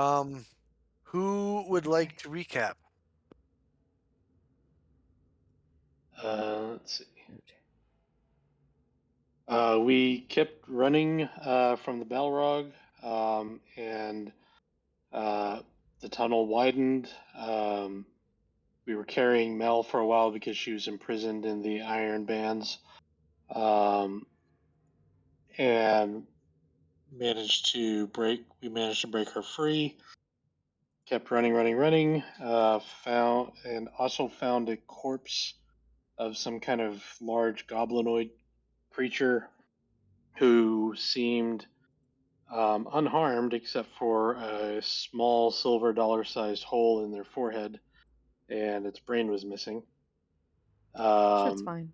Um, who would Okay. like to recap? Let's see. We kept running from the Balrog, and uh, the tunnel widened. We were carrying Mel for a while because she was imprisoned in the iron bands, um, and We managed to break her free. Kept running, running, running. Found and also found a corpse of some kind of large goblinoid creature who seemed unharmed except for a small silver dollar-sized hole in their forehead, and its brain was missing. Sure, it's Um, fine.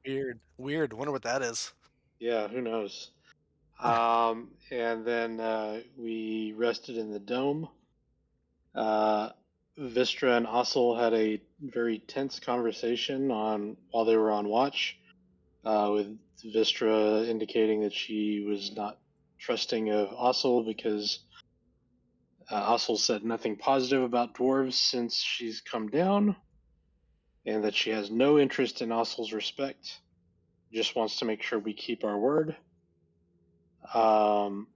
Weird. Wonder what that is. yeah, who knows? And then we rested in the dome. Uh, Vistra and Ossel had a very tense conversation on while they were on watch, with Vistra indicating that she was not trusting of Ossel because Ossel said nothing positive about dwarves since she's come down, and that she has no interest in Ossel's respect. Just wants to make sure we keep our word. Um,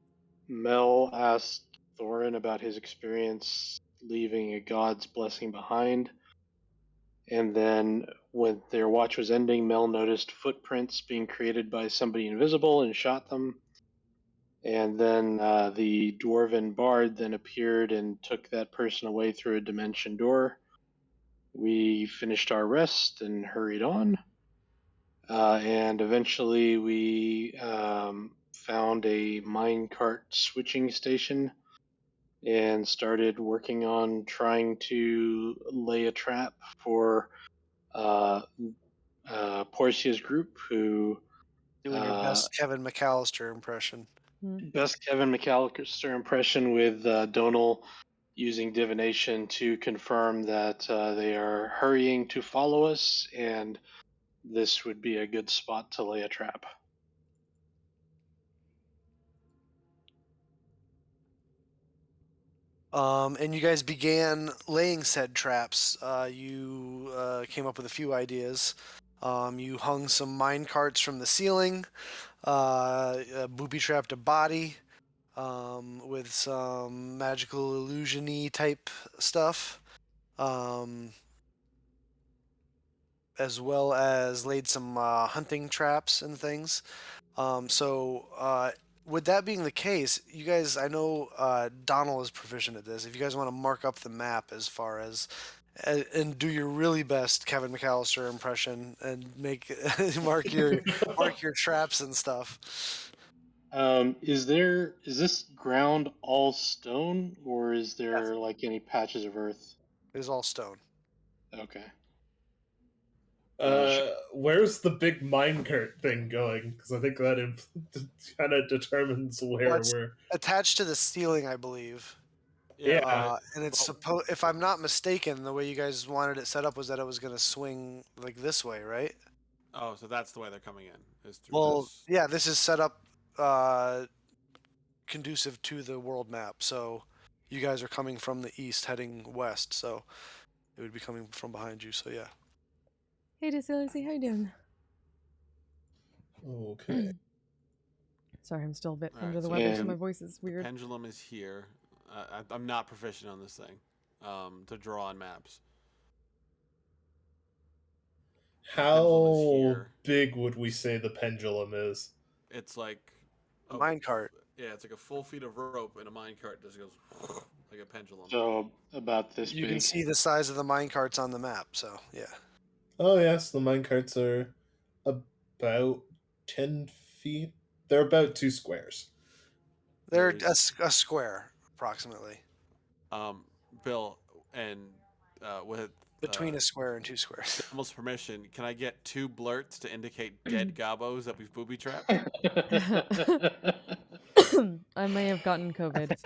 Mel asked Thorin about his experience leaving a god's blessing behind, and then when their watch was ending, Mel noticed footprints being created by somebody invisible and shot them. And then the dwarven bard then appeared and took that person away through a dimension door. We finished our rest and hurried on. And eventually we found a minecart switching station and started working on trying to lay a trap for uh, Porcia's group, who Doing your uh, best Kevin McAllister impression. best Kevin McAllister impression with Donal using divination to confirm that they are hurrying to follow us, and this would be a good spot to lay a trap. And you guys began laying said traps. You came up with a few ideas. You hung some mine carts from the ceiling, booby trapped a body with some magical illusion-y type stuff, um, as well as laid some hunting traps and things. With that being the case, you guys, I know Donald is proficient at this. If you guys want to mark up the map as far as and do your really best Kevin McAllister impression and make mark your traps and stuff. Is this ground all stone, or is Yes, there like any patches of earth? it is all stone. Okay. Uh, sh- Where's the big minecart thing going? Because I think that kind of determines Well, where it's we're. attached to the ceiling, I believe. Yeah. And it's supposed, if I'm not mistaken, the way you guys wanted it set up was that it was going to swing like this way, right? Oh, so that's the way they're coming in, is through Well, this. yeah, this is set up uh, conducive to the world map. So you guys are coming from the east, heading west. So it would be coming from behind you. So yeah. Hey, Lucy, how you doing? Okay. Sorry, I'm still a bit All under right, the so weather, so And my voice is weird. Pendulum is here. I'm not proficient on this thing to draw on maps. Pendulum is How here. big would we say the pendulum is? It's like A minecart. Yeah, it's like a full feet of rope in a minecart. Just goes like a pendulum. so about this You can big. see the size of the minecarts on the map. So yeah. Oh, yes, the minecarts are about 10 feet. They're about 2 squares. They're There's a square approximately. Bill, and with Between a square and two squares. Devil's permission, can I get 2 blurts to indicate dead gobos that we've booby trapped? I may have gotten COVID,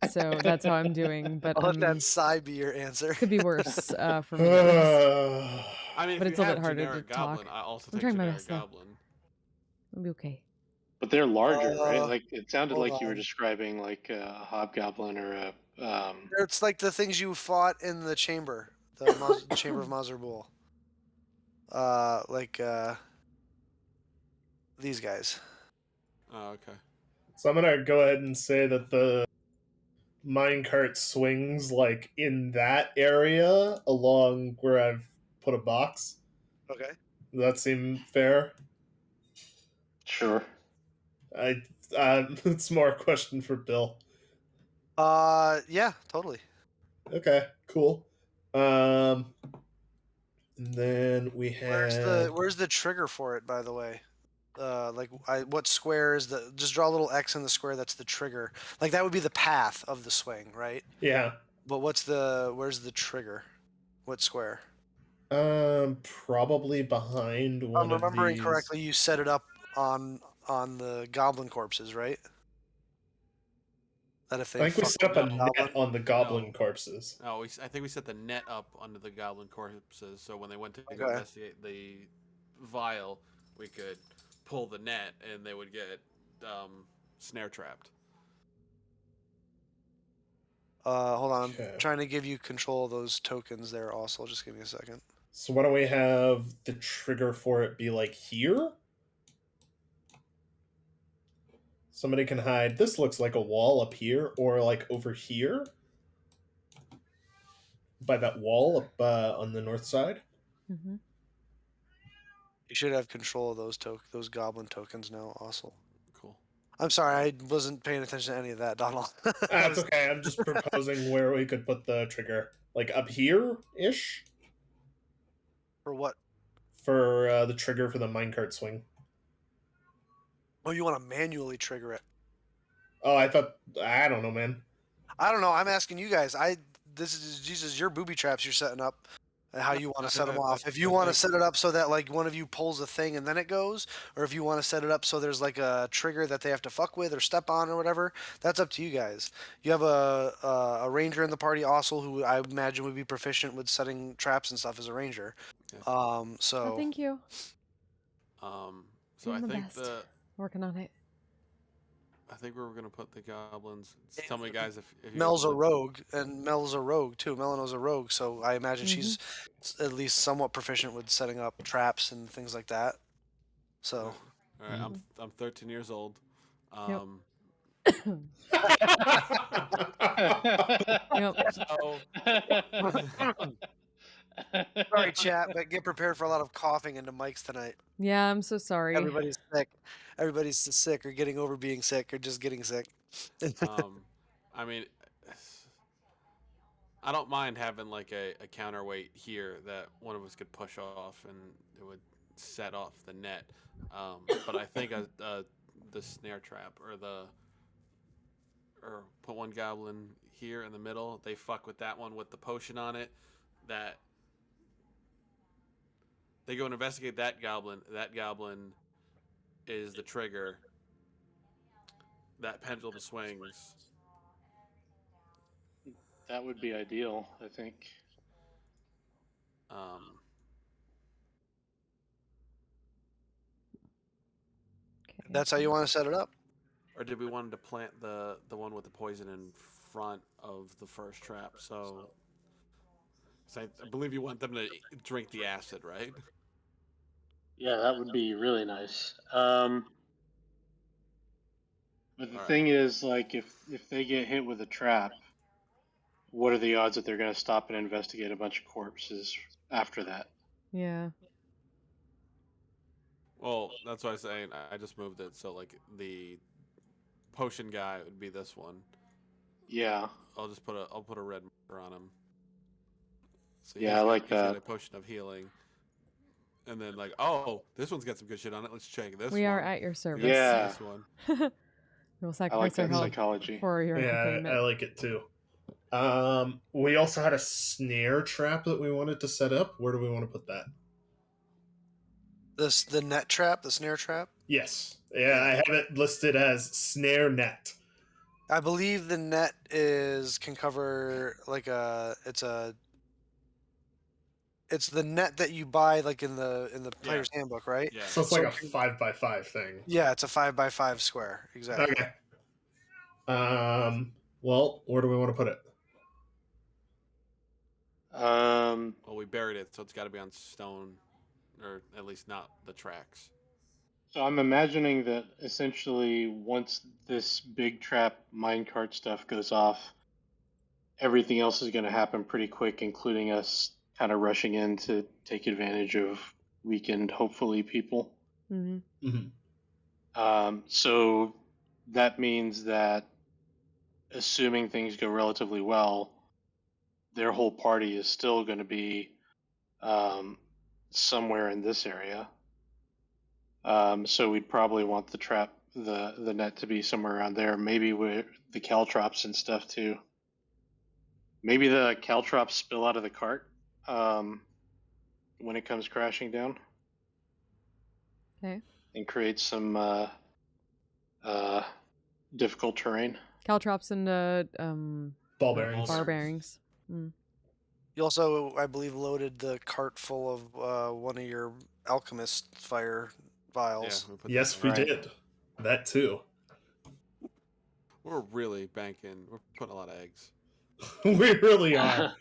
so that's how I'm doing. But I'll let that sigh be your answer. could be worse for me at least. I mean, if But you it's a little have bit harder to generic talk. goblin, I also I'm take trying my generic best though. goblin. It'll be okay. But they're larger, right? Uh, Like it sounded Hold like you were on. describing like a hobgoblin or a It's like the things you fought in the chamber, the chamber of Mazarbul. Like these guys. Oh, okay. So I'm gonna go ahead and say that the minecart swings like in that area along where I've put a box. Okay. Does that seem fair? Sure. It's more a question for Bill. Yeah, totally. Okay, cool. And then we have Where's the trigger for it, by the way? Like what square is the? Just draw a little X in the square. That's the trigger. Like that would be the path of the swing, right? yeah. But where's the trigger? What square? Probably behind If one I'm of remembering these. correctly, you set it up on the goblin corpses, right? That if I they think we fuck set up with a the net goblin. on the goblin corpses. Oh, I think we set the net up under the goblin corpses, so when they went to go Okay. investigate the vial, we could pull the net and they would get snare trapped. Hold on. Okay. I'm trying to give you control of those tokens there. Also, just give me a second. So why don't we have the trigger for it be like here? Somebody can hide. This looks like a wall up here, or like over here by that wall up on the north side. Mm-hmm. You should have control of those goblin tokens now. Also, Cool. I'm sorry, I wasn't paying attention to any of that, Donald. That's okay. I'm just proposing where we could put the trigger, like up here ish, For what? for the trigger for the minecart swing. Oh, you want to manually trigger it? Oh, I don't know, man. I don't know. I'm asking you guys. This is your booby traps you're setting up, and how you want to set them off. If you want to set it up so that like one of you pulls a thing and then it goes, or if you want to set it up so there's like a trigger that they have to fuck with or step on or whatever, that's up to you guys. You have a ranger in the party also who I imagine would be proficient with setting traps and stuff as a ranger. Okay. Oh, So thank you. So I Doing my think best. Working on it. I think we were gonna put the goblins. Tell me, guys, if you Mel's a would- rogue, and Mel's a rogue too. Melano's a rogue, so I imagine she's at least somewhat proficient with setting up traps and things like that. So All right, I'm 13 years old. Yep. Yep. So sorry, chat, but get prepared for a lot of coughing into mics tonight. Yeah, I'm so sorry. Everybody's sick. Everybody's sick or getting over being sick or just getting sick. I mean, I don't mind having like a counterweight here that one of us could push off and it would set off the net. But I think the snare trap or put one goblin here in the middle. They fuck with that one with the potion on it. That they go and investigate that goblin. That goblin is the trigger. That pendulum swings. That would be ideal, I think. Okay. That's how you want to set it up. Or did we want to plant the one with the poison in front of the first trap? So I believe you want them to drink the acid, right? Yeah, that would be really nice. But the Alright. thing is, like, if they get hit with a trap, what are the odds that they're going to stop and investigate a bunch of corpses after that? Yeah. Well, that's what I was saying. I just moved it so like the potion guy would be this one. Yeah. I'll put a red marker on him. So Yeah, I like he's got that. a potion of healing. And then like, oh, this one's got some good shit on it. Let's check this one. We are at your service. Yeah. This one. We'll I like sacrifice our that health psychology. for your Yeah, entertainment. I like it too. We also had a snare trap that we wanted to set up. Where do we want to put that? The net trap, the snare trap. Yes. Yeah, I have it listed as snare net. I believe the net can cover like it's the net that you buy like in the player's handbook, right? Yeah. So it's like a 5x5 thing. Yeah, it's a 5x5 square. Exactly. Okay. Well, where do we want to put it? Well, we buried it, so it's got to be on stone, or at least not the tracks. So I'm imagining that essentially once this big trap minecart stuff goes off, everything else is going to happen pretty quick, including us kind of rushing in to take advantage of weakened, hopefully, people. Mm-hmm. So that means that, assuming things go relatively well, their whole party is still going to be somewhere in this area. So we'd probably want the net to be somewhere around there. Maybe with the caltrops and stuff too. Maybe the caltrops spill out of the cart when it comes crashing down. Okay. And create some difficult terrain. Caltrops and Ball bearings. bar bearings. Mm. You also, I believe, loaded the cart full of one of your alchemist fire vials. Yeah, we put Yes, that we in. Right. did. That too. We're really banking. We're putting a lot of eggs. We really are.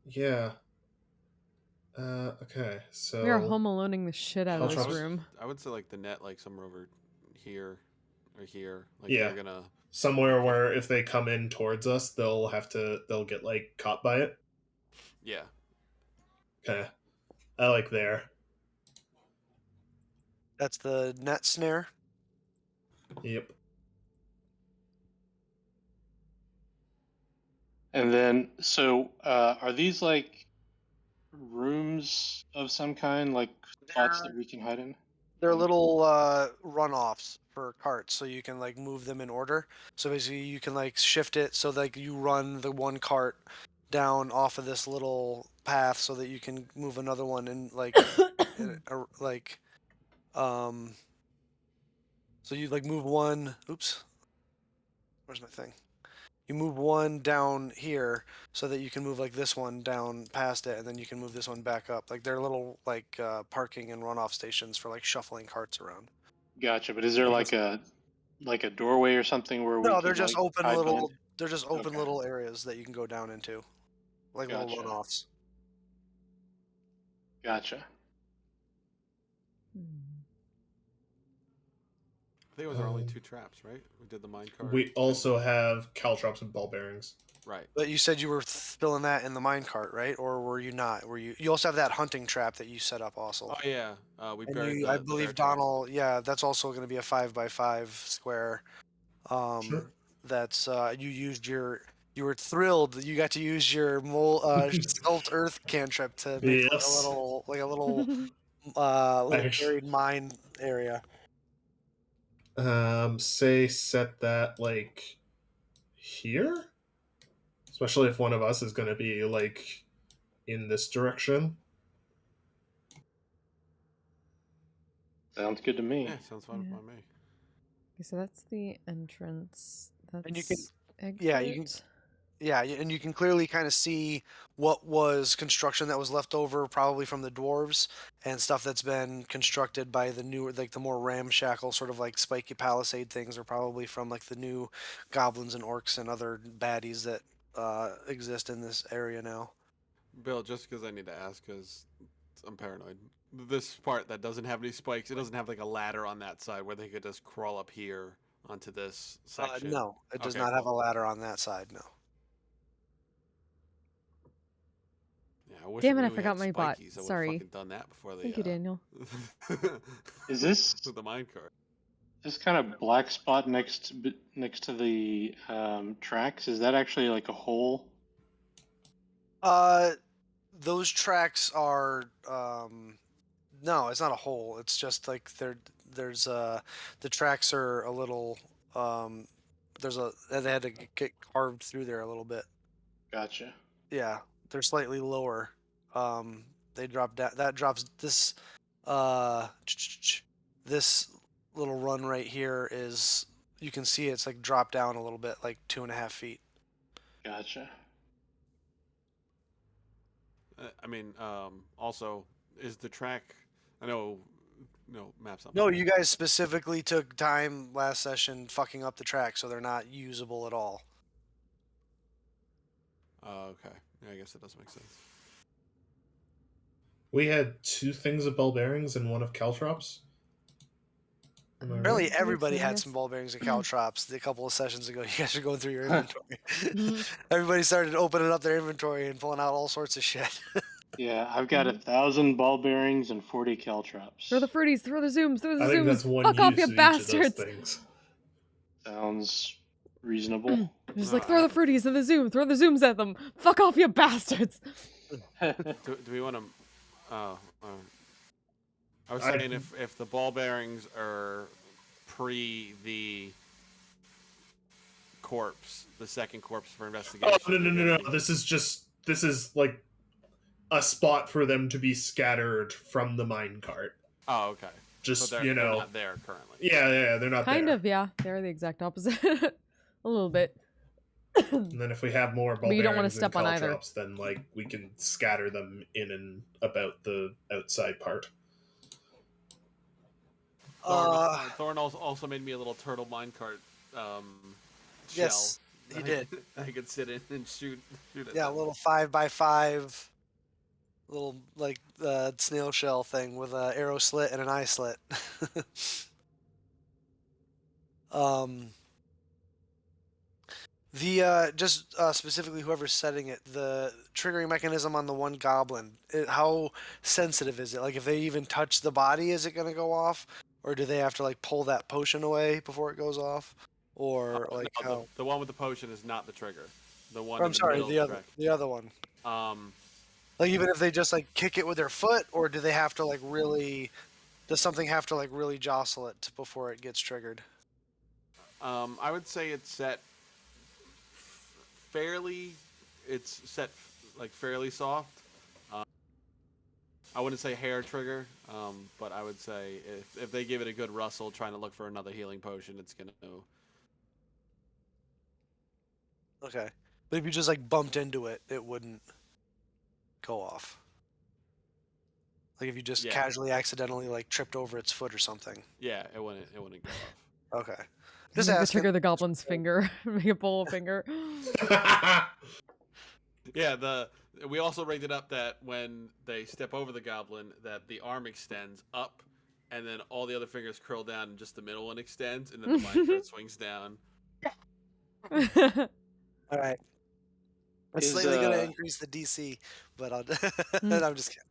Yeah. Okay, so We are home aloneing the shit out of this Caltrops. room. I would say like the net, like somewhere over here or here. Like Yeah. they're gonna. somewhere where if they come in towards us, they'll get like caught by it. Yeah. Okay, I like there. That's the net snare. Yep. And then, so are these like rooms of some kind, like spots that we can hide in? They're little runoffs for carts, so you can like move them in order. So basically, you can like shift it so like you run the one cart down off of this little path, so that you can move another one and like like So you like move one. Oops, where's my thing? You move one down here so that you can move like this one down past it, and then you can move this one back up. Like they're little like parking and runoff stations for like shuffling carts around. Gotcha. But is there like a doorway or something where we No, can they're just like open hide little. behind? They're just open Okay. little areas that you can go down into, like little Gotcha. runoffs. Gotcha. I think it was our only 2 traps, right? We did the minecart. We also have caltrops and ball bearings. Right. But you said you were filling that in the minecart, right? Or were you not? Were you? You also have that hunting trap that you set up, also. Oh yeah. We And buried you, the I the believe bear trap. Donald. Yeah, that's also going to be a 5x5 square. Sure. That's you were thrilled you got to use your sculpt earth cantrip to make Yes. like a little Actually, buried mine area. say set that like here, especially if one of us is going to be like in this direction. Sounds good to me. Yeah, sounds fine Yeah. by me. Okay, so that's the entrance. That's And you can- exit. yeah, you can- Yeah, and you can clearly kind of see what was construction that was left over, probably from the dwarves, and stuff that's been constructed by the newer, like the more ramshackle sort of like spiky palisade things, are probably from like the new goblins and orcs and other baddies that exist in this area now. Bill, just because I need to ask, because I'm paranoid. This part that doesn't have any spikes, it doesn't have like a ladder on that side where they could just crawl up here onto this section. No, it does Okay, not have a cool. ladder on that side. No. Yeah, I wish Damn I it, I knew we forgot had my bot. spikies. I would Sorry. have fucking done that before they. Thank you, Daniel. Is this with the minecart? this kind of black spot next to the tracks? Is that actually like a hole? Those tracks are no, it's not a hole. It's just like there's the tracks are a little they had to get carved through there a little bit. Gotcha. Yeah, they're slightly lower. They drop down. That drops this. This little run right here is. You can see it's like dropped down a little bit, like 2.5 feet. Gotcha. I mean, also, is the track? I know, no maps on. No, you guys specifically took time last session fucking up the track, so they're not usable at all. Oh, okay. Yeah, I guess that does make sense. We had 2 things of ball bearings and 1 of caltrops. Am I right? Apparently, Yes, everybody I had guess. some ball bearings and caltrops a couple of sessions ago. You guys are going through your inventory. Mhm. Everybody started opening up their inventory and pulling out all sorts of shit. Yeah, I've got 1,000 ball bearings and 40 caltrops. Throw the fruities, throw the zooms, throw the I think zooms. that's 1 Fuck off, you use of each of those bastards! things. Sounds reasonable. Just No, like throw the fruities and the zoom, throw the zooms at them. Fuck off, you bastards! Do we want to? Oh, I was saying if the ball bearings are pre the corpse, the second corpse for investigation. Oh, no. they're gonna This is like a spot for them to be scattered from the minecart. Oh, okay. Just, But they're not there currently. Yeah, they're not Kind there. of, yeah. They're the exact opposite. A little bit. And then if we have more ball But you don't wanna bearings and step on either. caltrops, then like we can scatter them in and about the outside part. Thorn also made me a little turtle minecart shell. Yes, he did. I could sit in and shoot at Yeah, a them. little 5x5, little like snail shell thing with an arrow slit and an eye slit. Just specifically whoever's setting it, the triggering mechanism on the one goblin. How sensitive is it? Like if they even touch the body, is it gonna go off, or do they have to like pull that potion away before it goes off, or like No, how? the one with the potion is not the trigger. The one. Or, in I'm the sorry, middle the of other, track. the other one. Um, Like even if they just like kick it with their foot, or do they have to like really? Does something have to like really jostle it before it gets triggered? I would say it's set fairly. It's set like fairly soft. I wouldn't say hair trigger, but I would say if they give it a good rustle, trying to look for another healing potion, it's gonna. Okay, but if you just like bumped into it, it wouldn't go off. Like if you just Yeah. casually accidentally like tripped over its foot or something. Yeah, it wouldn't go off. Okay. Just Make the asking. trigger the goblin's finger. Make it pull a finger. Yeah, we also rigged it up that when they step over the goblin, that the arm extends up, and then all the other fingers curl down, and just the middle one extends, and then the minecart swings down. All right. It's Is, slightly gonna increase the DC, but I'll. I'm just kidding.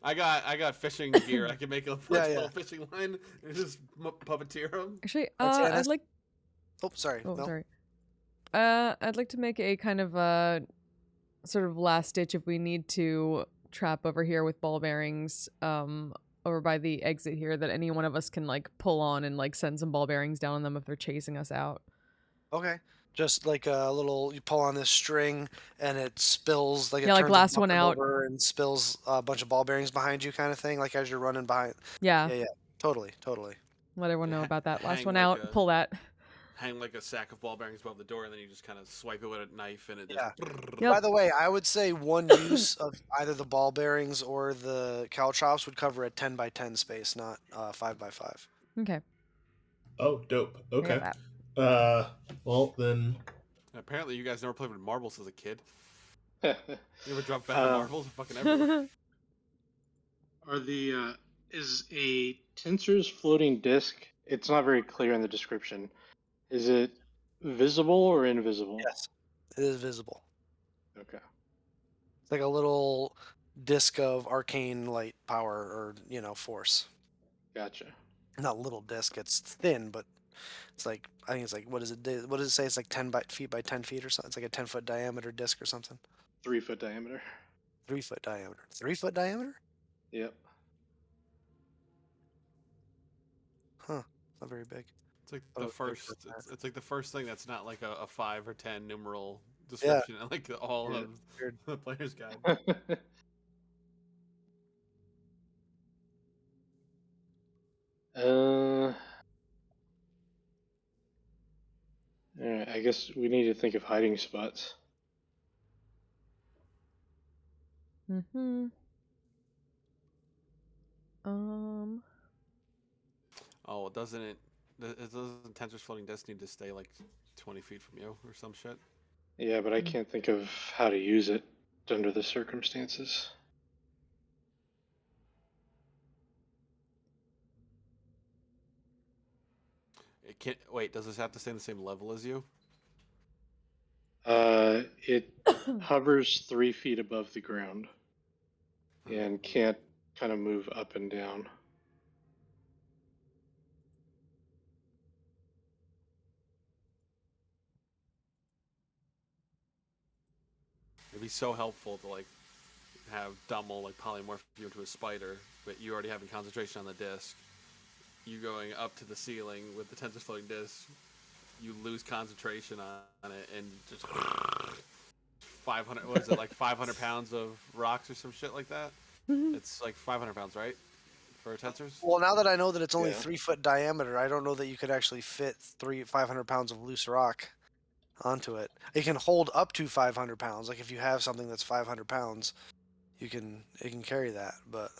I got fishing gear. I can make a first Yeah. level fishing line and just puppeteer them. Actually, That's I'd Janice. like. Oh, sorry. Oh, no. sorry. I'd like to make a kind of sort of last ditch if we need to trap over here with ball bearings. Over by the exit here that any one of us can like pull on and like send some ball bearings down on them if they're chasing us out. Okay. Just like a little, you pull on this string and it spills, like it Yeah, like turns last a one bucket out. over and spills a bunch of ball bearings behind you, kind of thing. Like as you're running behind. Yeah. Yeah. Totally. Let everyone know about that. Last Hang one like out. Pull that. Hang like a sack of ball bearings above the door, and then you just kind of swipe it with a knife, and it just. Yeah. Yep. By the way, I would say one use of either the ball bearings or the caltrops would cover a 10x10 space, not 5x5. Okay. Oh, dope. I Okay. got that. Well then. Apparently, you guys never played with marbles as a kid. You ever dropped back marbles? Fucking everywhere. Are the is a Tensors floating disc? It's not very clear in the description. Is it visible or invisible? Yes, it is visible. Okay. It's like a little disc of arcane light power or, force. Gotcha. Not little disc, it's thin, but it's like, I think it's like, what does it say? It's like 10 feet by 10 feet or something. It's like a 10-foot diameter disc or something. 3-foot diameter. 3-foot diameter. 3-foot diameter? Yep. Huh. Not very big. It's like Oh, the good first. for that. It's like the first thing that's not like a 5 or 10 numeral description, like all Yeah. of Weird. the player's guide. Alright, I guess we need to think of hiding spots. Mm-hmm. Oh, doesn't Tensors floating disc need to stay like 20 feet from you or some shit? Yeah, but I can't think of how to use it under the circumstances. It can't wait. Does this have to stay on the same level as you? It hovers 3 feet above the ground and can't kind of move up and down. It'd be so helpful to like have Dummel like polymorph you into a spider, but you already having concentration on the disc. You going up to the ceiling with the Tensors floating disc, you lose concentration on it, and just 500. What is it, like 500 pounds of rocks or some shit like that? It's like 500 pounds, right, for Tensors? Well, now that I know that it's only Yeah. 3 foot diameter, I don't know that you could actually fit 500 pounds of loose rock onto it. It can hold up to 500 pounds. Like if you have something that's 500 pounds, it can carry that. But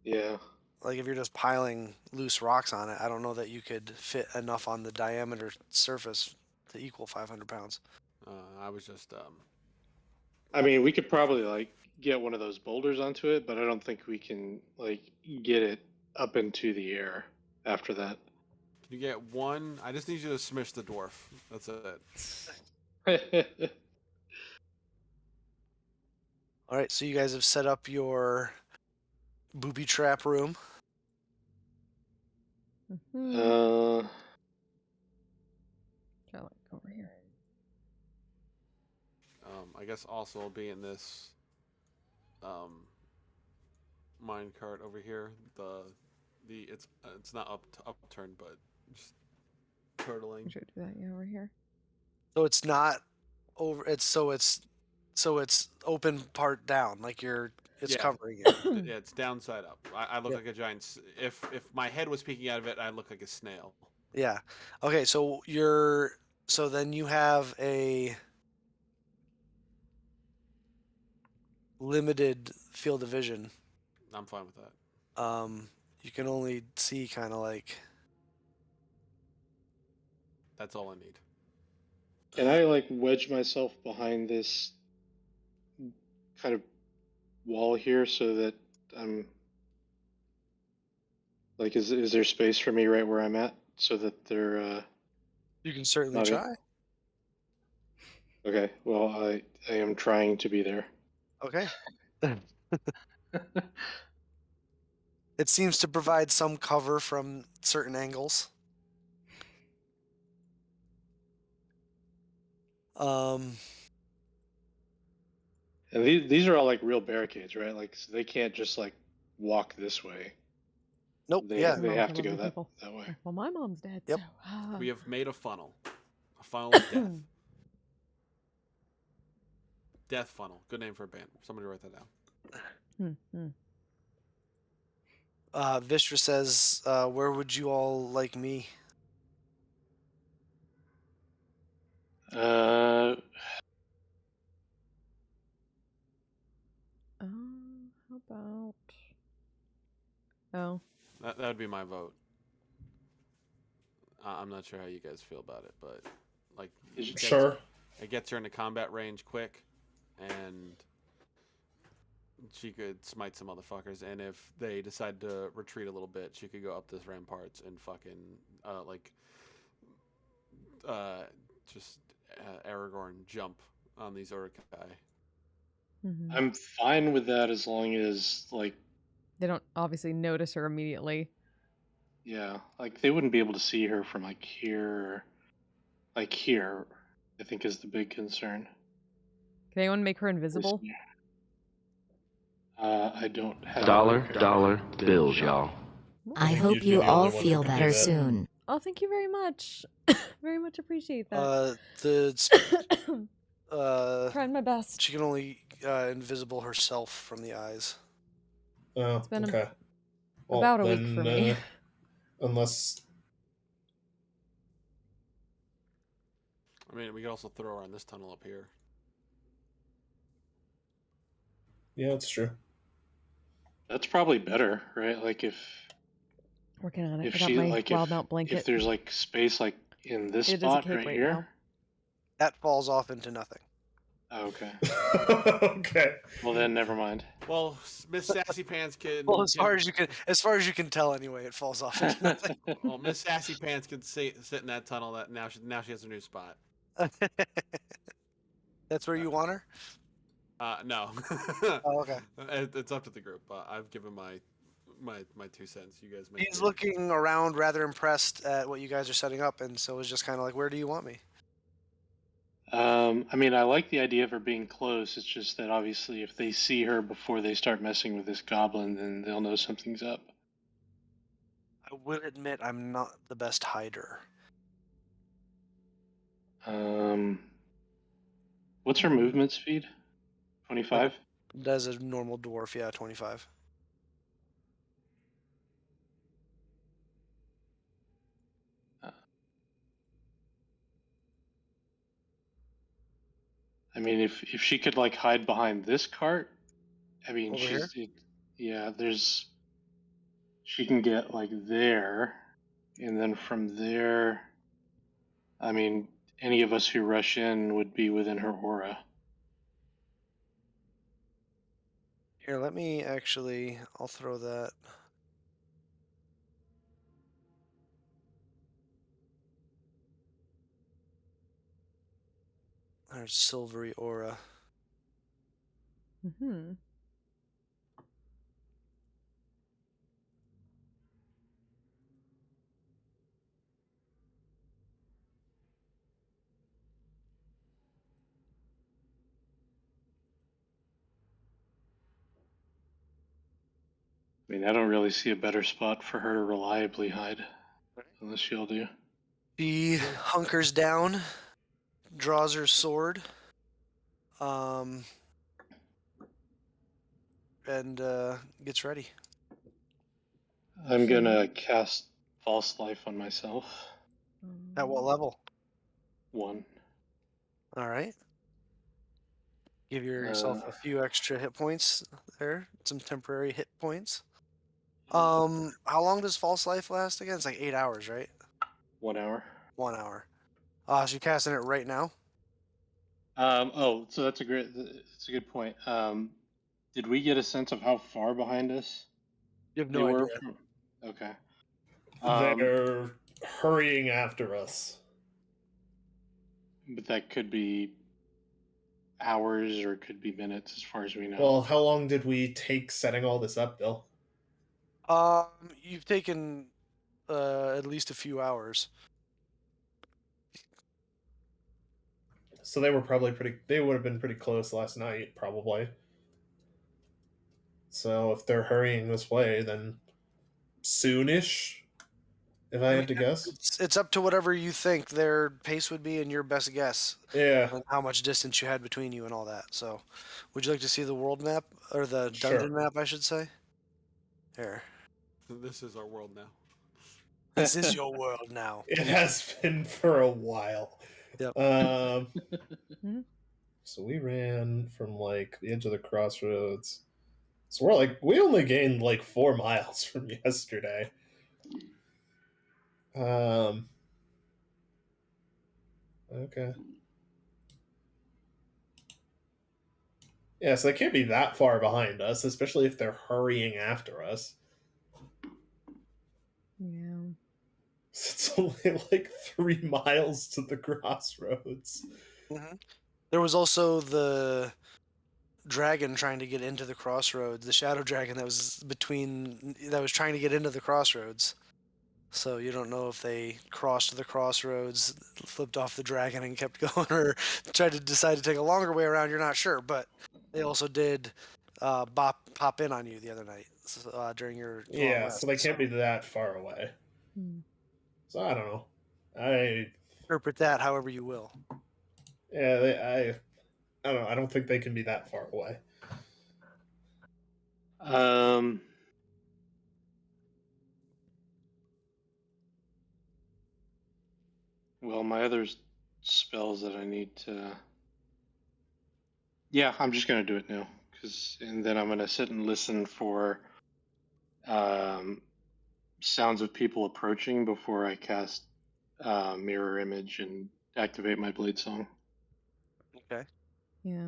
Yeah. like if you're just piling loose rocks on it, I don't know that you could fit enough on the diameter surface to equal 500 pounds. I was just I mean, we could probably like get one of those boulders onto it, but I don't think we can like get it up into the air after that. Can you get one? I just need you to smish the dwarf. That's it. All right, so you guys have set up your booby trap room. uh, Try like over here. I guess also being this mine cart over here, it's not upturned, but just turtling. Should I do that? Yeah, over here. So it's not over. It's open part down, like it's Yeah. covering it. Yeah, it's downside up. I look Yep. like a giant. If my head was peeking out of it, I look like a snail. Yeah. Okay, so then you have a limited field of vision. I'm fine with that. You can only see kind of like. That's all I need. can I like wedge myself behind this kind of wall here so that I'm like, is there space for me right where I'm at so that they're You can certainly Okay. try. okay? Well, I am trying to be there. Okay. It seems to provide some cover from certain angles. And these are all like real barricades, right? Like so they can't just like walk this way. Nope. They Yeah. they Moms have are to go lovely that people. way. Well, my mom's dead. Yep. So, We have made a funnel of death. Death funnel. Good name for a band. Somebody write that down. Vishra says, "Where would you all like me?" Uh, How about? Oh, That would be my vote. I'm not sure how you guys feel about it, but like, Sure. it gets her into combat range quick, and she could smite some motherfuckers. And if they decide to retreat a little bit, she could go up this ramparts and fucking just Aragorn jump on these Urukai. I'm fine with that as long as like They don't obviously notice her immediately. yeah, like they wouldn't be able to see her from like here, like here. I think is the big concern. Can anyone make her invisible? I don't have Dollar bills, y'all. I think hope you'd be you the all only one who feel could do better that. soon. Oh, thank you very much. Very much appreciate that. Trying my best. She can only invisible herself from the eyes. Oh, It's been okay. about a week for me. Unless I mean, we could also throw her on this tunnel up here. yeah, it's true. That's probably better, right? Like if Working on it. if I got she my like wild mount blanket. if there's like space like in this It is a spot cake right right here, now. That falls off into nothing. Oh, okay. Okay. Well, then never mind. Well, Miss Sassy Pants can. Well, as far as you can tell, anyway, it falls off into nothing. Well, Miss Sassy Pants can sit in that tunnel. That now she has a new spot. That's where you want her? No. Oh, okay. It's up to the group. I've given my 2 cents. You guys make. He's looking around, rather impressed at what you guys are setting up, and so it's just kind of like, "Where do you want me?" I mean, I like the idea of her being close. It's just that obviously, if they see her before they start messing with this goblin, then they'll know something's up. I will admit, I'm not the best hider. What's her movement speed? 25? As a normal dwarf, yeah, 25. I mean, if she could like hide behind this cart, I mean, Over here? yeah, she can get like there, and then from there, I mean, any of us who rush in would be within her aura. Here, let me actually. I'll throw that. There's silvery aura. Mm-hmm. I mean, I don't really see a better spot for her to reliably hide, unless y'all do. She hunkers down, draws her sword, and gets ready. I'm gonna cast False Life on myself. At what level? 1. All right. Give yourself a few extra hit points there. Some temporary hit points. How long does false life last again? It's like 8 hours, right? 1 hour. 1 hour. So you're casting it right now? So that's a good point. Did we get a sense of how far behind us You have they no were idea. from? Okay. They're hurrying after us. But that could be hours or it could be minutes, as far as we know. Well, how long did we take setting all this up, Bill? You've taken at least a few hours. So they were probably they would have been pretty close last night, probably. So if they're hurrying this way, then soonish, if I had to guess. It's up to whatever you think their pace would be and your best guess. Yeah. And how much distance you had between you and all that. So, would you like to see the world map or the Sure. dungeon map, I should say? Here. This is our world now. This is your world now. It has been for a while. Yep. So we ran from like the edge of the crossroads. So we only gained like 4 miles from yesterday. Okay. Yeah, so they can't be that far behind us, especially if they're hurrying after us. Yeah. It's only like 3 miles to the crossroads. Mm-hmm. There was also the dragon trying to get into the crossroads, the shadow dragon that was trying to get into the crossroads. So you don't know if they crossed the crossroads, flipped off the dragon and kept going, or tried to decide to take a longer way around. You're not sure, but they also did pop in on you the other night during your long rest. So they can't be that far away. So I don't know. I interpret that however you will. Yeah, I don't know. I don't think they can be that far away. Well, my other spells that I need to. Yeah, I'm just gonna do it now, and then I'm gonna sit and listen for sounds of people approaching before I cast mirror image and activate my blade song. Okay. Yeah.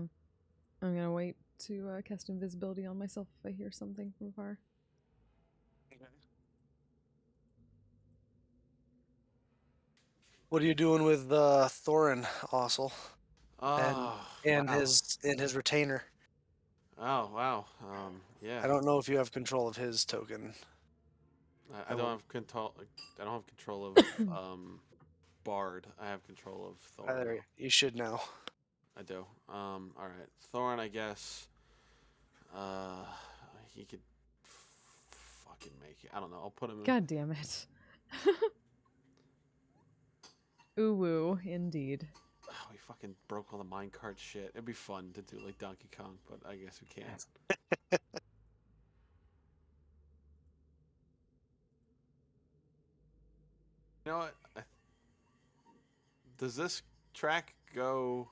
I'm gonna wait to cast invisibility on myself if I hear something from far. What are you doing with Thorin, Ossel, and Oh, and wow. his retainer? Oh, wow. Yeah. I don't know if you have control of his token. I I don't will- have control. I don't have control of Bard. I have control of Thorin. Though. You should know. I do. All right. Thorin, I guess. Uh, he could fucking make it. I don't know. I'll put him. God damn it. Ooh woo, indeed. Oh, we fucking broke all the minecart shit. It'd be fun to do like Donkey Kong, but I guess we can't. You know what? Does this track go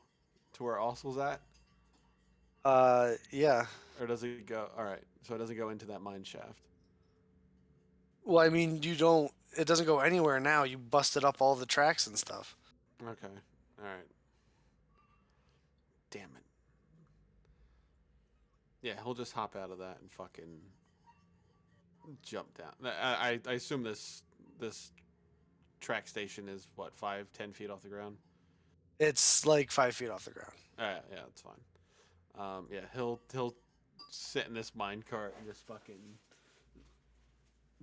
to where Ossel's at? Yeah. Or does it go? All right, so it doesn't go into that mine shaft. Well, I mean, you don't. It doesn't go anywhere now. You busted up all the tracks and stuff. Okay, all right. Damn it. Yeah, he'll just hop out of that and fucking jump down. I assume this track station is what 5-10 feet off the ground. It's like 5 feet off the ground. All right, yeah, that's fine. Yeah, he'll sit in this mine cart and just fucking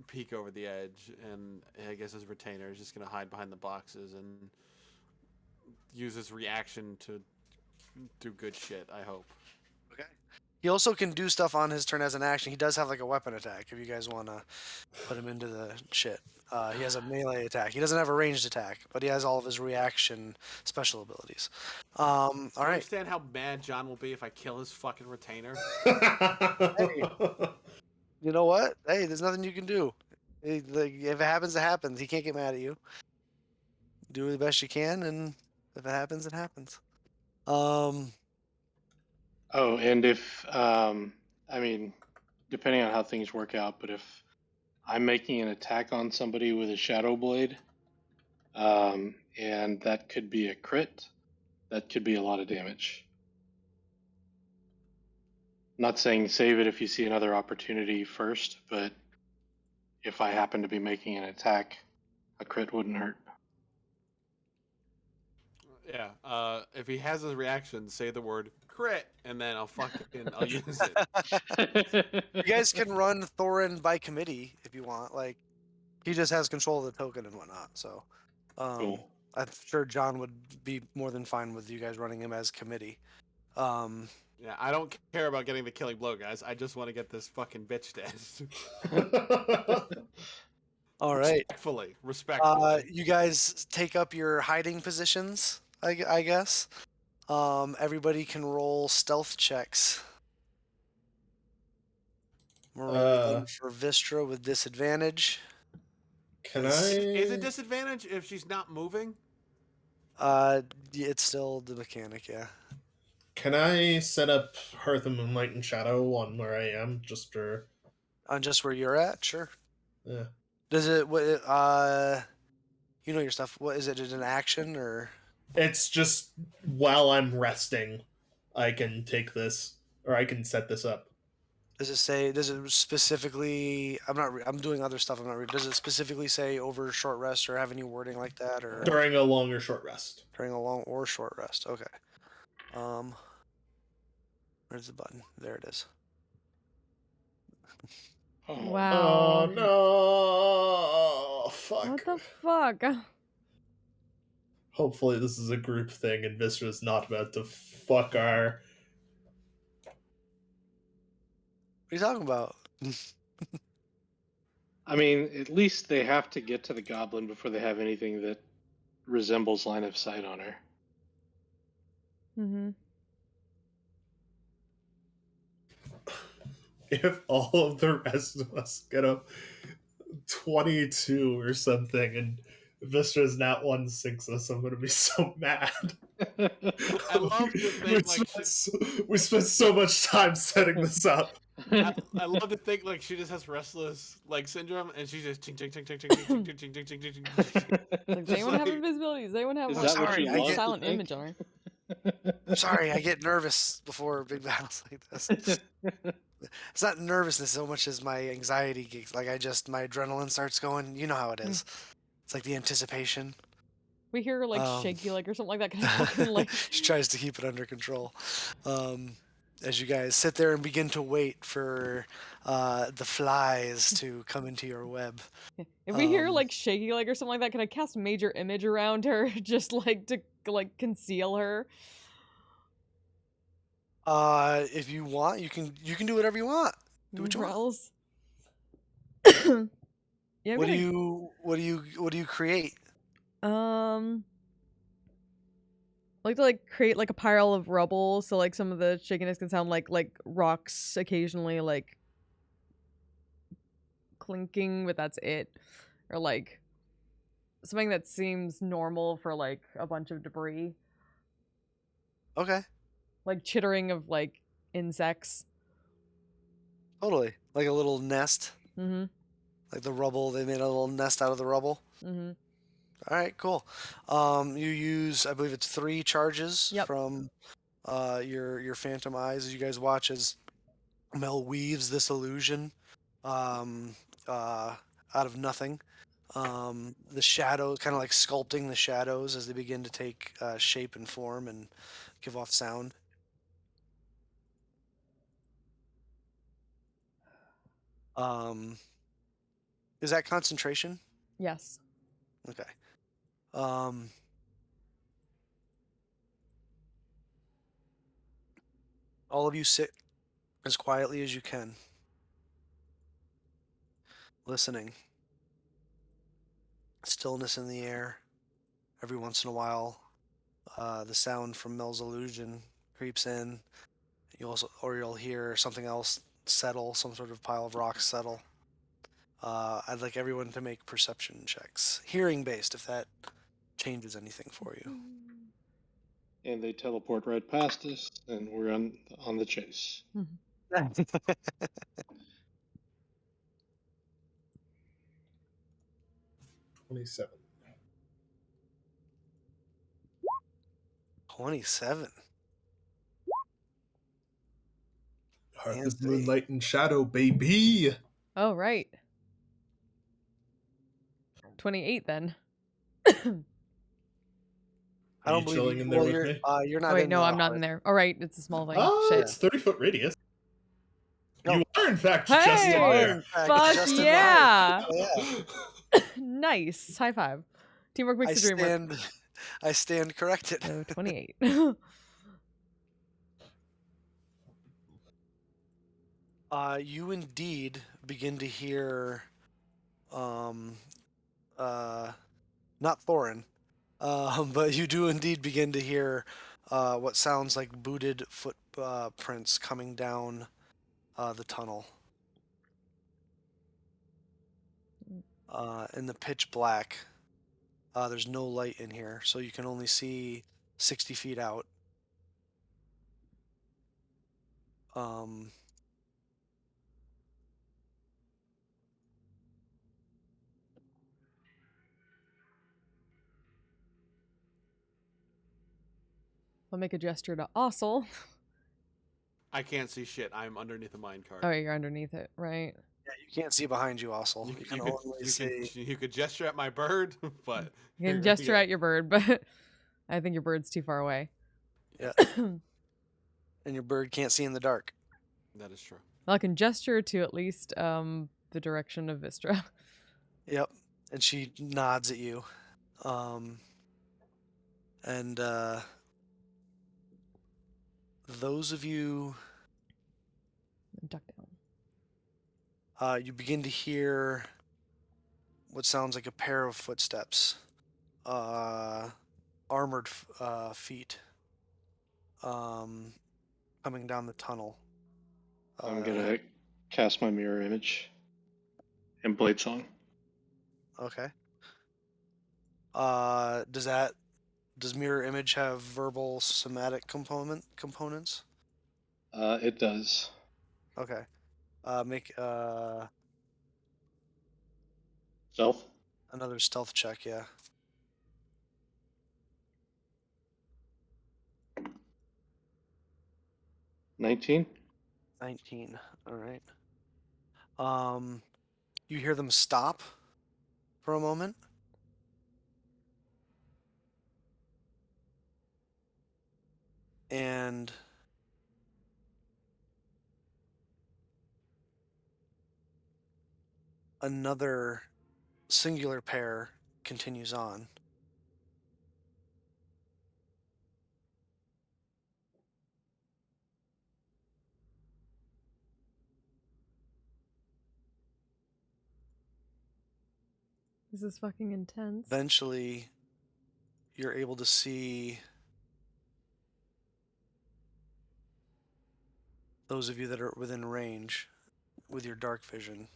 peek over the edge, and I guess his retainer is just gonna hide behind the boxes and use his reaction to do good shit. I hope. Okay. He also can do stuff on his turn as an action. He does have like a weapon attack if you guys want to put him into the shit. He has a melee attack. He doesn't have a ranged attack, but he has all of his reaction special abilities. All Do you right. understand how mad John will be if I kill his fucking retainer? You know what? Hey, there's nothing you can do. If it happens, it happens. He can't get mad at you. Do the best you can, and if it happens, it happens. Oh, and if I mean, depending on how things work out, but if I'm making an attack on somebody with a shadow blade, and that could be a crit, that could be a lot of damage. Not saying save it if you see another opportunity first, but if I happen to be making an attack, a crit wouldn't hurt. Yeah. If he has his reaction, say the word crit, and then I'll use it. You guys can run Thorin by committee if you want. Like, he just has control of the token and whatnot. So, Cool. I'm sure John would be more than fine with you guys running him as committee. Yeah, I don't care about getting the killing blow, guys. I just want to get this fucking bitch dead. All right. Respectfully. You guys take up your hiding positions, I guess. Everybody can roll stealth checks. We're rolling for Vistra with disadvantage. Can Is it disadvantage if she's not moving? It's still the mechanic, yeah. Can I set up Hearth of Moonlight and Shadow on where I am, just for? On just where you're at, sure. Yeah. Does it? You know your stuff. What is it? Is it an action or? It's just while I'm resting, I can take this, or I can set this up. Does it say? Does it specifically? I'm doing other stuff. I'm not reading. Does it specifically say over short rest or have any wording like that or During a long or short rest? during a long or short rest? Okay. Where's the button? There it is. Oh. Wow. Oh no! Fuck. What the fuck? Hopefully this is a group thing and Viscera's not about to fuck our... What are you talking about? I mean, at least they have to get to the goblin before they have anything that resembles line of sight on her. Mm-hmm. If all of the rest of us get a 22 or something and Viscera's not 1/6 us, I'm gonna be so mad. I love to think we spent so much time setting this up. I love to think like she just has restless leg syndrome and she's just ching ching ching ching ching ching ching ching ching ching ching. Like, does anyone have invisibility? Does anyone have Is a that what you want to silent think? image on her? Sorry, I get nervous before big battles like this. It's not nervousness so much as my anxiety geeks. Like my adrenaline starts going. You know how it is. It's like the anticipation. We hear her, like, Um, shaky leg or something like that. Can I fucking, like... she tries to keep it under control. As you guys sit there and begin to wait for the flies to come into your web. If we hear, like, shaky leg or something like that, can I cast Major Image around her? Just, like, to, like, conceal her? If you want, you can do whatever you want. Do what you want. Rels. Yeah, I'm What do gonna- you create? I like to, like, create, like, a pile of rubble, so, like, some of the shakiness can sound like rocks occasionally, like, clinking, but that's it. Or, like, something that seems normal for, like, a bunch of debris. Okay, Like, chittering of, like, insects. totally. Like a little nest. Mm-hmm. Like the rubble, they made a little nest out of the rubble. Mm-hmm. All right, cool. You use, I believe it's 3 charges Yep. from your phantom eyes as you guys watch as Mel weaves this illusion um, out of nothing. The shadow, kind of like sculpting the shadows as they begin to take shape and form and give off sound. Is that concentration? Yes. Okay. Um, all of you sit as quietly as you can, listening. Stillness in the air. Every once in a while, the sound from Mel's illusion creeps in. You'll hear something else settle, some sort of pile of rocks settle. I'd like everyone to make perception checks, hearing based, if that changes anything for you. And they teleport right past us, and we're on the chase. 27. 27. Heart of Fancy. Moonlight and Shadow, baby. Oh, right. 28 then. I don't you believe chilling you. in there Well, with me? you're not Oh, wait, in no, the I'm not heart. in there. All right, it's a small thing. Ah, Shit. it's 30-foot radius. No. You are, in fact, just Hey! in You are, there. in fact, Fuck just in the yeah! heart. Oh, yeah. Nice. High five. Teamwork makes I the dream work. stand corrected. So 28. You indeed begin to hear, not Thorin, but you do indeed begin to hear what sounds like booted footprints coming down the tunnel. In the pitch black, there's no light in here, so you can only see 60 feet out. I'll make a gesture to Ossel. I can't see shit. I'm underneath a mine cart. Oh, you're underneath it, right? Yeah, you can't see behind you, Ossel. You can only see. You could gesture at my bird, but You can gesture at your bird, but I think your bird's too far away. Yeah. And your bird can't see in the dark. That is true. Well, I can gesture to at least the direction of Vistra. Yep. And she nods at you. And those of you, Duck down. you begin to hear what sounds like a pair of footsteps, armored feet, coming down the tunnel. I'm gonna cast my mirror image and blade song. Okay. Does mirror image have verbal somatic components? It does. Okay. Make Stealth. another stealth check, yeah. 19. 19. All right. You hear them stop for a moment. And another singular pair continues on. This is fucking intense. Eventually, you're able to see those of you that are within range with your dark vision.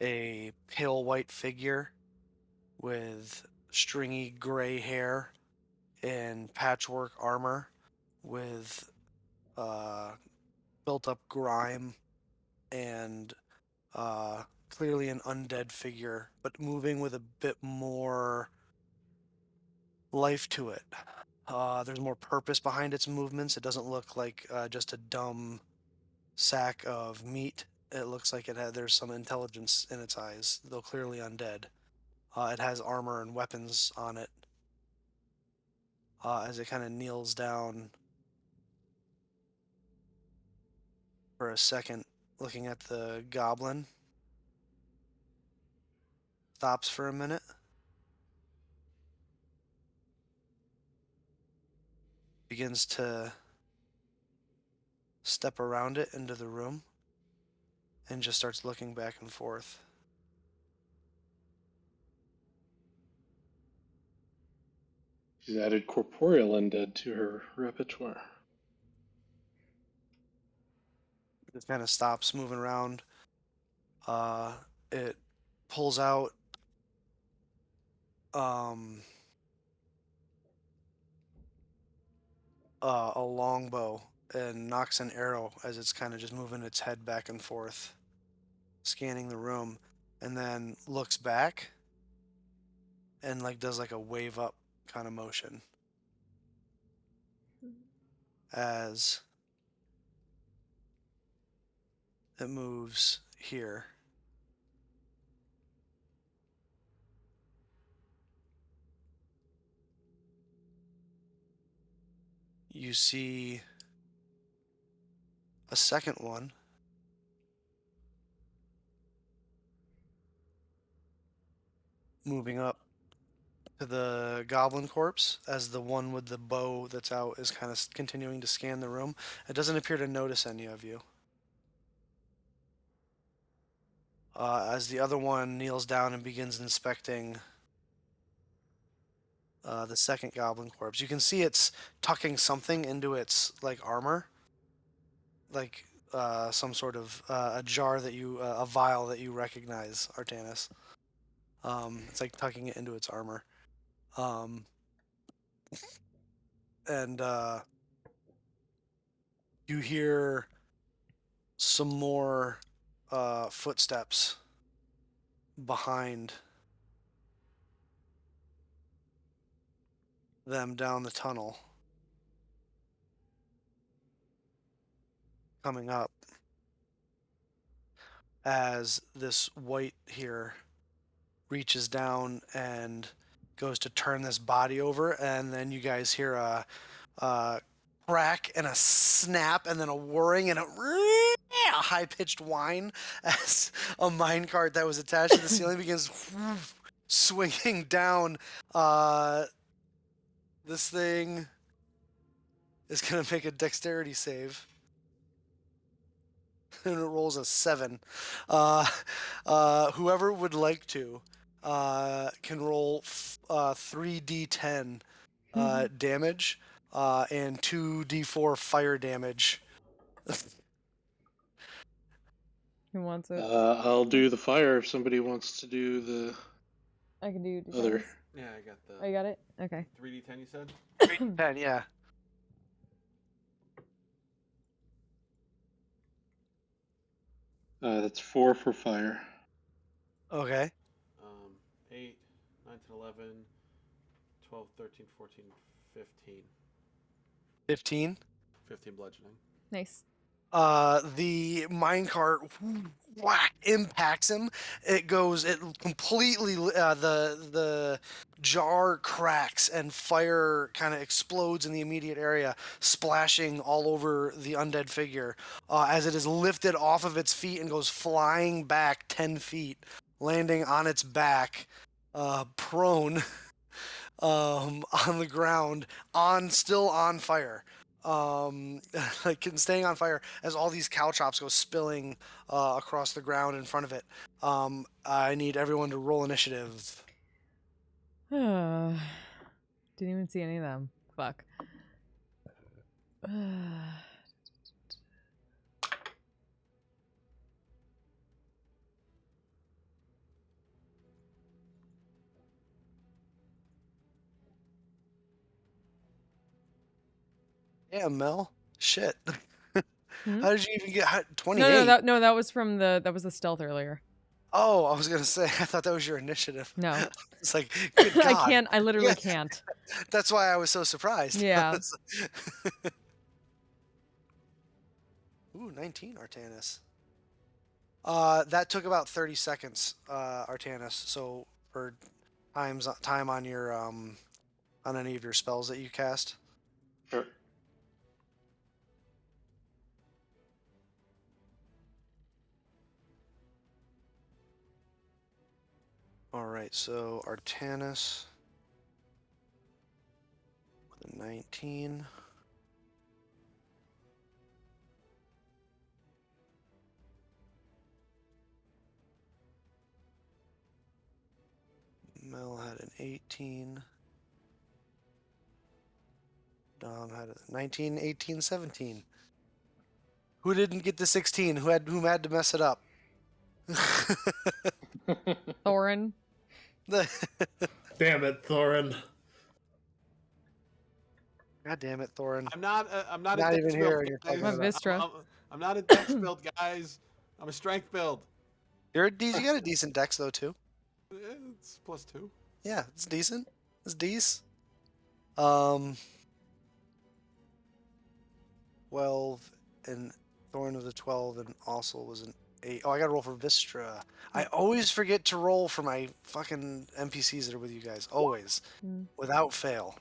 A pale white figure with stringy gray hair and patchwork armor with built up grime and clearly an undead figure, but moving with a bit more life to it. There's more purpose behind its movements. It doesn't look like just a dumb sack of meat. It looks like there's some intelligence in its eyes, though clearly undead. It has armor and weapons on it. As it kind of kneels down for a second, looking at the goblin. Stops for a minute. Begins to step around it into the room and just starts looking back and forth. She's added corporeal undead to her repertoire. It kind of stops moving around. It pulls out a longbow and knocks an arrow as it's kind of just moving its head back and forth, scanning the room, and then looks back and like does like a wave up kind of motion as it moves here. You see a second one moving up to the goblin corpse as the one with the bow that's out is kind of continuing to scan the room. It doesn't appear to notice any of you. As the other one kneels down and begins inspecting the second goblin corpse. You can see it's tucking something into its like armor, like some sort of a jar that a vial that you recognize, Artanis. It's like tucking it into its armor. And you hear some more footsteps behind them down the tunnel coming up as this white here reaches down and goes to turn this body over, and then you guys hear a crack and a snap and then a whirring and a high-pitched whine as a minecart that was attached to the ceiling begins swinging down. This thing is going to make a dexterity save. And it rolls a 7. Whoever would like to can roll 3d10 damage and 2d4 fire damage. Who wants it? I'll do the fire if somebody wants to do the I can do other. D10s. Yeah, I got the Oh, you got it? Okay. 3d10 you said? 10, yeah. That's 4 for fire. Okay. 8, 9, 10, 11, 12, 13, 14, 15. 15. 15 bludgeoning. Nice. The minecart whack impacts him. It completely the jar cracks and fire kind of explodes in the immediate area, splashing all over the undead figure as it is lifted off of its feet and goes flying back 10 feet, landing on its back, prone on the ground, still on fire. Like staying on fire as all these caltrops go spilling across the ground in front of it. I need everyone to roll initiative. Didn't even see any of them. Fuck. Yeah, Mel. Shit. Hmm? How did you even get 28? That was from that was the stealth earlier. Oh, I was gonna say I thought that was your initiative. No. It's like, good God. I can't. I literally Yeah. can't. That's why I was so surprised. Yeah. Ooh, 19 Artanis. That took about 30 seconds, Artanis. So for time on your on any of your spells that you cast. Sure. All right, so Artanis with a 19. Mel had an 18. Dom had a 19, 18, 17. Who didn't get the 16? Who had to mess it up? Thorin. Damn it, Thorin. God damn it, Thorin. I'm not a Not dex even build, here and you're guys. fucking it up. Vistra. I'm not a dex build, guys. I'm a strength build. You got a decent dex though too. It's +2. Yeah, it's decent. It's decent. 12 and Thorn of the 12 and also was an 8. Oh, I gotta roll for Vistra. I always forget to roll for my fucking NPCs that are with you guys. Always. Mm. Without fail.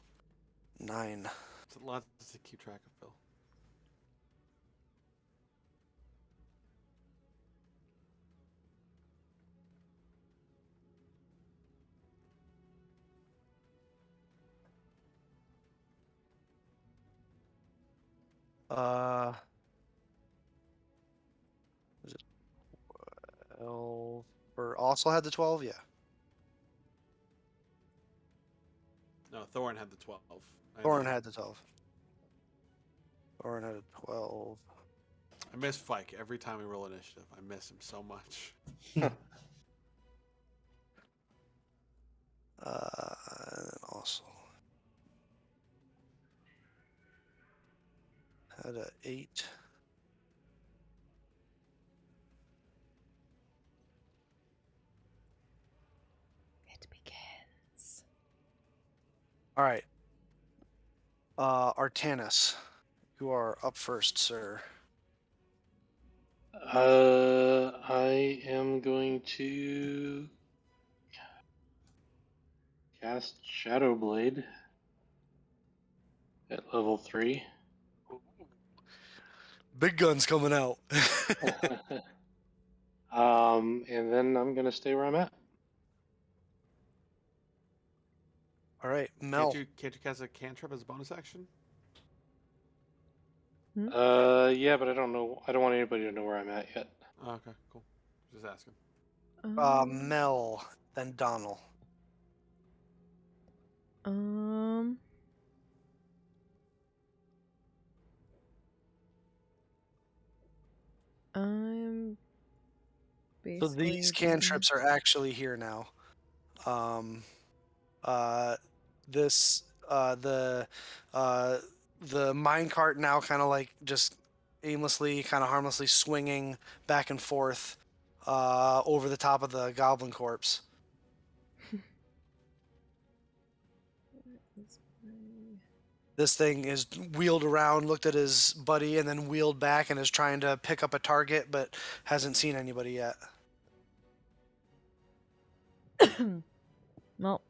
9. It's a lot to keep track of, Bill. Was it 12? Or also had the 12? Yeah. No, Thorin had the 12. Thorin had the 12. Thorin had a 12. I miss Fike every time we roll initiative. I miss him so much. And then also had a 8. It begins. All right. Artanis, you are up first, sir. I am going to cast Shadow Blade at level 3. Big guns coming out. And then I'm gonna stay where I'm at. All right, Mel. Can't you cast a cantrip as a bonus action? Yeah, but I don't know. I don't want anybody to know where I'm at yet. Oh, okay, cool. Just asking. Mel, then Donald. I'm So basically these cantrips are actually here now. This the minecart now kind of like just aimlessly, kind of harmlessly swinging back and forth over the top of the goblin corpse. This thing is wheeled around, looked at his buddy, and then wheeled back and is trying to pick up a target, but hasn't seen anybody yet. Well,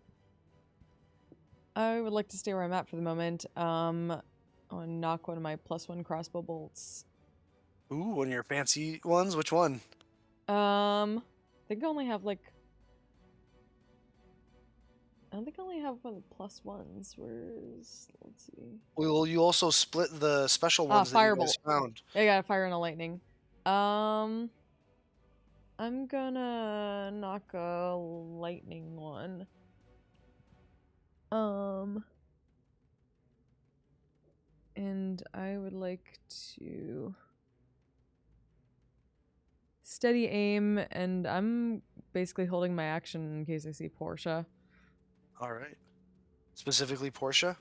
I would like to stay where I'm at for the moment. I'll knock one of my +1 crossbow bolts. Ooh, one of your fancy ones? Which one? I think I only have like. I don't think I only have one of the +1s. Where's. Let's see. Well, you also split the special ones that you guys Firebolt. found. I got a fire and a lightning. I'm gonna knock a lightning one. And I would like to steady aim, and I'm basically holding my action in case I see Portia. All right. Specifically Portia?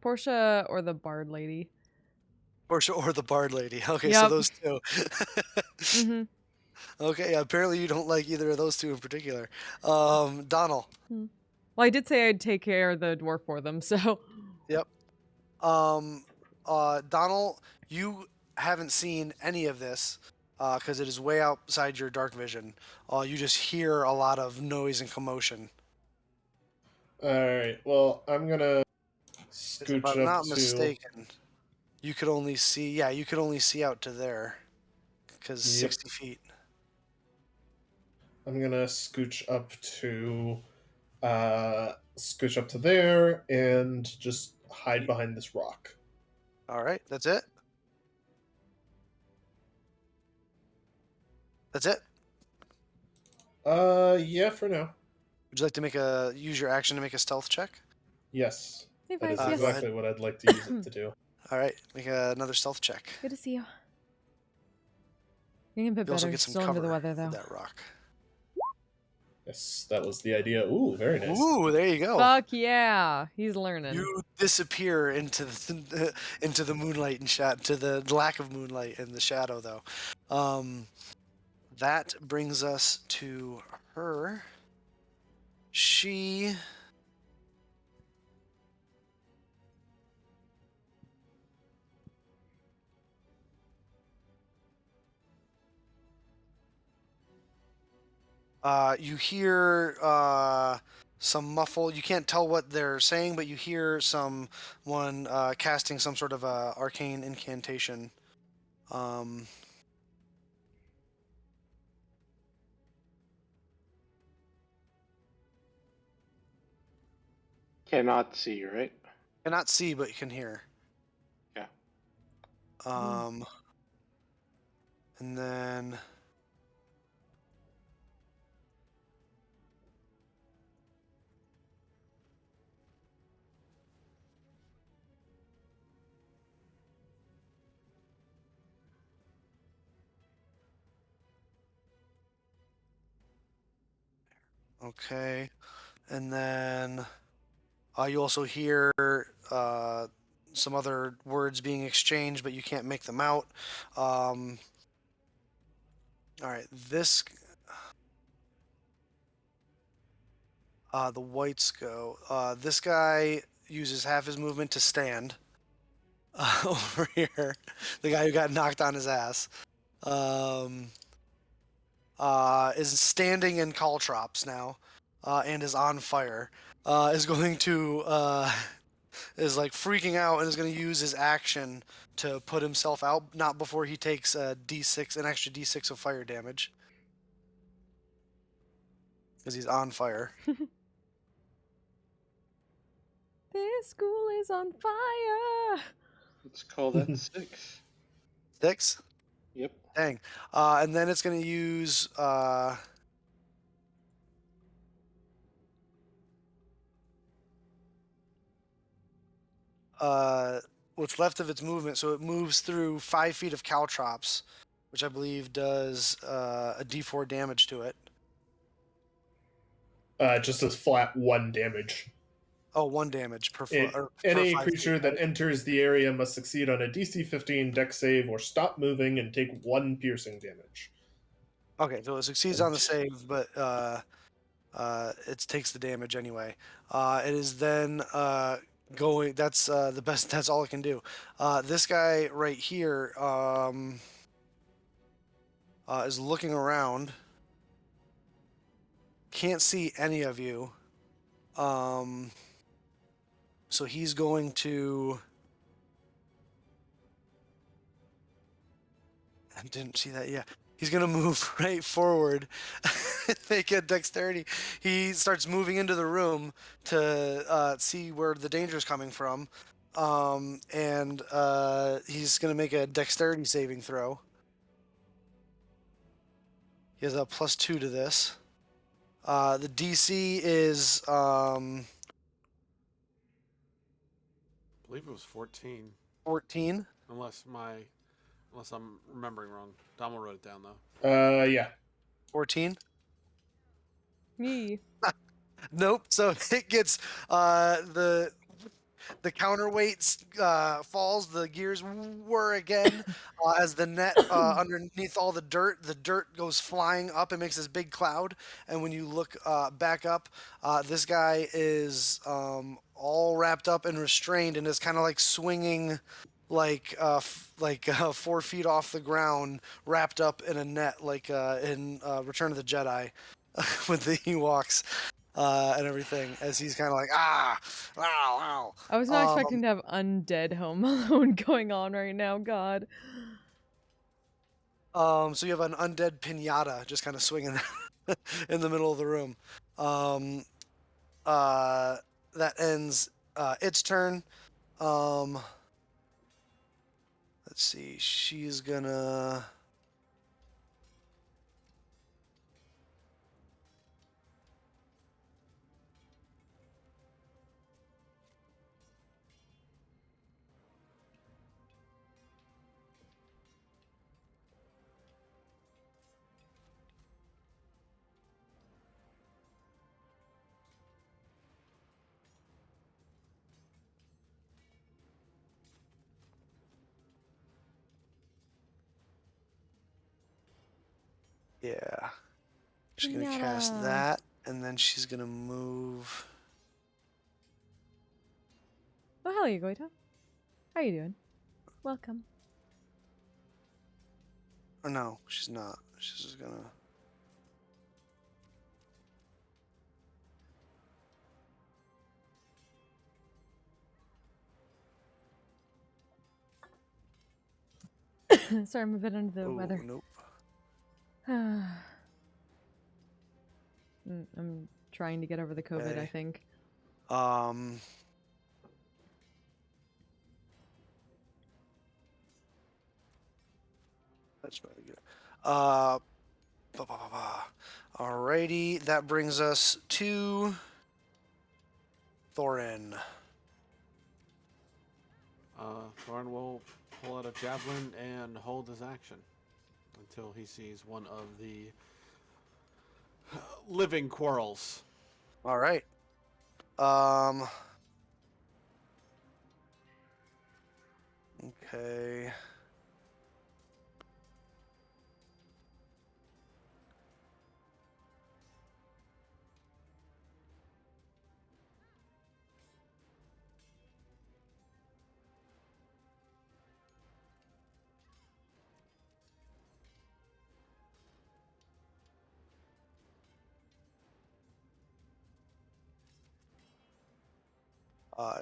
Portia or the bard lady. Portia or the bard lady. Okay, Yep. so those two. Mm-hmm. Okay, apparently you don't like either of those two in particular. Donald. Well, I did say I'd take care of the dwarf for them, so. Yep. Donald, you haven't seen any of this because it is way outside your dark vision. You just hear a lot of noise and commotion. Alright, well, I'm gonna 'Cause scooch if I'm up not to... mistaken, you could only see out to there because Yep. 60 feet. I'm gonna scooch up to there and just hide behind this rock. All right, that's it. That's it. Yeah, for now. Would you like to use your action to make a stealth check? Yes. Hey, That is Vice, yes. exactly what I'd like to use it to do. All right, make another stealth check. Good to see you. Getting a bit You also better. get some Still cover under the weather, with though. that rock. Yes, that was the idea. Ooh, very nice. Ooh, there you go. Fuck yeah, he's learning. You disappear into the moonlight and to the lack of moonlight and the shadow, though. That brings us to her. She. You hear some muffle. You can't tell what they're saying, but you hear someone casting some sort of arcane incantation. Cannot see, right? Cannot see, but you can hear. Yeah. And then. Okay, and then you also hear some other words being exchanged, but you can't make them out. All right, this the whites go. This guy uses half his movement to stand over here. The guy who got knocked on his ass is standing in caltrops now and is on fire. Is going to is like freaking out and is going to use his action to put himself out, not before he takes an extra d6 of fire damage, because he's on fire. This school is on fire. Let's call that 6. 6? Yep. Dang. And then it's going to use what's left of its movement, so it moves through 5 feet of caltrops, which I believe does a d4 damage to it. Just as flat 1 damage. Oh, 1 damage per foot. Or per Any 5 feet, creature that right? enters the area must succeed on a DC 15 Dex save or stop moving and take 1 piercing damage. Okay, so it succeeds on the save, but it takes the damage anyway. It is then going. That's the best. That's all it can do. This guy right here is looking around. Can't see any of you. So he's going to. I didn't see that yet. He's gonna move right forward. Make a dexterity. He starts moving into the room to see where the danger is coming from, and he's gonna make a dexterity saving throw. He has a +2 to this. The DC is I believe it was 14. 14. Unless I'm remembering wrong. Dom wrote it down though. Yeah. 14. Me. Nope. So it gets the counterweight falls, the gears whir again as the net underneath all the dirt goes flying up and makes this big cloud. And when you look back up, this guy is all wrapped up and restrained and is kind of like swinging like 4 feet off the ground, wrapped up in a net like in Return of the Jedi with the Ewoks. And everything as he's kind of like wow, wow. I was not expecting to have undead Home Alone going on right now. God. So you have an undead pinata just kind of swinging in the middle of the room. That ends its turn. Let's see. She's gonna. Yeah. She's gonna cast Pinata. that, and then she's gonna move. Oh, hello, Goita. How you doing? Welcome. Oh no, she's not. She's just gonna. Sorry, I'm a bit under the Oh, weather. nope. I'm trying to get over the COVID, I Okay. think. That's really good. Alrighty, that brings us to Thorin. Thorin will pull out a javelin and hold his action until he sees one of the living quarrels. All right. Okay.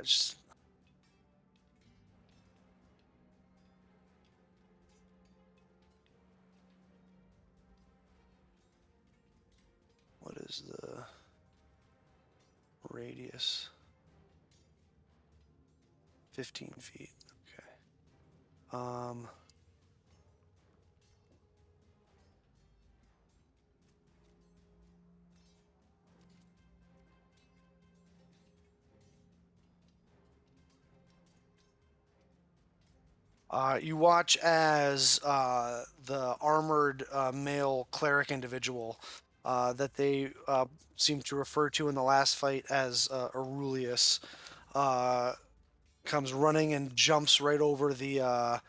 Just what is the radius? 15 feet. Okay. You watch as the armored male cleric individual that they seem to refer to in the last fight as Aurelius, comes running and jumps right over the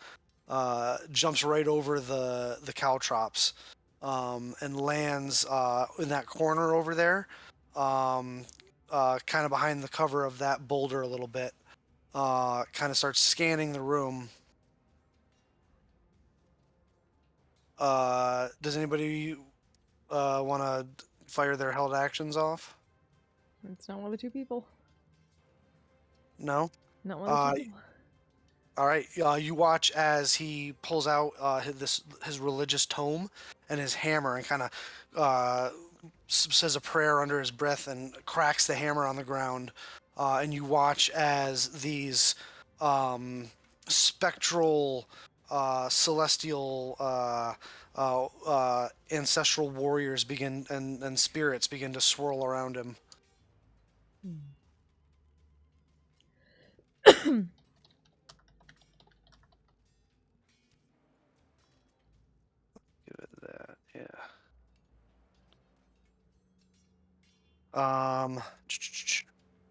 caltrops, and lands in that corner over there, kind of behind the cover of that boulder a little bit. Kind of starts scanning the room. Does anybody want to fire their held actions off? It's not one of the two people. No? Not one of the Uh, two people. All right. You watch as he pulls out his religious tome and his hammer and kind of says a prayer under his breath and cracks the hammer on the ground. And you watch as these spectral, celestial, ancestral warriors begin and spirits begin to swirl around him. Give it that, yeah.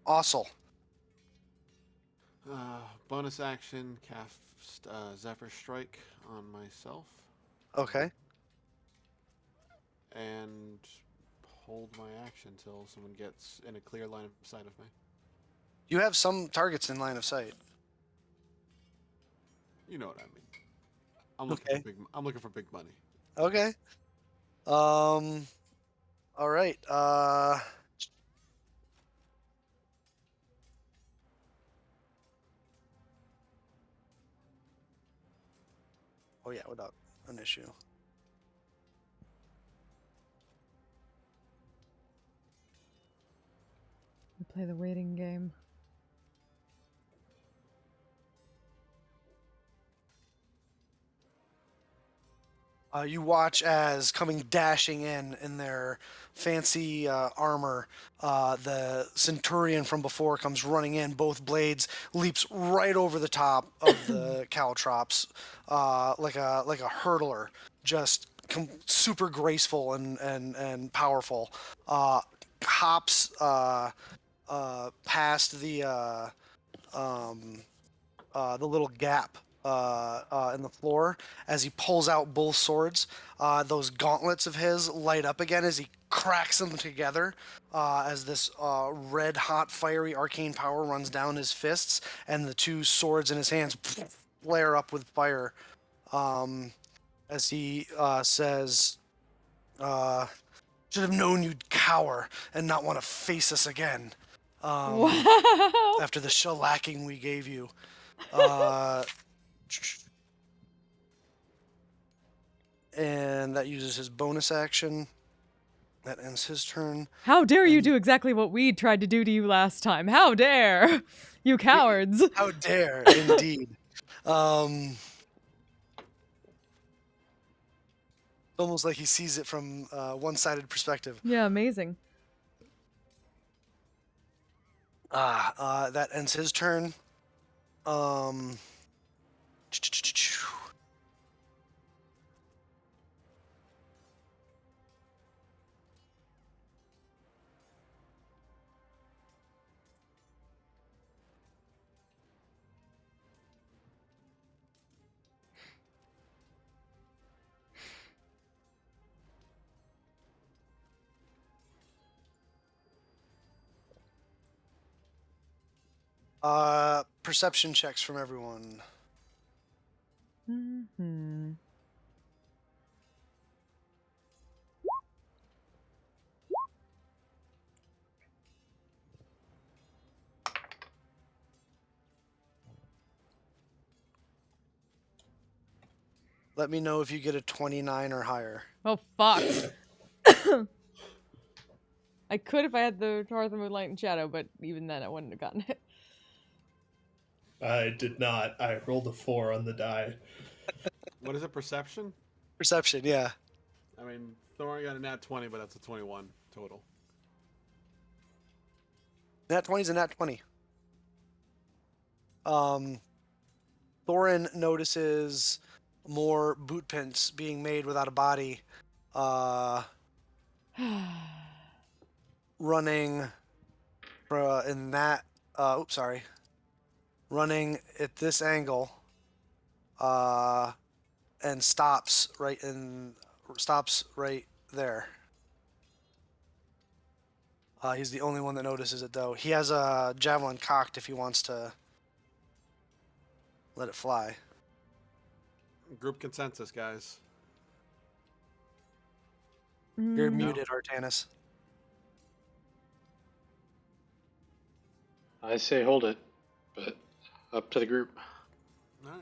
Ossel. Bonus action, cast Zephyr Strike on myself, Okay. and hold my action till someone gets in a clear line of sight of me. You have some targets in line of sight. You know what I mean. Okay. I'm looking for big money. Okay. All right. Oh yeah, without an issue. We play the waiting game. You watch as coming dashing in their fancy armor, the centurion from before comes running in. Both blades leaps right over the top of the caltrops, like a hurdler, just super graceful and powerful. Hops past the little gap in the floor as he pulls out both swords. Those gauntlets of his light up again as he cracks them together as this red hot fiery arcane power runs down his fists, and the two swords in his hands flare up with fire as he says, should have known you'd cower and not want to face us again Wow. after the shellacking we gave you. Uh, and that uses his bonus action. That ends his turn. How dare you do exactly what we tried to do to you last time? How dare you cowards? How dare, indeed. Almost like he sees it from one-sided perspective. Yeah, amazing. That ends his turn. Perception checks from everyone. Mm-hmm. Let me know if you get a 29 or higher. Oh, fuck. I could if I had the Taurus of Moonlight and Shadow, but even then I wouldn't have gotten it. I did not. I rolled a 4 on the die. What is it? Perception? Perception, yeah. I mean, Thorin got a nat 20, but that's a 21 total. Nat 20's a nat 20. Thorin notices more boot prints being made without a body running in that. Oops, sorry. Running at this angle, and stops right there. He's the only one that notices it, though. He has a javelin cocked if he wants to let it fly. Group consensus, guys. You're Mm, muted, Artanis. I say hold it, but up to the group. All right.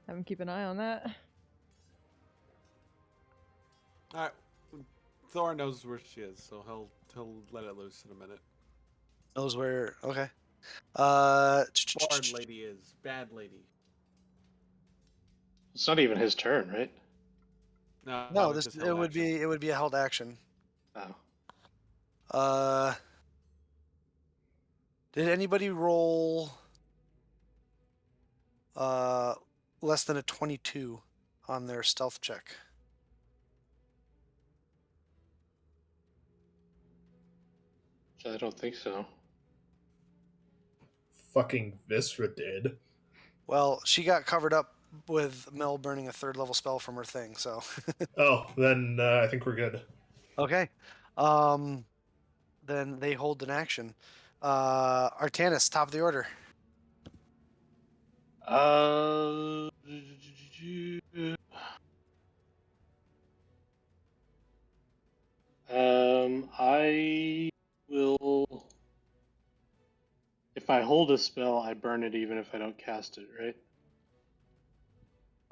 Have him keep an eye on that. All right. Thor knows where she is, so he'll let it loose in a minute. Knows where. Okay. Bard lady is bad lady. It's not even his turn, right? No, it's this just it held would action. be a held action. Oh. Did anybody roll less than a 22 on their stealth check? I don't think so. Fucking Visra did. Well, she got covered up with Mel burning a 3rd level spell from her thing, so. Oh, then I think we're good. Okay. Then they hold an action. Artanis, top of the order. I will. If I hold a spell, I burn it even if I don't cast it, right?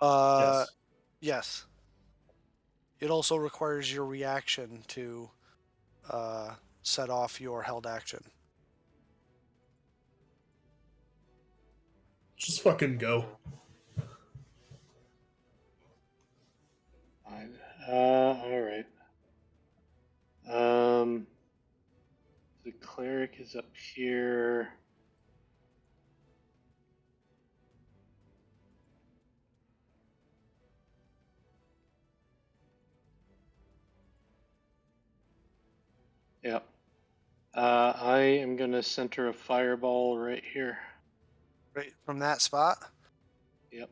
Yes. Yes. It also requires your reaction to set off your held action. Just fucking go. Fine. All right. The cleric is up here. Yep. I am gonna center a fireball right here. Right from that spot? Yep.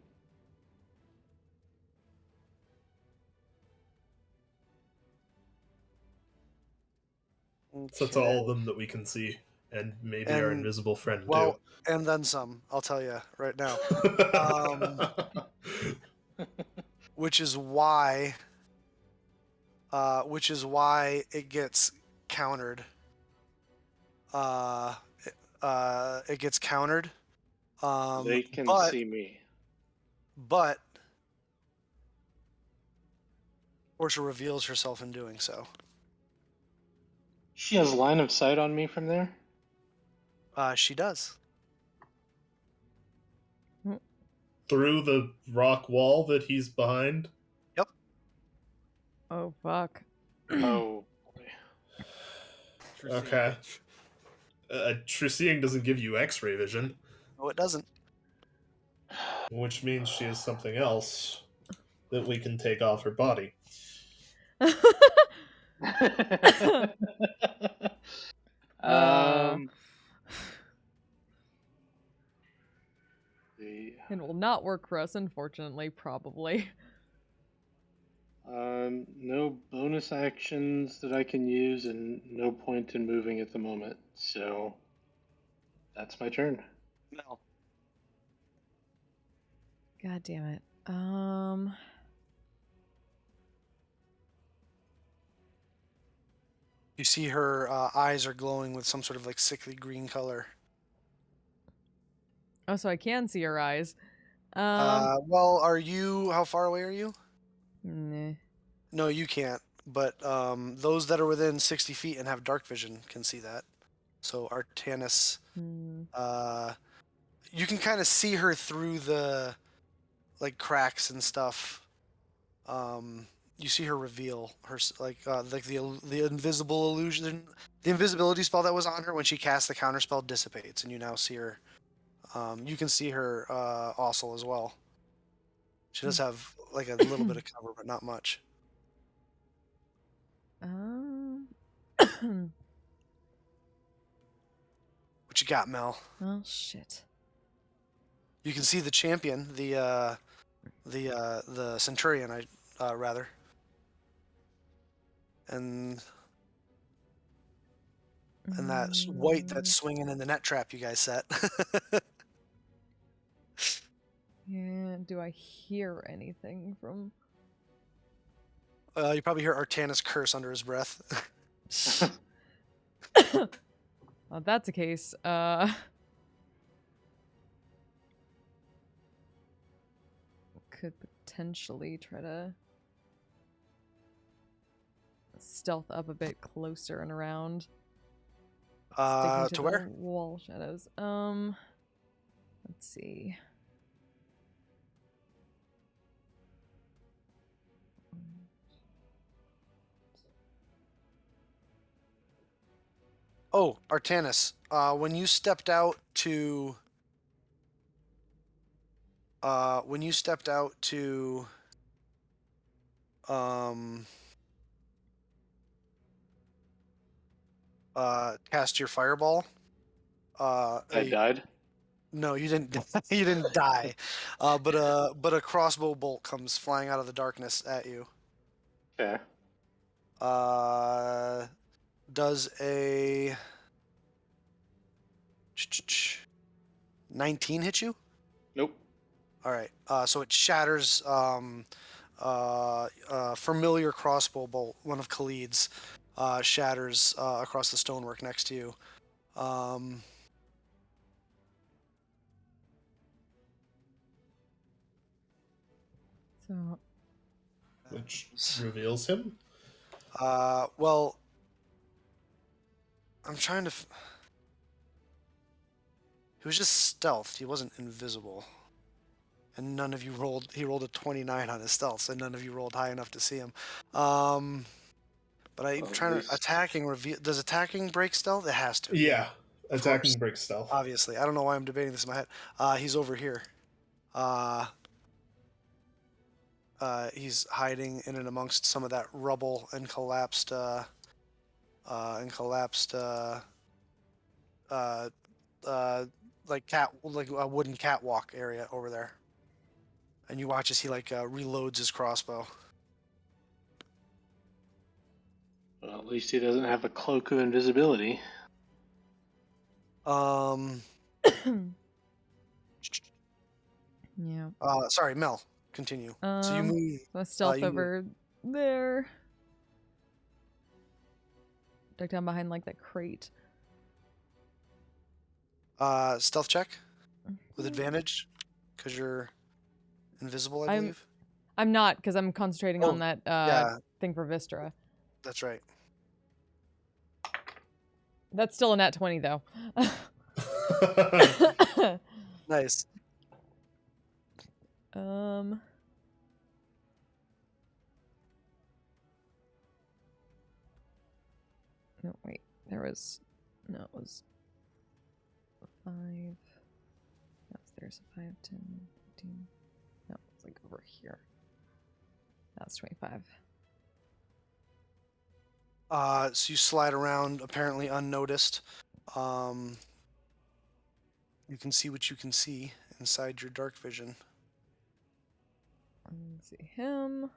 So that's all of them that we can see, and maybe our And, invisible friend well, and then some, I'll tell you right now. too. Which is why it gets countered. It gets countered. They can but see me. but Portia reveals herself in doing so. She has line of sight on me from there. She does. Through the rock wall that he's behind. Yep. Oh, fuck. Oh boy. True seeing, Okay. bitch. True seeing doesn't give you X-ray vision, No, it doesn't. which means she is something else that we can take off her body. Uh, um. The, it will not work for us, unfortunately, probably. no bonus actions that I can use, and no point in moving at the moment. So that's my turn. No. God damn it. You see her eyes are glowing with some sort of like sickly green color. Oh, so I can see her eyes. Well, how far away are you? Nah. No, you can't. But those that are within 60 feet and have dark vision can see that. So Artanis, Hmm. you can kind of see her through the like cracks and stuff. You see her reveal her like the invisible illusion, the invisibility spell that was on her when she cast the counter spell dissipates, and you now see her. You can see her also as well. She does have like a little bit of cover, but not much. What you got, Mel? Oh shit. You can see the champion, the centurion, rather, and that white that's swinging in the net trap you guys set. Yeah. Do I hear anything from? You probably hear Artanis curse under his breath. Well, if that's the case, could potentially try to stealth up a bit closer and around. Sticking to To the where? wall shadows. Let's see. Oh, Artanis. When you stepped out to um cast your fireball, I died. no, you didn't. You didn't die, but a crossbow bolt comes flying out of the darkness at you. Okay. Does a 19 hit you? Nope. All right. So it shatters familiar crossbow bolt, one of Khalid's, shatters across the stonework next to you. So Which reveals him. Well, I'm trying to. He was just stealthed. He wasn't invisible. And none of you rolled. He rolled a 29 on his stealth, so none of you rolled high enough to see him. But I'm Well, at trying to least- attacking reveal. Does attacking break stealth? It has to. Yeah, Of attacking course. breaks stealth. Obviously, I don't know why I'm debating this in my head. He's over here. He's hiding in and amongst some of that rubble and collapsed, uh, like a wooden catwalk area over there. And you watch as he reloads his crossbow. Well, at least he doesn't have a cloak of invisibility. yeah. Sorry, Mel. Continue. So you move. So I stealth you move- over there. Duck down behind like that crate. Stealth check with advantage because you're invisible, I I'm- believe. I'm not, because I'm concentrating Oh, on that yeah. thing for Vistra. That's right. That's still a nat 20 though. Nice. No, wait. There was no, it was 5. That's there's a 5, 10, 15. No, it's like over here. That's 25. So you slide around, apparently unnoticed. You can see what you can see inside your dark vision. Let's see him.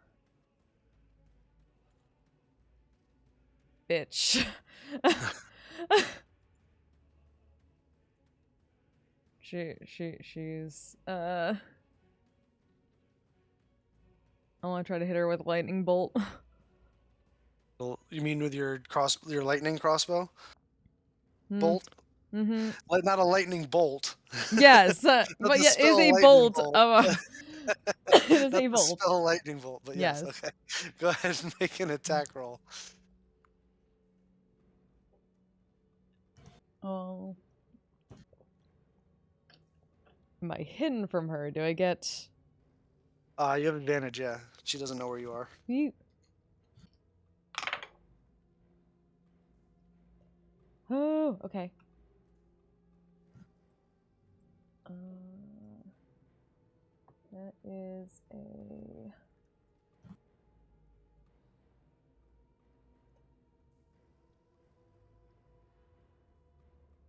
Bitch. she's I want to try to hit her with a lightning bolt. Well, you mean with your lightning crossbow Hmm. bolt? Mm-hmm. Not a lightning bolt. Yes, Not but the yeah, spell is a lightning bolt bolt. of a. It is Not a the bolt. spell lightning bolt, but yes. Yes. Okay. Go ahead and make an attack roll. Oh. Am I hidden from her? Do I get? You have advantage, yeah. She doesn't know where you are. You. Oh, okay. That is a.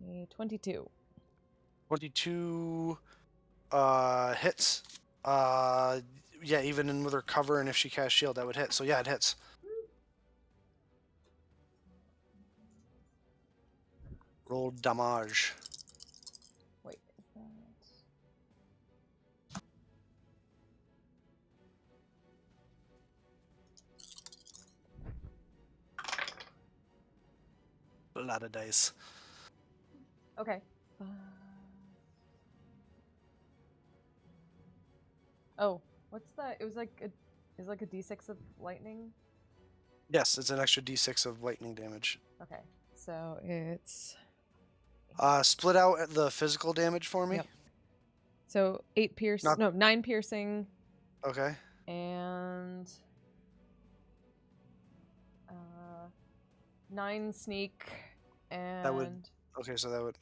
A 22. 22 hits. Yeah, even in with her cover, and if she casts shield, that would hit. So yeah, it hits. Roll damage. Wait, is that... A lot of dice. Okay. Oh, what's that? It was like a d6 of lightning. Yes, it's an extra d6 of lightning damage. Okay, so it's Split out the physical damage for me. Yep. So 9 piercing Okay. and 9 sneak and That would. Okay, so that would.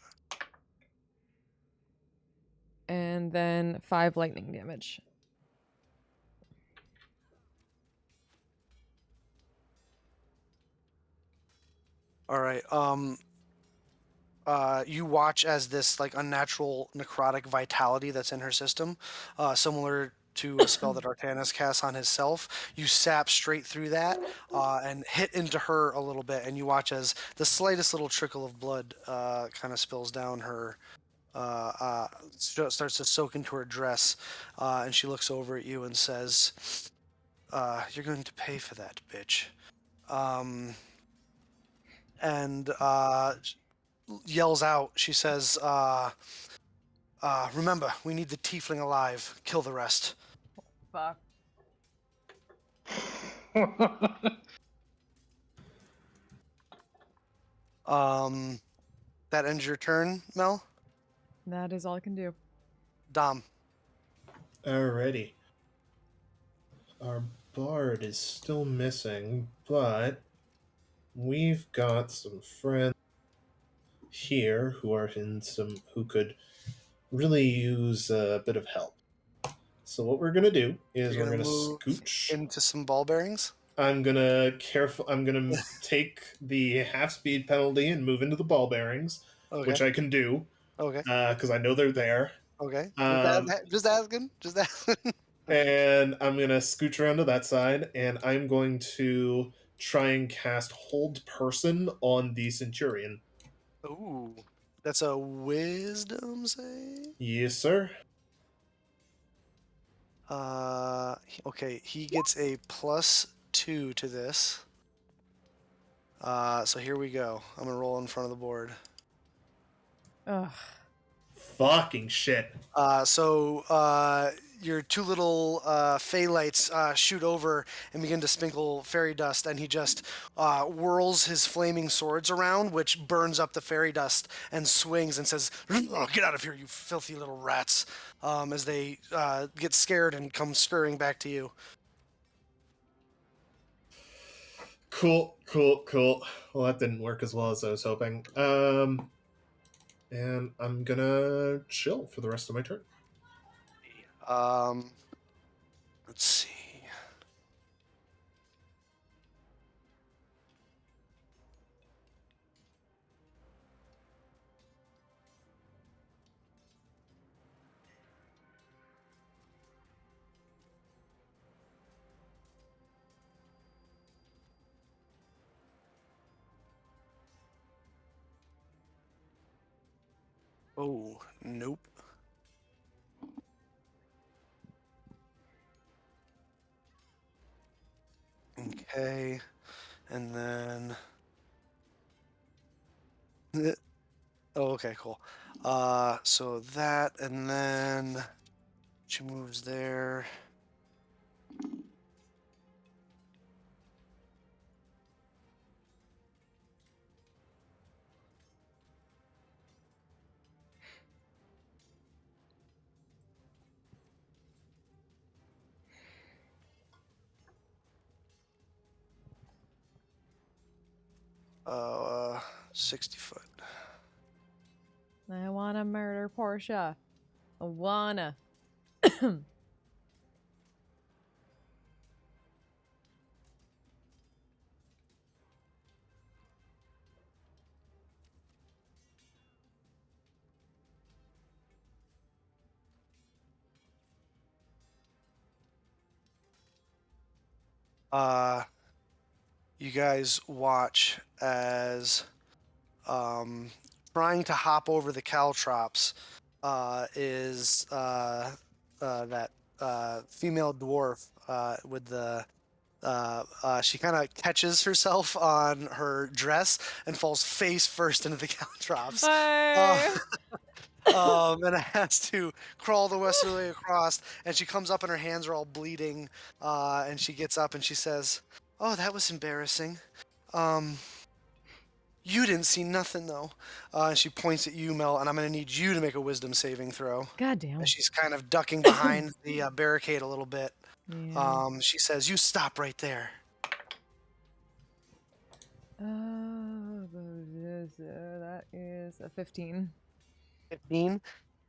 and then 5 lightning damage. All right. You watch as this like unnatural necrotic vitality that's in her system, similar to a spell that Artanis casts on himself. You sap straight through that and hit into her a little bit, and you watch as the slightest little trickle of blood kind of spills down her. Starts to soak into her dress, and she looks over at you and says, "You're going to pay for that, bitch." And yells out. She says, "Remember, we need the tiefling alive. Kill the rest." Fuck. That ends your turn, Mel. That is all I can do. Dom. Alrighty. Our bard is still missing, but we've got some friends here who could really use a bit of help. So what we're gonna do is You're we're gonna gonna move scooch. into some ball bearings. I'm gonna take the half speed penalty and move into the ball bearings, Okay. which I can do Okay. because I know they're there. Okay. Um, Just asking. Just asking. and I'm gonna scooch around to that side, and I'm going to try and cast Hold Person on the Centurion. Ooh, that's a wisdom save. Yes, sir. Okay, he gets a +2 to this. So here we go. I'm gonna roll in front of the board. Ugh. Fucking shit. Your two little fey lights shoot over and begin to sprinkle fairy dust, and he just whirls his flaming swords around, which burns up the fairy dust and swings and says, "Oh, get out of here, you filthy little rats," as they get scared and come scurrying back to you. Cool. Well, that didn't work as well as I was hoping. And I'm gonna chill for the rest of my turn. Let's see. Oh, nope. Okay, and then. Oh, okay, cool. So that, and then she moves there. Uh, 60 foot. I wanna murder Portia. I wanna. You guys watch as trying to hop over the caltrops is that female dwarf with the she kind of catches herself on her dress and falls face first into the caltrops. Uh, Hi. and has to crawl the rest of the way across. And she comes up and her hands are all bleeding. And she gets up and she says, "Oh, that was embarrassing. Um, you didn't see nothing though." And she points at you, Mel, and I'm gonna need you to make a wisdom saving throw. God damn. As she's kind of ducking behind the barricade a little bit. Yeah. She says, "You stop right there." That is a 15. 15.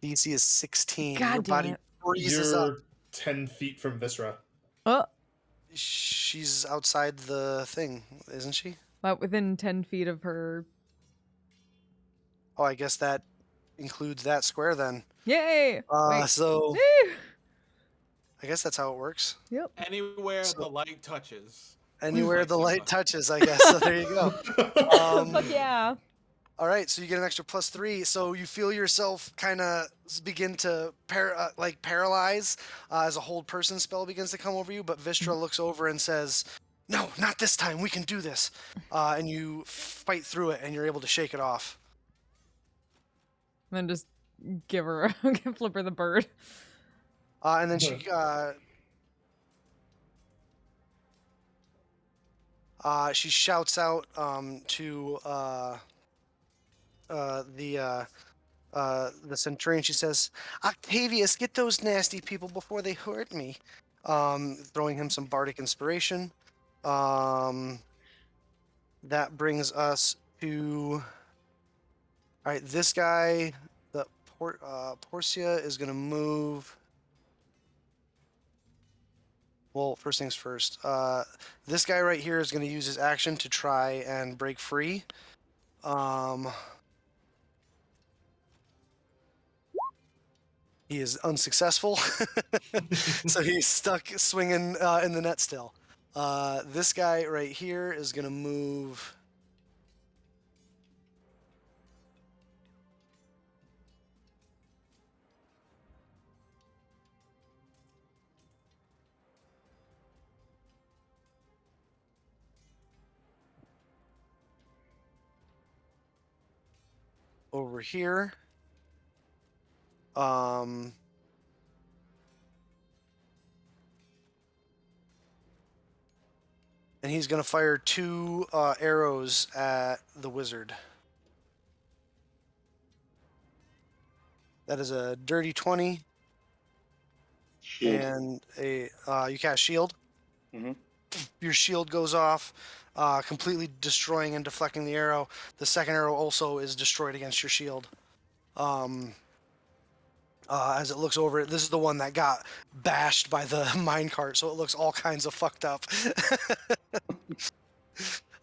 DC is 16. Your God damn body it. freezes up. You're 10 feet from Viscera. Oh, She's outside the thing, isn't she? but within 10 feet of her. Oh, I guess that includes that square then. Yay! Wait. So Woo! I guess that's how it works. Yep. Anywhere So- the light touches. Anywhere Like the light Simba. touches, I guess. So there you go. Fuck yeah. All right, so you get an extra +3. So you feel yourself kind of begin to paralyze as a hold person spell begins to come over you. But Vistra looks over and says, "No, not this time. We can do this." And you fight through it, and you're able to shake it off. And then just give her, flip her the bird. And then she shouts out to the centurion. She says, "Octavius, get those nasty people before they hurt me." Throwing him some bardic inspiration. That brings us to. All right, this guy, the Portia is gonna move. Well, first things first. This guy right here is going to use his action to try and break free. He is unsuccessful, so he's stuck swinging in the net still. This guy right here is going to move. Over here. And he's going to fire 2 arrows at the wizard. That is a dirty 20 Shield. and a you cast shield. Mhm. Your shield goes off, completely destroying and deflecting the arrow. The second arrow also is destroyed against your shield. As it looks over it, this is the one that got bashed by the minecart, so it looks all kinds of fucked up.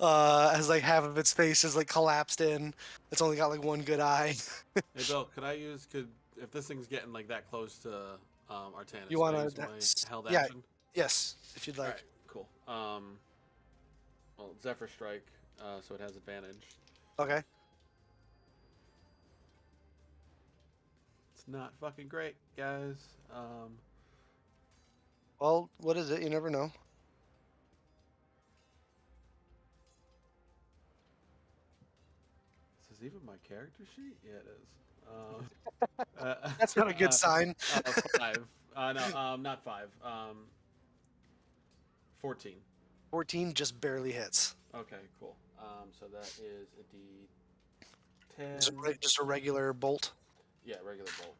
As like half of its face is like collapsed in. It's only got like one good eye. Hey Bill, if this thing's getting like that close to Artanis, You could I wanna- use my held yeah. action? Yes, if you'd like. Alright, cool. Well, Zephyr Strike, so it has advantage. Okay. It's not fucking great, guys. Well, what is it? You never know. This is even my character sheet? Yeah, it is. That's not a good sign. 5. No, not 5. 14. 14 just barely hits. Okay, cool. So that is a D10. Just a regular bolt. Yeah, regular bolt.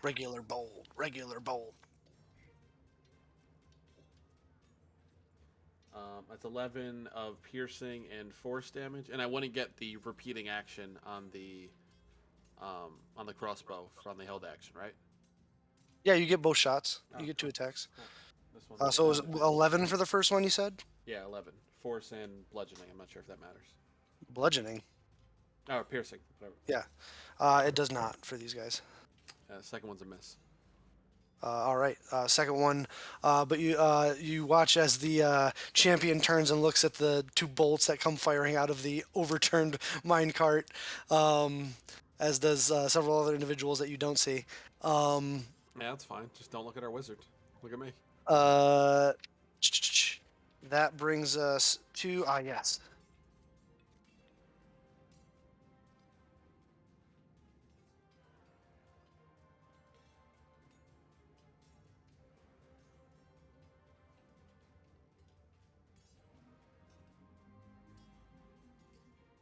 Regular bolt. Regular bolt. That's 11 of piercing and force damage, and I want to get the repeating action on the crossbow from the held action, right? Yeah, you get both shots. Oh, You get 2 attacks. Cool. This one's So it was advantage. 11 for the first one, you said? Yeah, 11. Force and bludgeoning. I'm not sure if that matters. Bludgeoning. Oh, piercing. Whatever. It does not for these guys. The second one's a miss. All right, second one, but you watch as the champion turns and looks at the two bolts that come firing out of the overturned minecart, as does several other individuals that you don't see. Um, Yeah, that's fine. Just don't look at our wizard. Look at me. uh, that brings us to yes.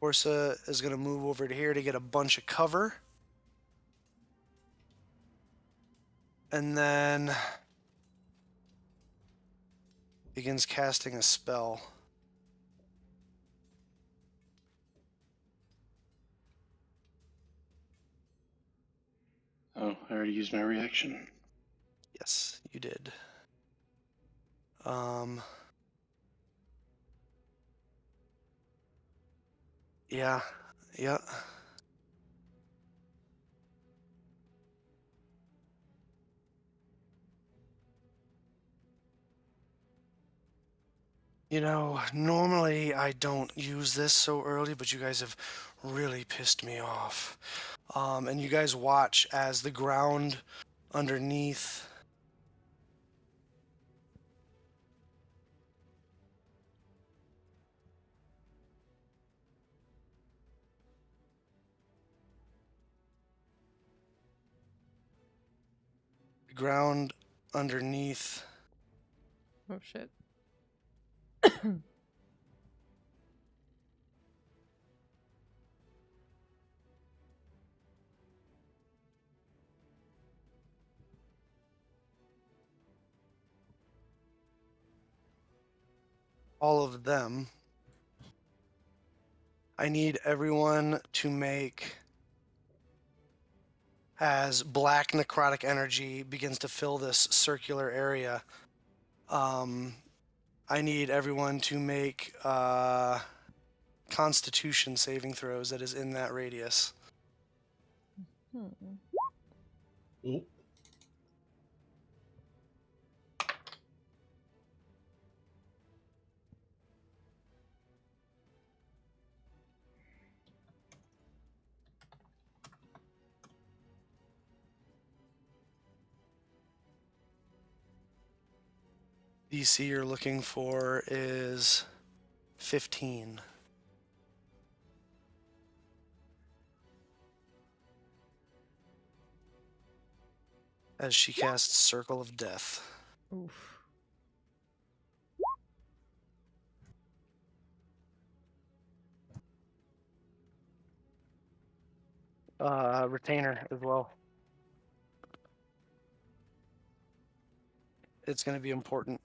Corsa is going to move over to here to get a bunch of cover. And then begins casting a spell. Oh, I already used my reaction. Yes, you did. Um, yeah, yeah. You know, normally I don't use this so early, but you guys have really pissed me off. And you guys watch as the ground underneath the ground underneath Oh shit. all of them. I need everyone to make as black necrotic energy begins to fill this circular area. I need everyone to make Constitution saving throws that is in that radius. Hmm. Oop. DC you're looking for is 15. As she casts Circle of Death. Oof. Retainer as well. It's going to be important.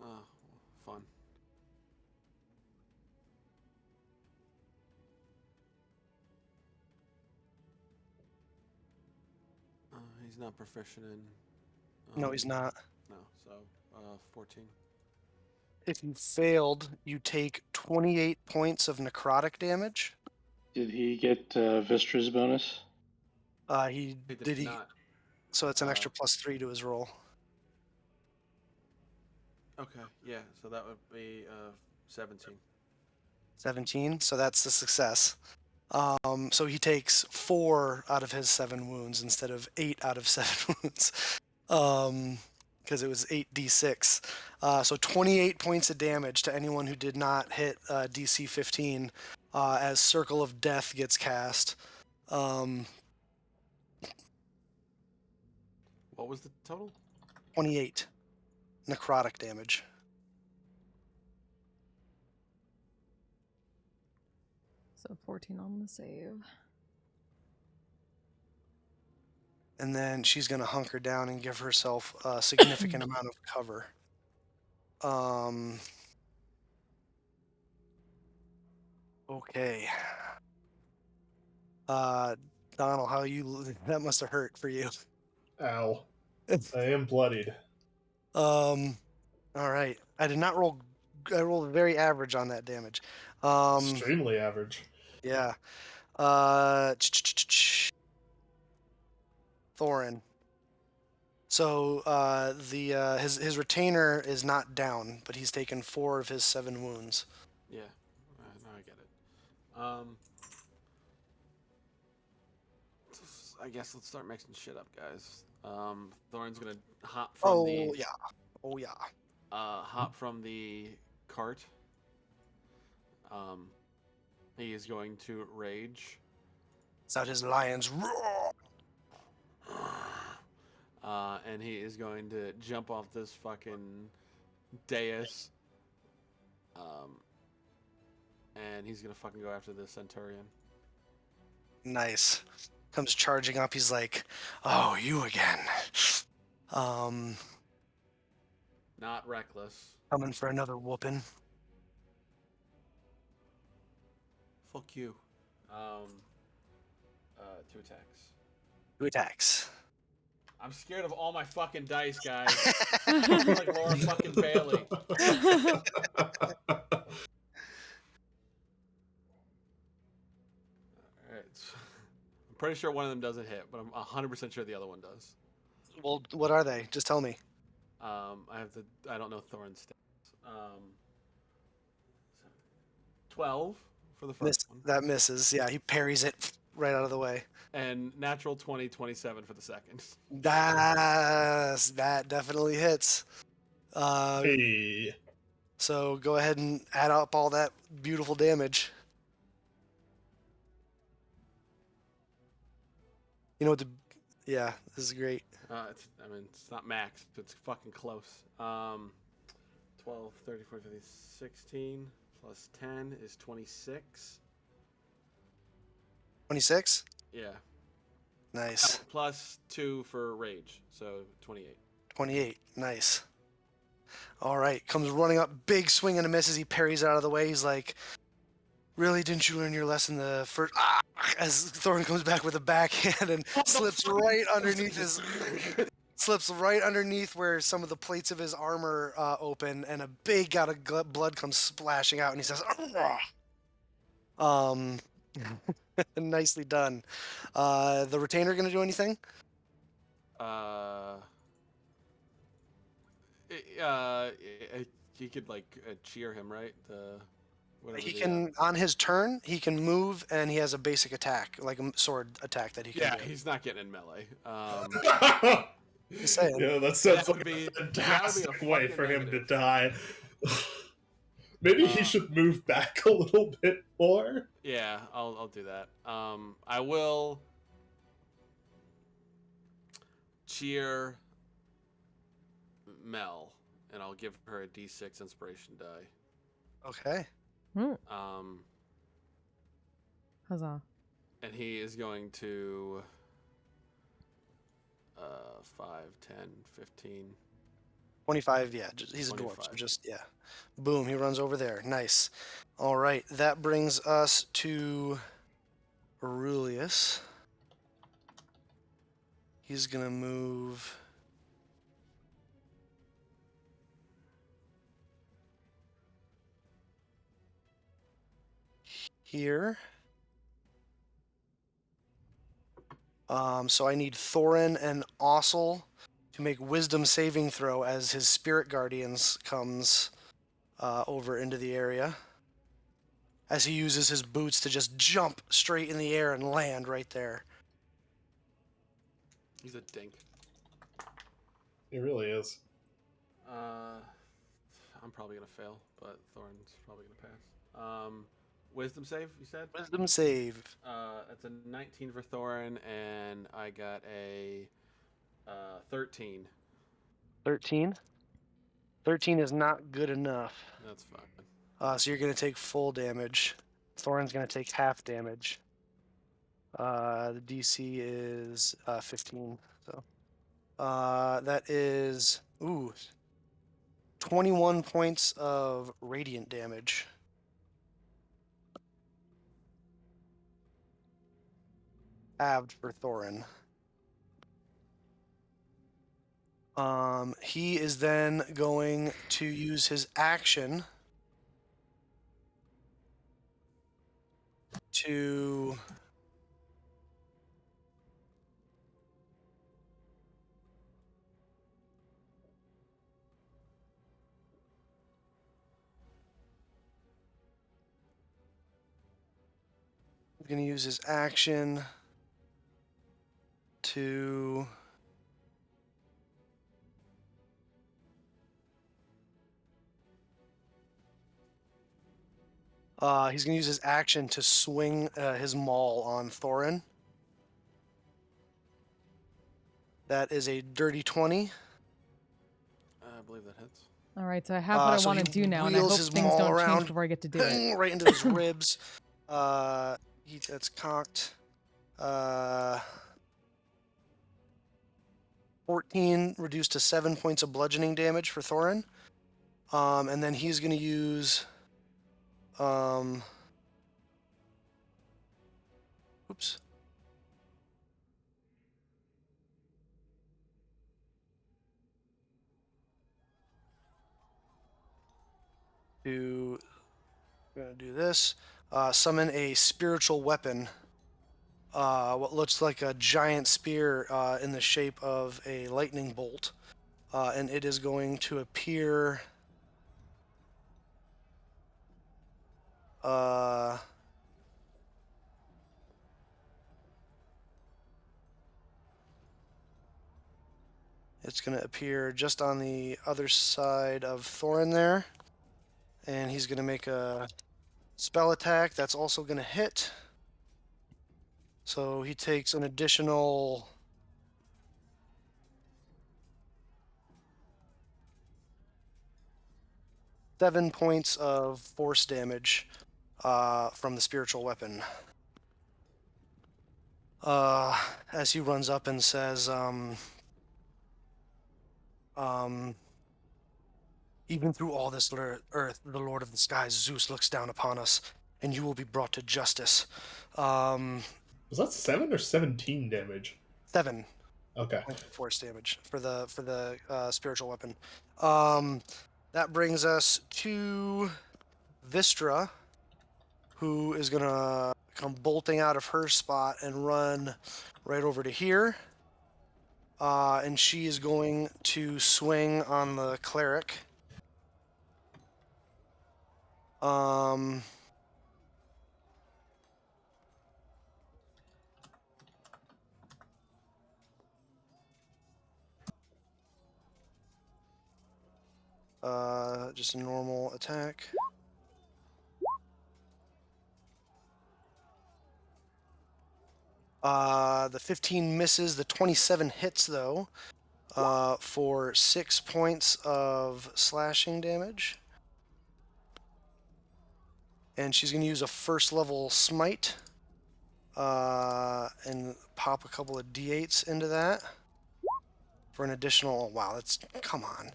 Oh, fun. He's not proficient in. No, he's not. No, so 14. If you failed, you take 28 points of necrotic damage. Did he get Vistra's bonus? He He did did he. not. So it's an Uh, extra +3 to his roll. Okay, yeah, so that would be 17. 17. So that's the success. So he takes 4 out of his 7 wounds instead of 8 out of 7 wounds. Because it was 8d6. So 28 points of damage to anyone who did not hit DC 15 as Circle of Death gets cast. What was the total? 28 necrotic damage. So 14 on the save. And then she's going to hunker down and give herself a significant amount of cover. Okay. Donald, that must have hurt for you. Ow. I am bloodied. All right. I did not roll. I rolled very average on that damage. Extremely average. Yeah. Thorin. So his retainer is not down, but he's taken 4 of his 7 wounds. Yeah. Now I get it. I guess let's start mixing shit up, guys. Thorn's gonna hop from Oh yeah, oh yeah. hop from the cart. He is going to rage. It's out his lion's roar. And he is going to jump off this fucking dais. And he's gonna fucking go after the Centurion. Nice. Comes charging up. He's like, "Oh, you again." Not reckless. Coming for another whooping. Fuck you. 2 attacks. 2 attacks. I'm scared of all my fucking dice, guys. I feel like Laura fucking Bailey. Alright. I'm pretty sure one of them doesn't hit, but I'm 100% sure the other one does. Well, what are they? Just tell me. I don't know Thorn's stats. 12 for the first one. That misses. Yeah, he parries it right out of the way. And natural 20, 27 for the second. That definitely hits. Hey. So go ahead and add up all that beautiful damage. You know what yeah, this is great. It's not max, but it's fucking close. 12, 30, 40, 50, 16 plus 10 is 26. 26? Yeah. Nice. Plus 2 for rage, so 28. 28. Nice. All right. Comes running up, big swing and a miss as he parries out of the way. He's like, "Really, didn't you learn your lesson the first?" As Thorn comes back with a backhand and slips right underneath where some of the plates of his armor open, and a big gout of blood comes splashing out, and he says, nicely done. The retainer gonna do anything? He could cheer him, right? He can, on his turn, he can move, and he has a basic attack, like a sword attack that he can do. He's not getting in melee. Just saying. Yeah, that sounds That like would a be- fantastic way fucking for him to negative. die. Maybe he should move back a little bit more. Yeah, I'll do that. I will cheer Mel, and I'll give her a D6 inspiration die. Okay. Huzzah. And he is going to 5, 10, 15. 25, yeah. He's a dwarf, so 25. just, yeah. Boom, he runs over there. Nice. All right, that brings us to Aurelius. He's going to move here. So I need Thorin and Ossel to make wisdom saving throw as his spirit guardians comes over into the area. As he uses his boots to just jump straight in the air and land right there. He's a dink. He really is. I'm probably gonna fail, but Thorn's probably gonna pass. Wisdom save, you said? Wisdom save. That's a 19 for Thorin, and I got a 13. 13? 13 is not good enough. That's fine. So you're going to take full damage. Thorin's going to take half damage. The DC is 15. So that is 21 points of radiant damage. Halved for Thorin. He is then going to use his action to going to use his action to he's going to use his action to swing his maul on Thorin. That is a dirty 20. I believe that hits. All right, so I have what I So want he to do now, and I wheels hope his things maul don't around, change before I get to do it. right into his ribs. That's cocked. 14 reduced to 7 points of bludgeoning damage for Thorin. And then he's going to use... oops. Gonna do this. Summon a spiritual weapon. What looks like a giant spear in the shape of a lightning bolt. And it is going to appear... it's going to appear just on the other side of Thorin there. And he's going to make a spell attack. That's also going to hit. So he takes an additional... 7 points of force damage from the spiritual weapon. As he runs up and says, even through all this earth, the Lord of the Skies, Zeus, looks down upon us, and you will be brought to justice. Was that 7 or 17 damage? 7 Okay. force damage for the spiritual weapon. That brings us to Vistra, who is gonna come bolting out of her spot and run right over to here. And she is going to swing on the cleric. Just a normal attack. The 15 misses. The 27 hits, though, for 6 points of slashing damage. And she's going to use a first level smite and pop a couple of d8s into that for an additional... wow, that's... come on.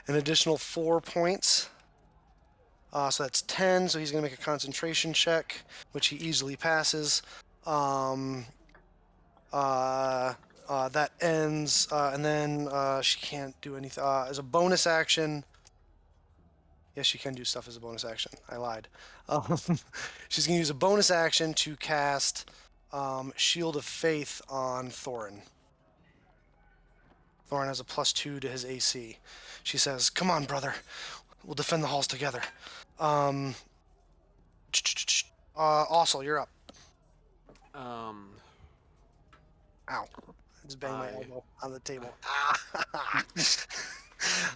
An additional 4 points. So that's 10, so he's going to make a concentration check, which he easily passes. That ends, and then she can't do anything. As a bonus action... yes, she can do stuff as a bonus action. I lied. She's going to use a bonus action to cast Shield of Faith on Thorin. Thorin has a +2 to his AC. She says, "Come on, brother. We'll defend the halls together." Ossel, you're up. Ow. I just banged my elbow on the table.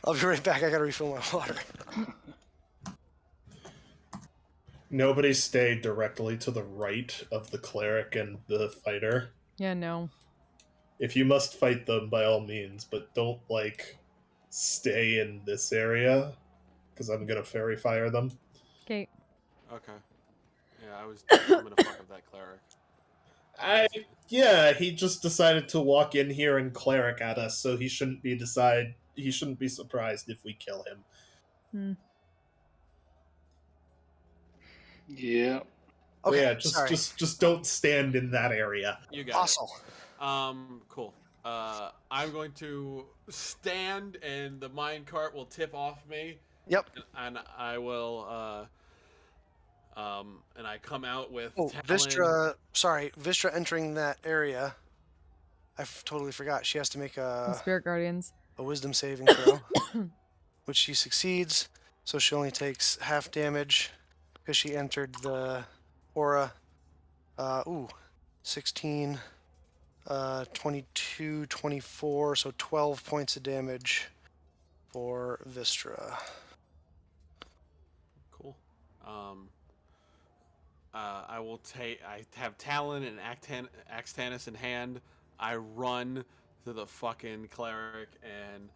I'll be right back. I gotta refill my water. Nobody stay directly to the right of the cleric and the fighter. Yeah, no. If you must fight them, by all means, but don't, stay in this area, because I'm gonna fairy fire them. Okay. Okay. Yeah, I was determined to fuck with that cleric. Yeah, he just decided to walk in here and cleric at us, so he shouldn't be surprised if we kill him. Yeah. Okay, yeah, sorry. just don't stand in that area. You got Ossel. it. Cool. I'm going to stand, and the minecart will tip off me. Yep. And I will, and I come out with Oh, Talon. Vistra entering that area. I totally forgot. She has to make The Spirit Guardians. a wisdom saving throw, which she succeeds. So she only takes half damage because she entered the aura Ooh, 16, 22, 24, so 12 points of damage for Vistra. Cool. I will take. I have Talon and Axtanis in hand. I run to the fucking cleric and.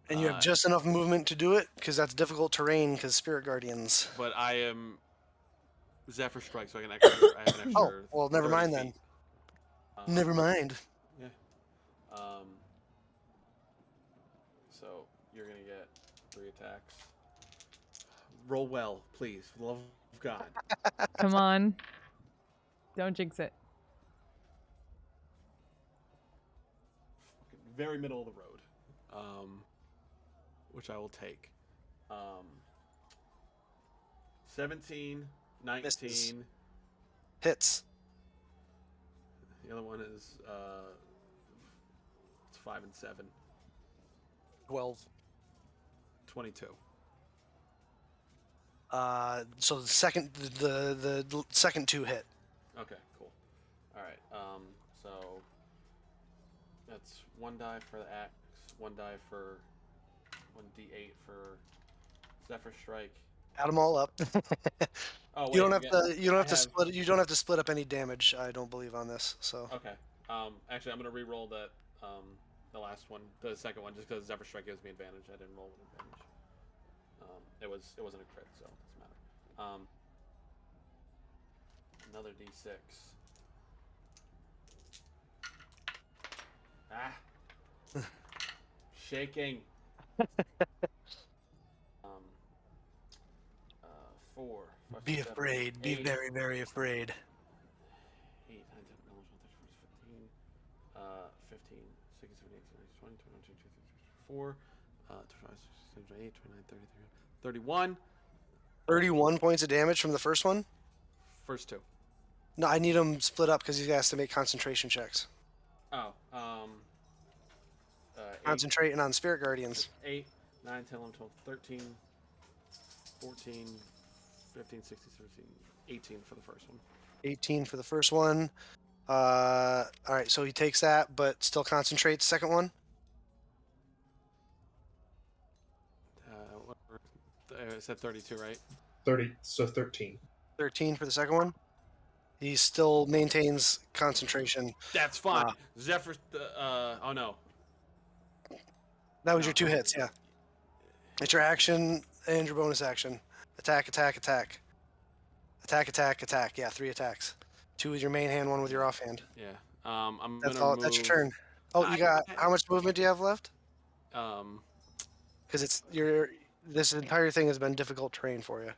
And you have just enough movement to do it, because that's difficult terrain, because Spirit Guardians. But I am Zephyr Strike, so I can extra. I have an extra. Oh, well, never 30 mind feet. then. Never mind. Yeah. So you're gonna get 3 attacks. Roll well, please, for the love of God. Come on. Don't jinx it. Very middle of the road, which I will take. 17, 19. Misses. Hits. The other one is it's 5 and 7. 12. 22. So the second 2 hit. Okay, cool. All right. So that's 1 die for the axe, 1 die for 1d8 for Zephyr Strike. Add them all up. Oh wait, You don't have to. You don't have to have- split. You don't have to split up any damage. I don't believe on this. So Okay. Actually, I'm gonna re-roll that. The last one, the second one, just because Zephyr Strike gives me advantage. I didn't roll with advantage. It wasn't a crit, so it doesn't matter. Another d6. Ah. Shaking. 4. be afraid. Be very, very afraid. 8, 9, 10, 11, 12, 13, 14, 15, 16, 17, 18, 19, 20, 21, 22, 23, 24, 25, 26, 27, 28, 29, 30, 31. 31 points of damage from the first one. First 2. No, I need them split up because he has to make concentration checks. Oh, 8, Concentrating on Spirit Guardians. 8, 9, 10, 11, 12, 13, 14, 15, 16, 17, 18 for the first one. 18 for the first one. All right, so he takes that, but still concentrates. Second one. I said 32, right? 30, so 13. 13 for the second one. He still maintains concentration. That's fine. Zephyr. Oh no. That was No. your 2 hits, yeah. It's your action and your bonus action. Attack, attack, attack. Attack, attack, attack. Yeah, 3 attacks. 2 with your main hand, 1 with your offhand. Yeah. I'm That's gonna all. move. That's your turn. Oh, you got how much movement do you have left? Because it's your. This entire thing has been difficult terrain for you.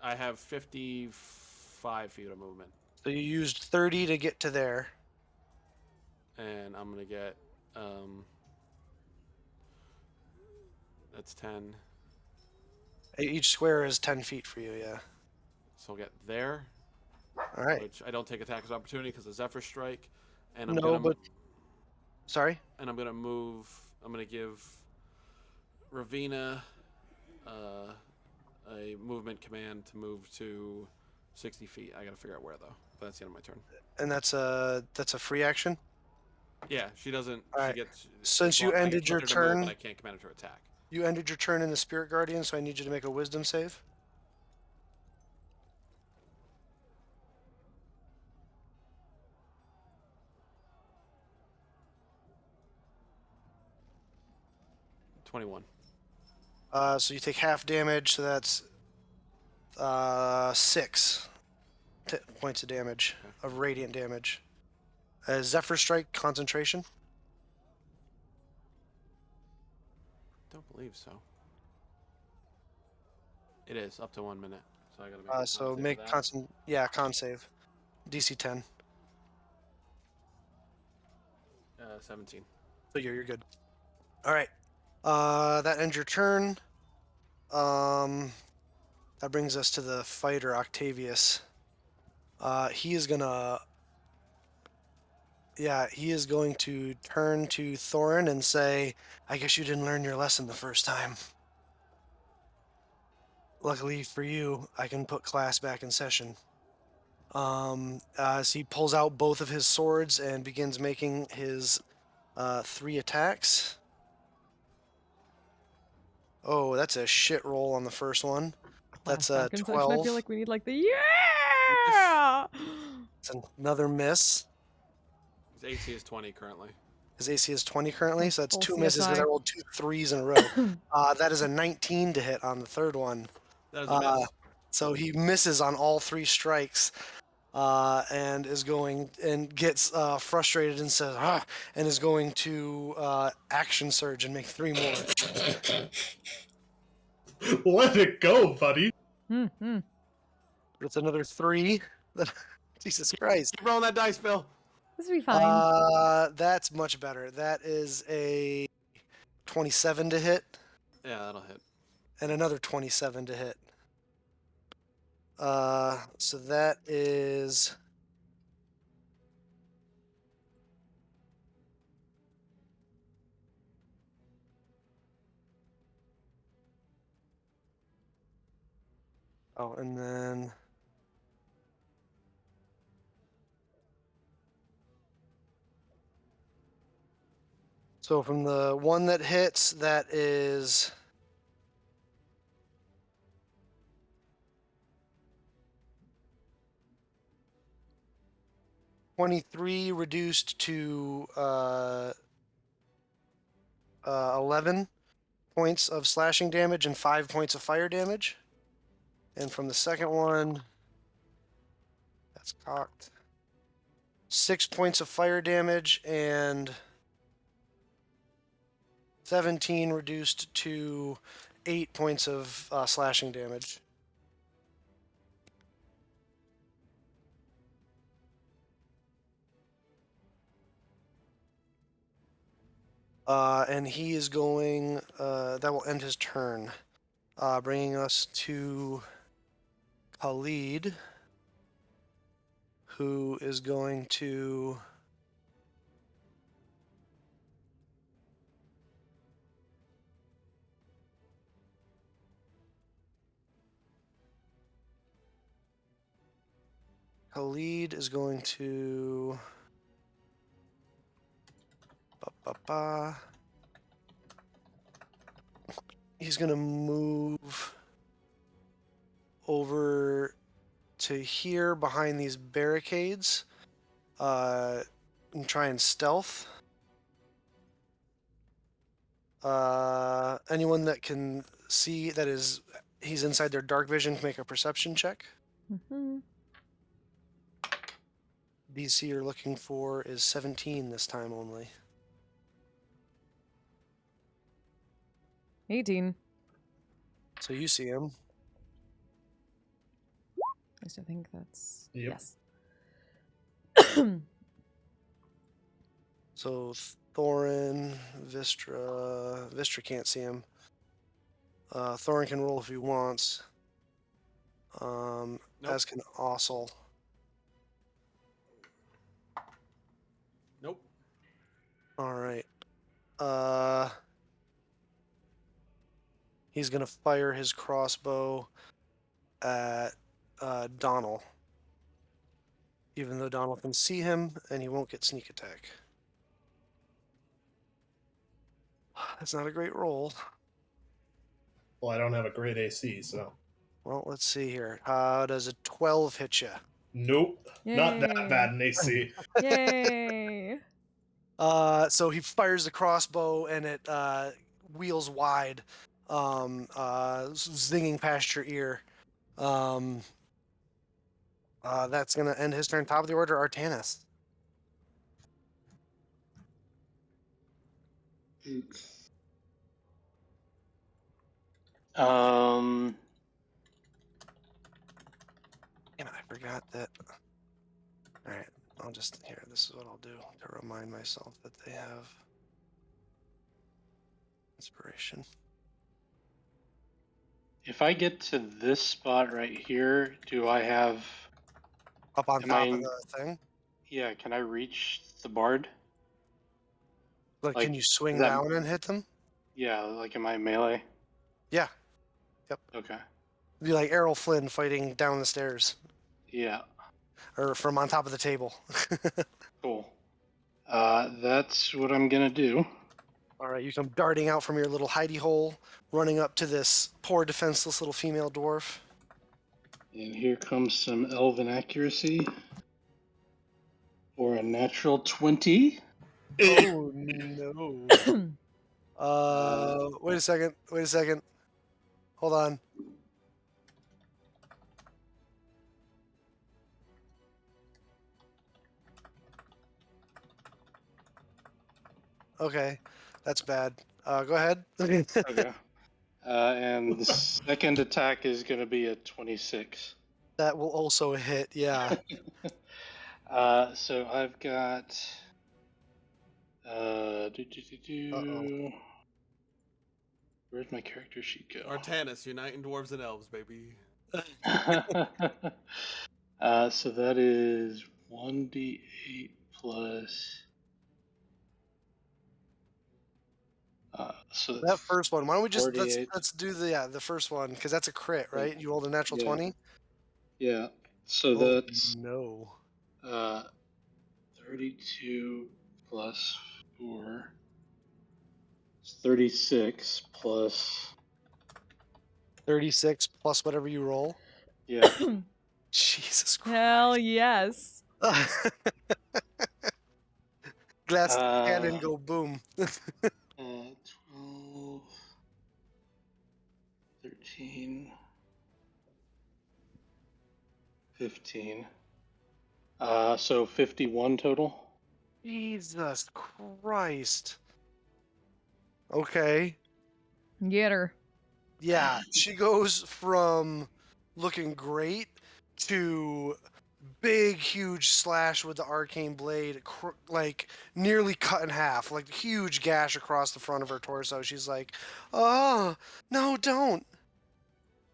I have 55 feet of movement, So you used 30 to get to there. and I'm gonna get that's 10. Each square is 10 feet for you. Yeah. So I'll get there, All right. which I don't take attack as opportunity because of Zephyr Strike, and I'm No, gonna but sorry. and I'm gonna move. I'm gonna give Ravina a movement command to move to 60 feet. I gotta figure out where though. But that's the end of my turn. And that's a free action. Yeah, she doesn't. All right. She gets. Since you I can ended your tell her to move, turn- but I can't command her to attack. You ended your turn in the Spirit Guardian, so I need you to make a Wisdom save. $21. So you take half damage, so that's 6 points of damage, of radiant damage. Zephyr Strike concentration. Don't believe so. It is up to 1 minute, so I gotta make. a So con save make for that. con save. DC 10. 17. So you're good. All right. That ends your turn. That brings us to the fighter Octavius. He is gonna. Yeah, he is going to turn to Thorin and say, "I guess you didn't learn your lesson the first time. Luckily for you, I can put class back in session." As he pulls out both of his swords and begins making his 3 attacks. Oh, that's a shit roll on the first one. That's Last a pumpkin section. I 12. feel like we need like the yeah. It's another miss. His AC is 20 currently. His AC is 20 currently, so that's Full 2 misses because I CSI. rolled 2 3s in a row. That is a 19 to hit on the third one. That is a miss. So he misses on all 3 strikes, and is going and gets frustrated and says, "Ah," and is going to action surge and make 3 more. Let it go, buddy. Mm-hmm. It's another 3. Jesus Christ. Keep rolling that dice, Bill. This will be fine. That's much better. That is a 27 to hit Yeah, that'll hit. and another 27 to hit. So that is and then so from the one that hits, that is 23 reduced to 11 points of slashing damage and 5 points of fire damage. And from the second one, that's cocked. 6 points of fire damage and 17 reduced to 8 points of slashing damage. And he is going, that will end his turn, bringing us to Khalid, who is going to he's going to move over to here behind these barricades and try and stealth. Anyone that can see that he's inside their dark vision can make a perception check. Mm-hmm. DC you're looking for is 17 this time only. 18. So you see him. At least I think that's Yep. yes. So Thorin, Vistra can't see him. Thorin can roll if he wants. Nope. As can Ossel. Nope. All right. He's gonna fire his crossbow at Donald. Even though Donald can see him, and he won't get sneak attack. That's not a great roll. Well, I don't have a great AC, so. Well, let's see here. How does a 12 hit you? Nope. Not that Yay. bad an AC. Yay. So he fires the crossbow, and it wheels wide, zinging past your ear. That's gonna end his turn. Top of the order, Artanis. Um, Damn it, I forgot that. All right, I'll just this is what I'll do to remind myself that they have inspiration. if I get to this spot right here, do I have? Up on Am top I of in- the thing. Yeah, can I reach the bard? Like, can like, you swing is that- down and hit them? Yeah, like am I melee? Yeah, Okay. be like Errol Flynn fighting down the stairs. Yeah. or from on top of the table. Cool. That's what I'm gonna do. All right, you come darting out from your little hidey hole, running up to this poor defenseless little female dwarf. And here comes some elven accuracy for a natural 20. Oh no. Wait a second. Wait a second. Hold on. Okay, that's bad. Go ahead. Okay. And the second attack is going to be a 26. That will also hit. Yeah. So I've got. Uh-oh. Where'd my character sheet go? Artanis, uniting dwarves and elves, baby. So that is 1d8 plus. So That that's first one. Why don't we just 48. let's do the first one because that's a crit, Yeah. right? You rolled a natural Yeah. 20. Yeah. So Oh that's no. 32 plus 4. It's 36 plus. 36 plus whatever you roll. Yeah. Jesus Christ. Hell yes. Glass cannon go boom. 12, 13, 15. So 51 total. Jesus Christ. Okay. Get her. Yeah, she goes from looking great to big, huge slash with the arcane blade, like nearly cut in half, like huge gash across the front of her torso. She's like, "Oh, no, don't."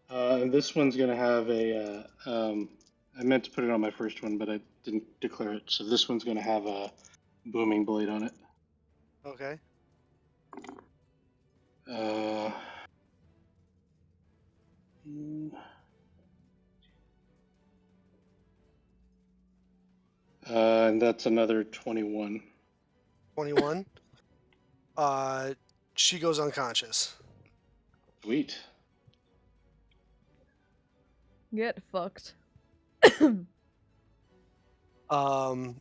And this one's going to have a. I meant to put it on my first one, but I didn't declare it. So this one's going to have a booming blade on it. Okay. And that's another 21. 21. She goes unconscious. Sweet. Get fucked. From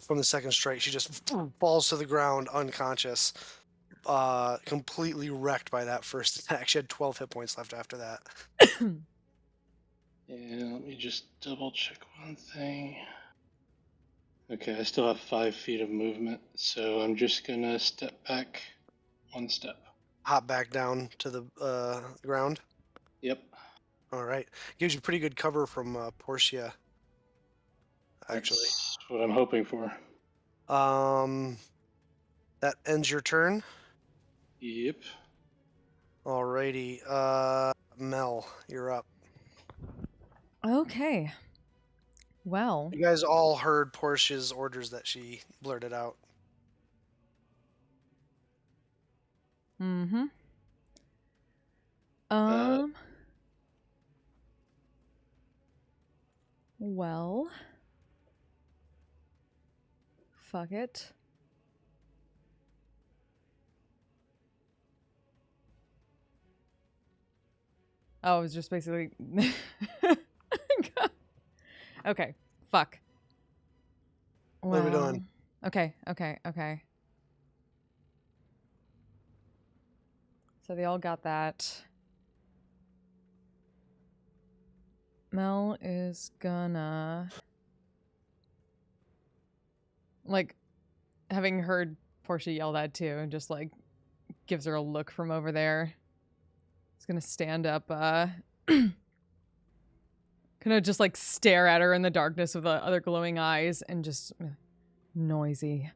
the second strike, she just falls to the ground unconscious, completely wrecked by that first attack. She had 12 hit points left after that. And let me just double check one thing. Okay, I still have 5 feet of movement, so I'm just gonna step back 1 step. Hop back down to the ground. Yep. All right, gives you pretty good cover from Portia. Actually, That's what I'm hoping for. that ends your turn. Yep. Alrighty, Mel, you're up. Okay. Well. You guys all heard Portia's orders that she blurted out. Mm-hmm. Well. Fuck it. Oh, it was just basically... Okay. Fuck. What are we doing? Okay. So they all got that. Mel is gonna... Like, having heard Portia yell that too, and just like gives her a look from over there. He's gonna stand up, kind of just like stare at her in the darkness with the other glowing eyes and just noisy.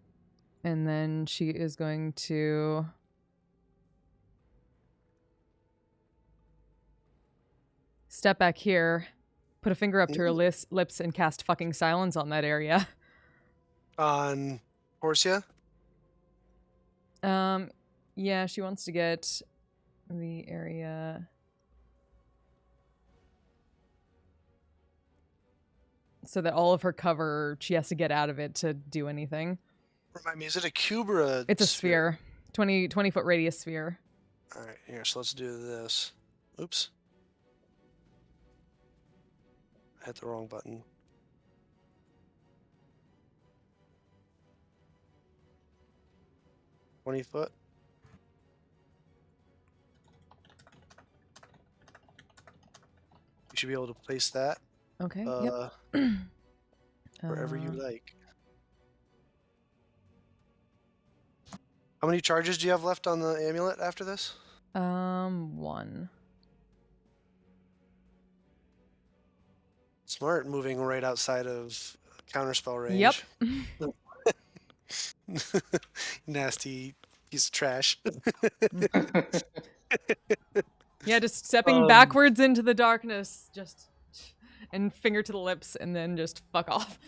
And then she is going to step back here, put a finger up to her lips and cast fucking silence on that area. On Portia? Yeah, she wants to get the area so that all of her cover, she has to get out of it to do anything. Remind me, is it a cube or a It's a sphere. 20-foot radius sphere. All right, here, so let's do this. Oops. I hit the wrong button. $20. You should be able to place that Okay. Yep. wherever you like. How many charges do you have left on the amulet after this? 1. Smart, moving right outside of counterspell range. Yep. Nasty piece of trash. Yeah, just stepping backwards into the darkness, and finger to the lips, and then just fuck off.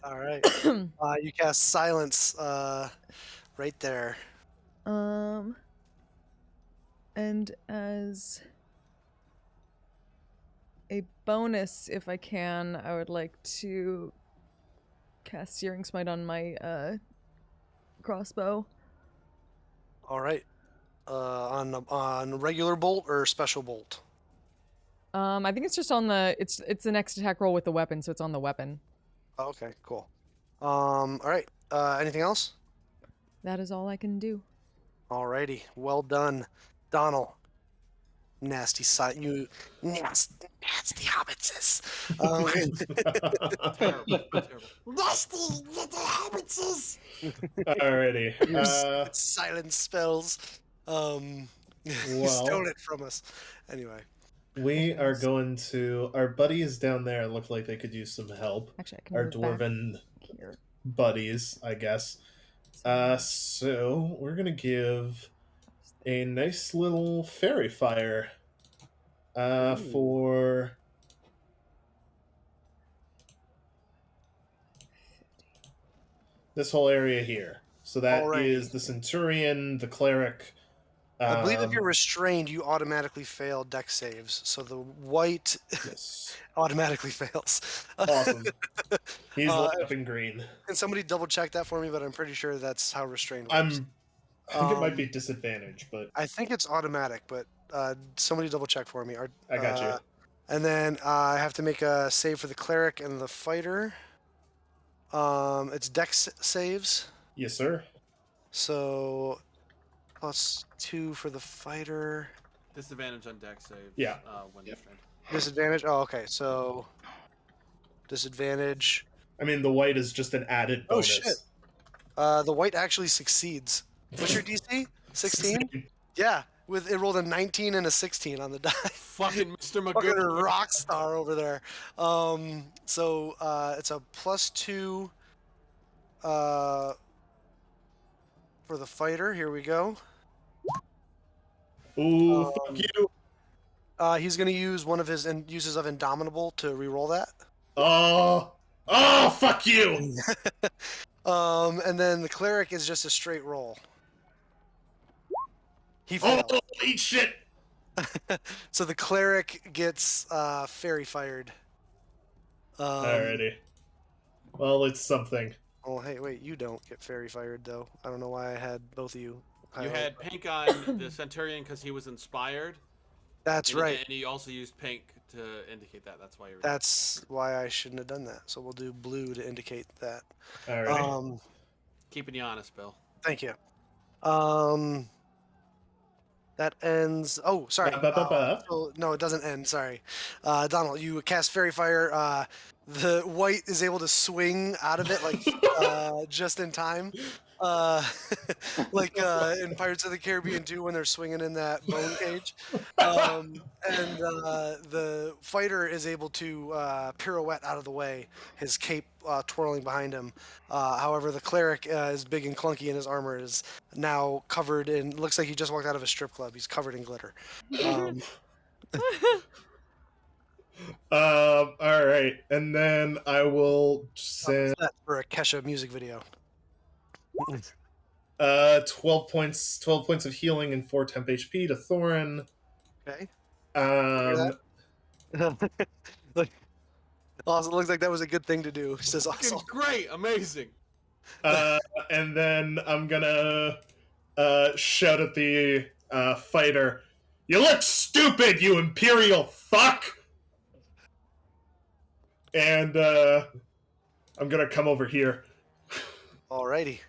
All right. You cast silence right there. And as a bonus, if I can, I would like to cast Searing Smite on my crossbow. All right. On regular bolt or special bolt? I think it's just on the it's the next attack roll with the weapon, so it's on the weapon. Oh, okay, cool. All right. Anything else? That is all I can do. Alrighty. Well done, Donald. Nasty side, you nasty hobbitses. Terrible. Nasty little hobbitses. Alrighty. Silence spells. Well, Stole it from us. Anyway. We are going to. Our buddies down there look like they could use some help. Actually, I can Our move dwarven back here. buddies, I guess. So we're gonna give a nice little fairy fire for this whole area here. So that is Alrighty. the centurion, the cleric. I believe if you're restrained, you automatically fail dex saves. So the white Yes. automatically fails. Awesome. He's lit up in green. Can somebody double check that for me? But I'm pretty sure that's how restrained works. I think it might be disadvantage, but I think it's automatic, but somebody double check for me. I got you. And then I have to make a save for the cleric and the fighter. It's dex saves. Yes, sir. So +2 for the fighter. Disadvantage on deck save. Yeah. When restrained. Disadvantage. Oh, okay. So disadvantage. I mean, the white is just an added bonus. Oh shit. The white actually succeeds. What's your DC? 16? Yeah. It rolled a 19 and a 16 on the die. Fucking Mr. Fucking Magoo. rock star over there. So it's a +2 for the fighter. Here we go. Ooh, fuck you. He's gonna use one of his uses of Indomitable to reroll that. Oh, fuck you. And then the cleric is just a straight roll. He failed. Oh, eat shit. So the cleric gets fairy fired. Alrighty. Well, it's something. Oh, hey, wait, you don't get fairy fired though. I don't know why I had both of you. You had pink on the Centurion because he was inspired. That's right. And you also used pink to indicate that. That's why you were. That's why I shouldn't have done that. So we'll do blue to indicate that. Alrighty. Keeping you honest, Bill. Thank you. That ends. Oh, sorry. No, it doesn't end. Sorry, Donald. You cast Fairy Fire. The white is able to swing out of it like just in time, like in Pirates of the Caribbean 2 when they're swinging in that bone cage. And the fighter is able to pirouette out of the way, his cape twirling behind him. However, the cleric is big and clunky, and his armor is now covered in. Looks like he just walked out of a strip club. He's covered in glitter. All right, and then I will send That for a Kesha music video. 12 points of healing and 4 temp HP to Thorin. Okay. Um, Look, Also, it looks like that was a good thing to do. Says Fucking also. great, amazing. And then I'm gonna shout at the fighter, "You look stupid, you imperial fuck!" And I'm gonna come over here. Alrighty.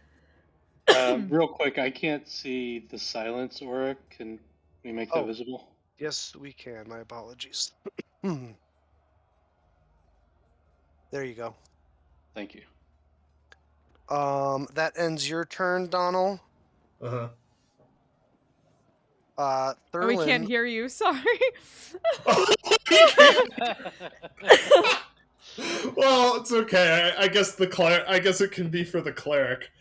Real quick, I can't see the silence aura. Can we make that Oh. visible? Yes, we can. My apologies. There you go. Thank you. That ends your turn, Donald. Uh-huh. Oh, we can't Thurlin. hear you. Sorry. Well, it's okay. I guess the I guess it can be for the cleric.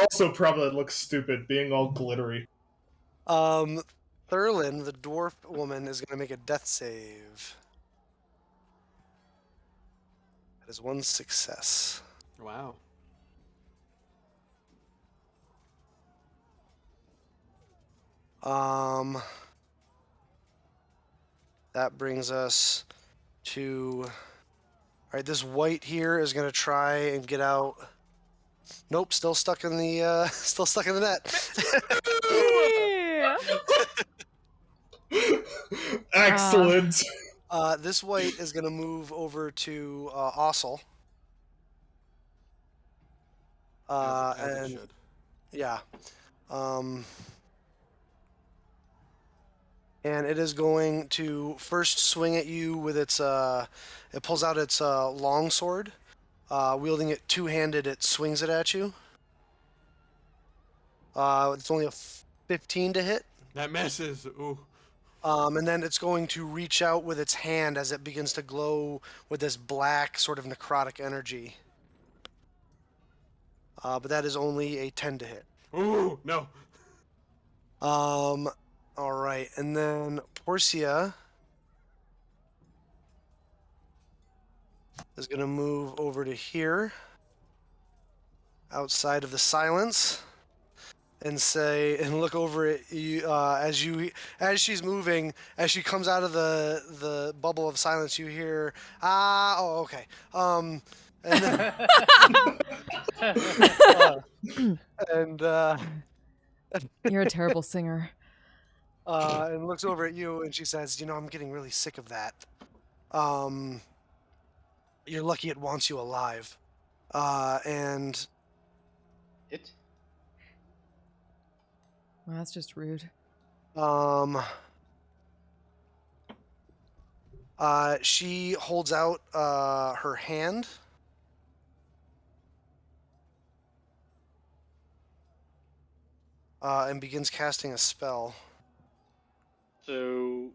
Also, probably looks stupid being all glittery. Thurlin, the dwarf woman, is going to make a death save. That is one success. Wow. That brings us to. All right, this white here is going to try and get out. Nope, still stuck in the still stuck in the net. Yeah. Excellent. This white is going to move over to Ossel. As it And should. yeah, and it is going to first swing at you with its. It pulls out its long sword, wielding it two-handed. It swings it at you. It's only a 15 to hit. That misses. Ooh. And then it's going to reach out with its hand as it begins to glow with this black sort of necrotic energy. But that is only a 10 to hit. Ooh, no. All right, and then Porcia is going to move over to here, outside of the silence, and say and look over at you as she's moving. As she comes out of the bubble of silence, you hear okay. And then, You're a terrible singer. and looks over at you and she says, I'm getting really sick of that. You're lucky it wants you alive. And It? Well, that's just rude. She holds out her hand. And begins casting a spell. So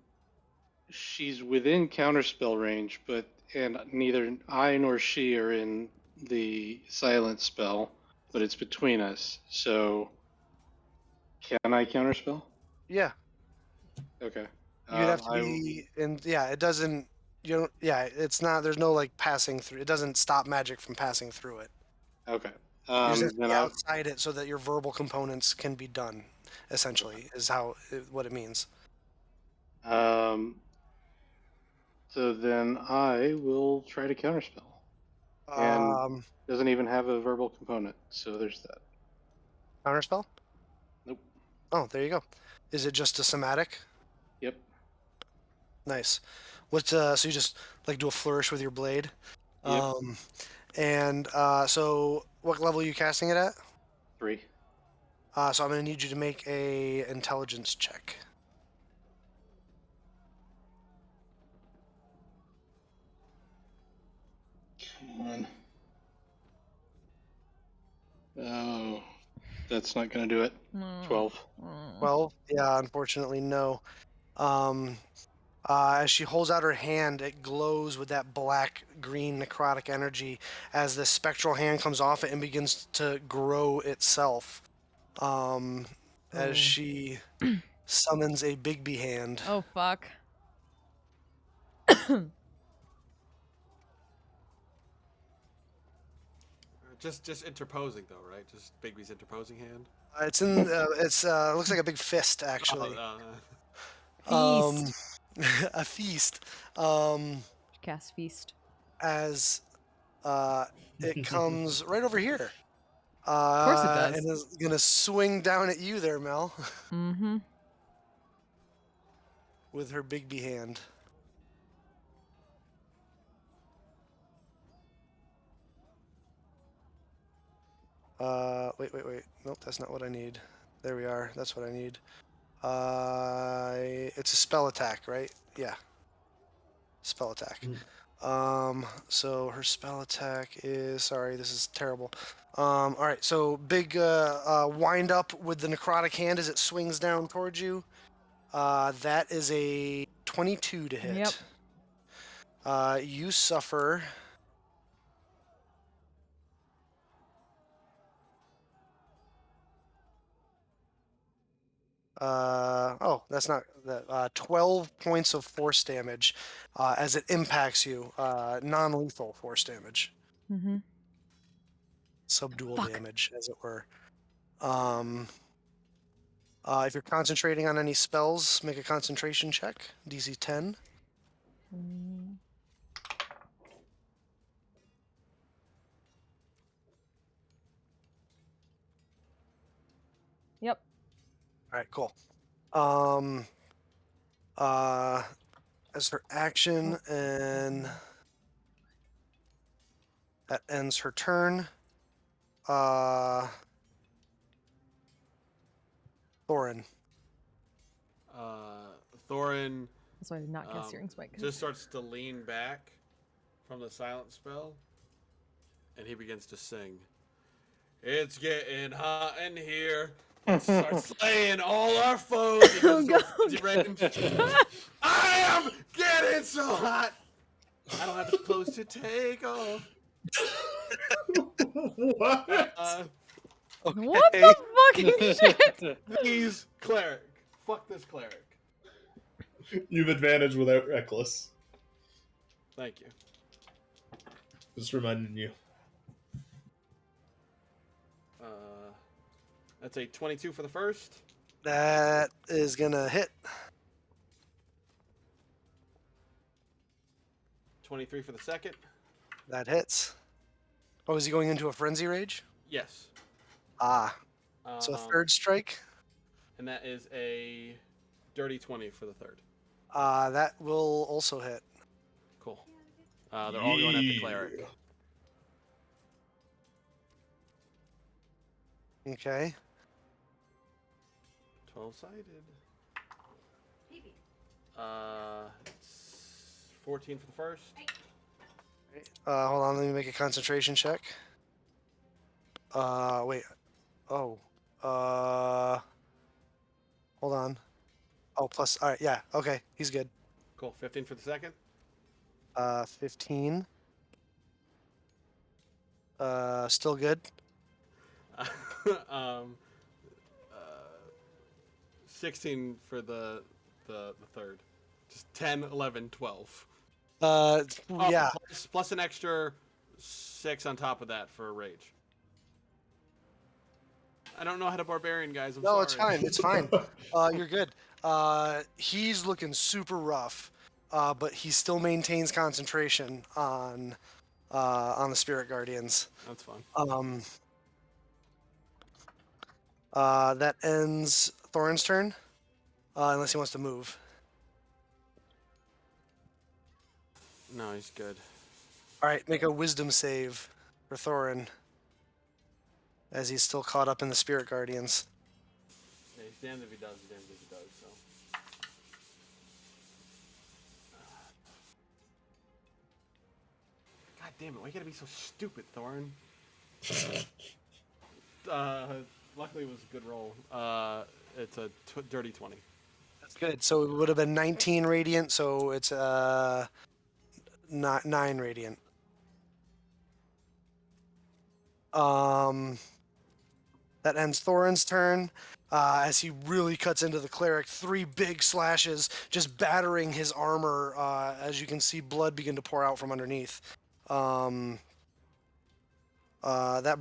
she's within counterspell range, and neither I nor she are in the silent spell, but it's between us. So can I counterspell? Yeah. Okay. You'd have to be in. Yeah, it doesn't. You don't. Yeah, it's not. There's no like passing through. It doesn't stop magic from passing through it. Okay. You just have to Then be outside it so that your verbal components can be done. Essentially, is what it means. So then I will try to counterspell. And doesn't even have a verbal component, so there's that. Counterspell? Nope. Oh, there you go. Is it just a somatic? Yep. Nice. So you just like do a flourish with your blade? Yep. And so what level are you casting it at? 3. So I'm going to need you to make a intelligence check. Come on. Oh, that's not going to do it. 12. 12? Yeah, unfortunately, no. As she holds out her hand, it glows with that black-green necrotic energy as the spectral hand comes off it and begins to grow itself. As she summons a Bigby hand. Oh, fuck. Just interposing though, right? Just Bigby's interposing hand. It's in. Looks like a big fist, actually. Feast. A feast. cast feast. as it comes right over here. Of course it does. And is gonna swing down at you there, Mel, Mm-hmm. with her Bigby hand. Wait. Nope, that's not what I need. There we are. That's what I need. It's a spell attack, right? Yeah. Spell attack. So her spell attack is, sorry, this is terrible. All right, so big wind up with the necrotic hand as it swings down towards you. That is a 22 to hit. Yep. You suffer. That's not that. 12 points of force damage as it impacts you. Non-lethal force damage. Mm-hmm. Subdual Fuck. damage, as it were. If you're concentrating on any spells, make a concentration check. DC 10. Yep. All right, cool. As her action, and that ends her turn. Thorin. Thorin That's why I did not cast Searing Smite. just starts to lean back from the silent spell, and he begins to sing. It's getting hot in here. Let's start slaying all our foes. He goes Go, to range. I am getting so hot. I don't have the clothes to take off. What? What the fucking shit? He's cleric. Fuck this cleric. You've advantage without reckless. Thank you. Just reminding you. That's a 22 for the first. That is gonna hit. 23 for the second. That hits. Oh, is he going into a frenzy rage? Yes. So a third strike. And that is a dirty 20 for the third. That will also hit. Cool. They're all going at the cleric. Okay. 12-sided. It's 14 for the first. Hold on, let me make a concentration check. Wait. Oh. Hold on. Oh, plus. All right, yeah. Okay, he's good. Cool. 15 for the second. 15. Still good. 16 for the third. Just 10, 11, 12. Yeah. Plus an extra 6 on top of that for a rage. I don't know how to barbarian, guys. I'm sorry. No, it's fine. It's fine. You're good. He's looking super rough, but he still maintains concentration on the Spirit Guardians. That's fine. That ends Thorin's turn, unless he wants to move. No, he's good. All right, make a Wisdom save for Thorin, as he's still caught up in the Spirit Guardians. Yeah, he's damned if he does, he's damned if he does, so. God damn it, why you gotta be so stupid, Thorin? Luckily it was a good roll. It's a dirty 20. That's good. So it would have been 19 radiant, so it's 9 radiant. That ends Thorin's turn. As he really cuts into the cleric, 3 big slashes just battering his armor. As you can see, blood begin to pour out from underneath. That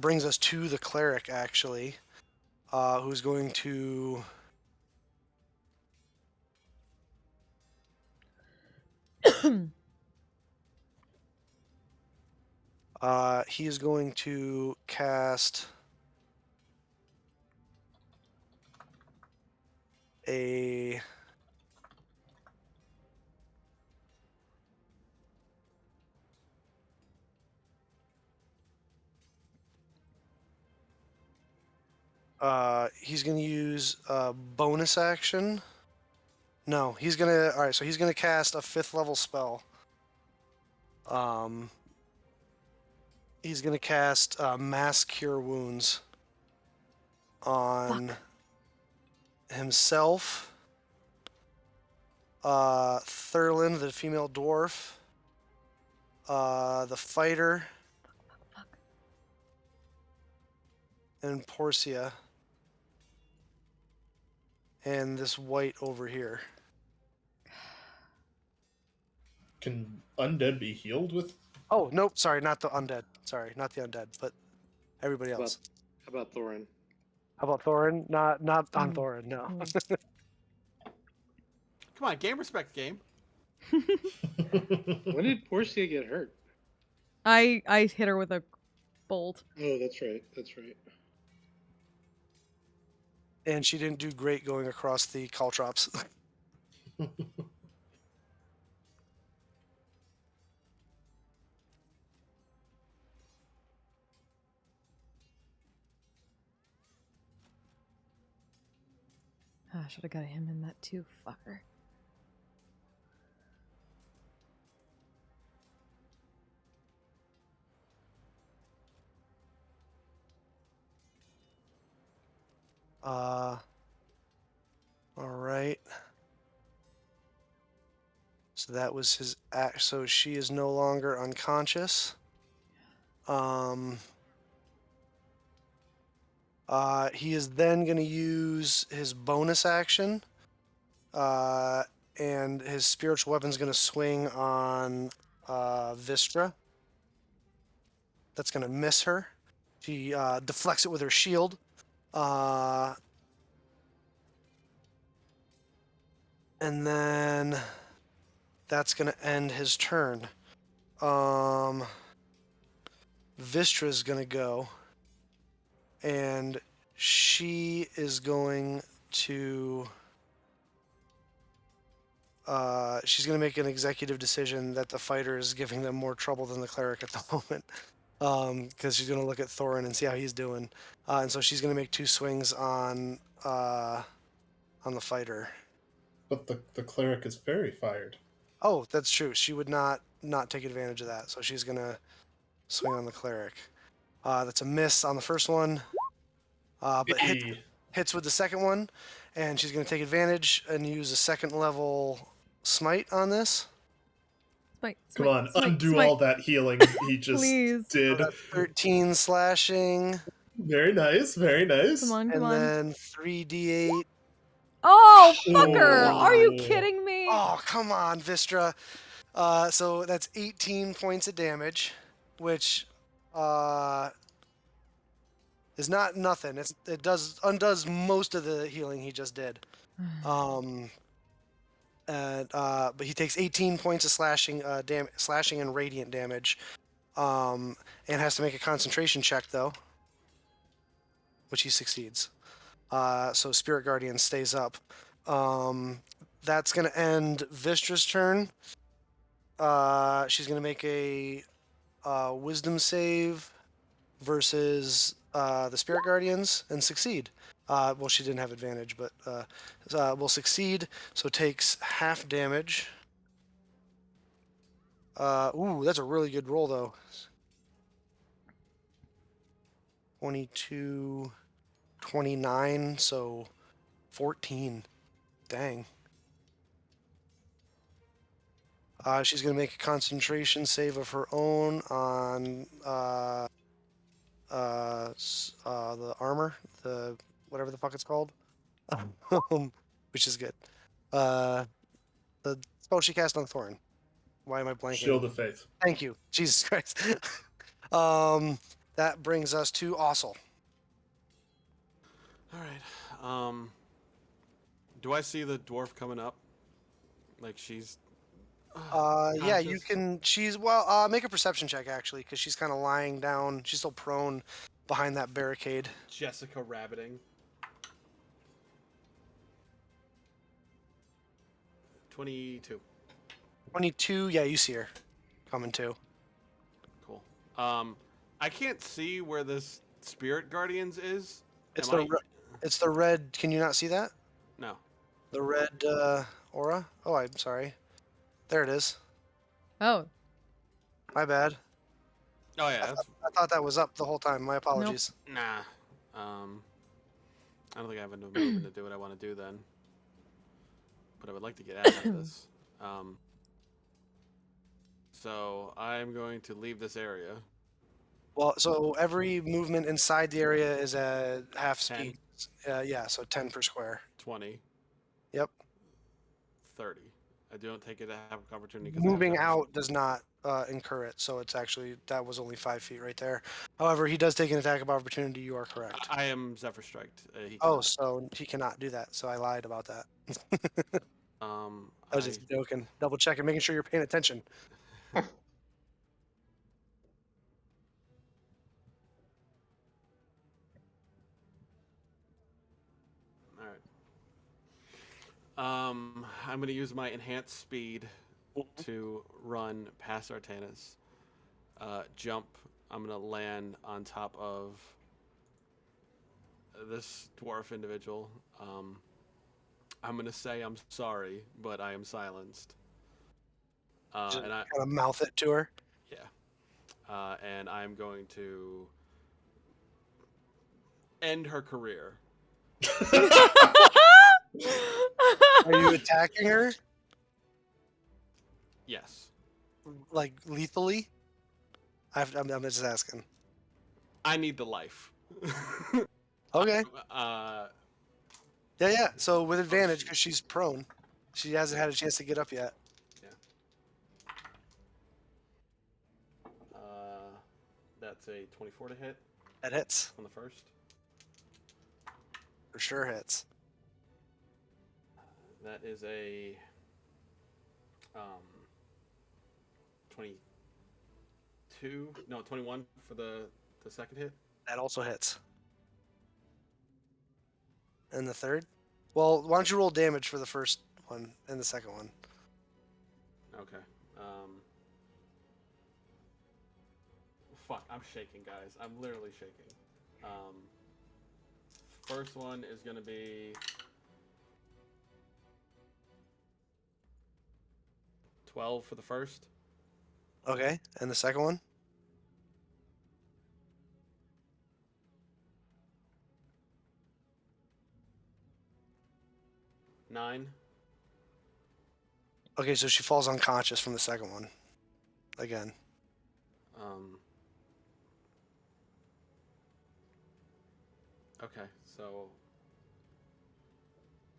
brings us to the cleric, actually, who's going to. He is going to cast a he's going to use a bonus action. No, he's going to... All right, so he's going to cast a 5th level spell. He's going to cast Mass Cure Wounds on himself, Thurlin, the female dwarf, the fighter, and Porcia, and this white over here. Can undead be healed with? Oh, nope, sorry, not the undead. Sorry, not the undead, but everybody How else. about Thorin? How about Thorin? Not on Thorin, no. Come on, game respect game. When did Portia get hurt? I hit her with a bolt. Oh, that's right. That's right. And she didn't do great going across the caltrops. I should have got him in that too, fucker. All right. So that was his act. So she is no longer unconscious. He is then going to use his bonus action, and his spiritual weapon's going to swing on Vistra. That's going to miss her. She deflects it with her shield. And then that's going to end his turn. Vistra's going to go. And she is going to... she's going to make an executive decision that the fighter is giving them more trouble than the cleric at the moment. Because she's going to look at Thorin and see how he's doing. And so she's going to make 2 swings on the fighter. But the cleric is fairy fired. Oh, that's true. She would not take advantage of that. So she's going to swing on the cleric. That's a miss on the first one. But hits with the second one. And she's going to take advantage and use a 2nd level smite on this. Come on, undo all that healing he just Please. did. So that's 13 slashing. Very nice, very nice. Come on, come And on. then 3d8. Oh, fucker! Oh. Are you kidding me? Oh, come on, Vistra. So that's 18 points of damage, which is not nothing. It undoes most of the healing he just did. But he takes 18 points of slashing and radiant damage, and has to make a concentration check though, which he succeeds. So Spirit Guardian stays up. That's gonna end Vistra's turn. She's gonna make a Wisdom save versus the Spirit Guardians and succeed. Well, she didn't have advantage, but will succeed. So takes half damage. Ooh, that's a really good roll though. 22, 29, so 14. Dang. She's going to make a concentration save of her own on the armor, the whatever the fuck it's called, which is good. The spell she cast on Thorin. Why am I blanking? Shield of Faith. Thank you, Jesus Christ. That brings us to Ossel. All right. Do I see the dwarf coming up? Like she's Yeah, you Conscious? can. Make a perception check actually, because she's kind of lying down. She's still prone behind that barricade. Jessica rabbiting. 22. 22. Yeah, you see her coming too. Cool. I can't see where this Spirit Guardians is. It's Am the I? it's the red. Can you not see that? No. The red aura. Oh, I'm sorry. There it is. Oh, My bad. Oh yeah, that's I thought that was up the whole time. My apologies. nah. I don't think I have enough movement to do what I want to do then. But I would like to get out of this. So I'm going to leave this area. Well, so every movement inside the area is at half 10. speed. Yeah, so 10 per square. 20. Yep. 30. I don't take it to have an opportunity because Moving out does not incur it, so it's actually that was only 5 feet right there. However, he does take an attack of opportunity. You are correct. I am Zephyr Striked. He Oh, cannot. so he cannot do that. So I lied about that. I I was just joking. Double checking, making sure you're paying attention. all right. I'm going to use my enhanced speed to run past Artanis. Jump. I'm going to land on top of this dwarf individual. I'm going to say I'm sorry, but I am silenced. Just And I, kind of mouth it to her. yeah. And I'm going to end her career. Are you attacking her Yes. like lethally? I'm just asking. I need the life. Okay. Uh, Yeah. So with advantage because she's prone. She hasn't had a chance to get up yet. that's a 24 to hit That hits. on the first. For sure hits. That is a 22. No, 21 for the second hit. That also hits. And the third? Well, why don't you roll damage for the first one and the second one? Okay. Fuck, I'm shaking, guys. I'm literally shaking. First one is gonna be 12 for the first. Okay. And the second one? Nine. Okay, so she falls unconscious from the second one. Again. Okay, so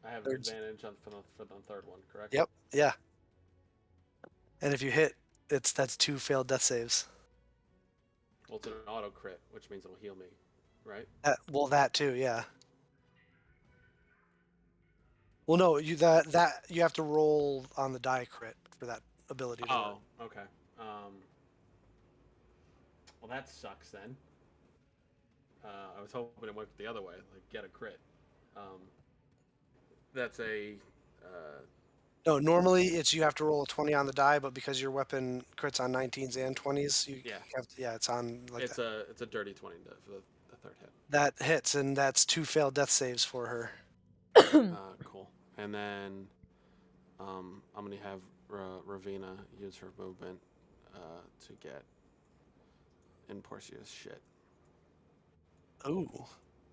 I have Third's- advantage for the third one, correct? Yep. Yeah. And if you hit, that's 2 failed death saves. Well, it's an auto crit, which means it'll heal me, right? That too, yeah. Well, no, that you have to roll on the die crit for that ability to work. Oh, okay. Well, that sucks then. I was hoping it went the other way, like get a crit. That's a. No, normally it's you have to roll a 20 on the die, but because your weapon crits on 19s and 20s, you Yeah. have to, it's on like It's a dirty 20 for the third hit. that hits, and that's 2 failed death saves for her. Cool. And then I'm gonna have Ravina use her movement to get in Porcia's shit. Ooh,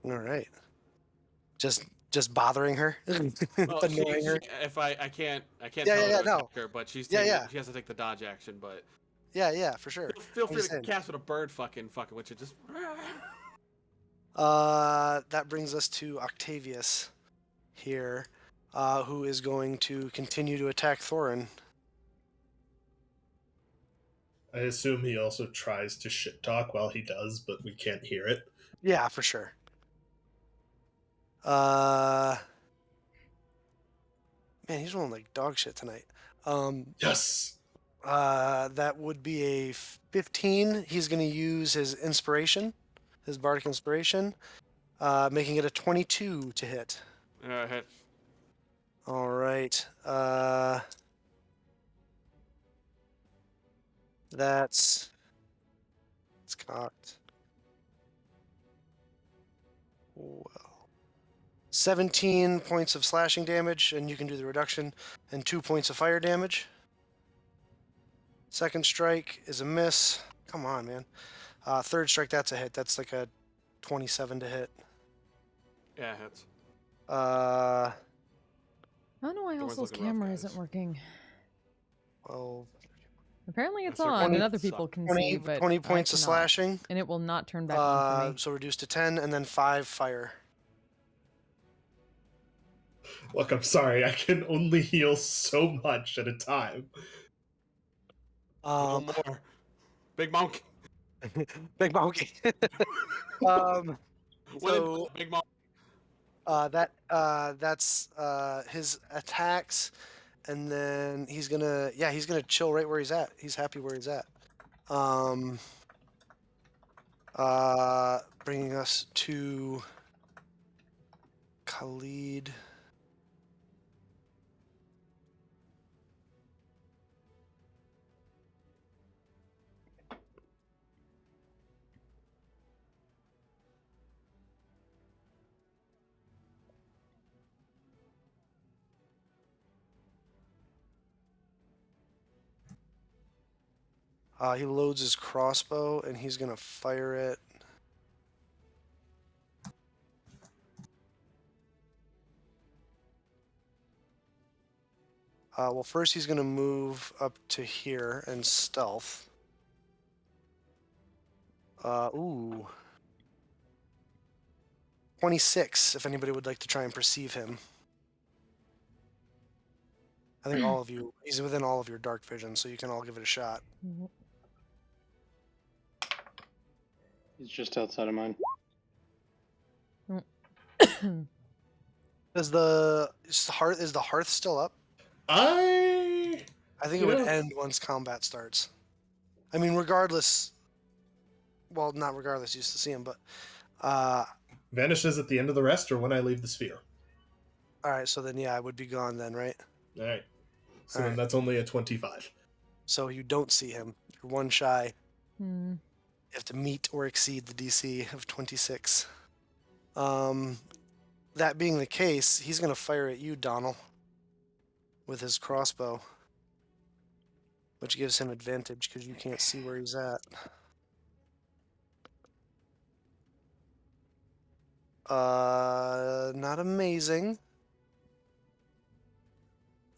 all right. Just bothering her, Well, annoying her. if I can't Yeah, tell yeah, her yeah, to no. attack her, but she's Yeah, taking, yeah. she has to take the dodge action. But Yeah, for sure. feel I'm free just to saying. cast with a bird fucking which is just. That brings us to Octavius here, who is going to continue to attack Thorin. I assume he also tries to shit talk while he does, but we can't hear it. Yeah, for sure. Man, he's rolling like dog shit tonight. Yes. That would be a 15. He's going to use his inspiration, his bardic inspiration, making it a 22 to hit. Hit. All right. It's cocked. Well, 17 points of slashing damage, and you can do the reduction, and 2 points of fire damage. Second strike is a miss. Come on, man. Third strike, that's a hit. That's like a 27 to hit. Yeah, it hits. I don't know why Everyone's Also's looking rough, camera guys. isn't working. Well, Apparently it's That's okay. on 20 and other people can see, but 20 I points of cannot. slashing. And it will not turn back on for me. So reduced to 10, and then 5 fire. Look, I'm sorry. I can only heal so much at a time. No more. Big monkey. Big monkey. So Big monkey. that's his attacks, and then he's gonna chill right where he's at. He's happy where he's at. Bringing us to Khalid. He loads his crossbow, and he's gonna fire it. Well, first he's gonna move up to here and stealth. Ooh. 26, if anybody would like to try and perceive him. I think all of you, he's within all of your dark vision, so you can all give it a shot. He's just outside of mine. Is the hearth still up? I think it would end once combat starts. I mean, regardless. Well, not regardless. You used to see him, but. vanishes at the end of the rest or when I leave the sphere. All right, so then I would be gone then, right? All right. So All then right. that's only a 25. So you don't see him. You're one shy. Hmm. You have to meet or exceed the DC of 26. That being the case, he's going to fire at you, Donald, with his crossbow, which gives him advantage because you can't see where he's at. Not amazing.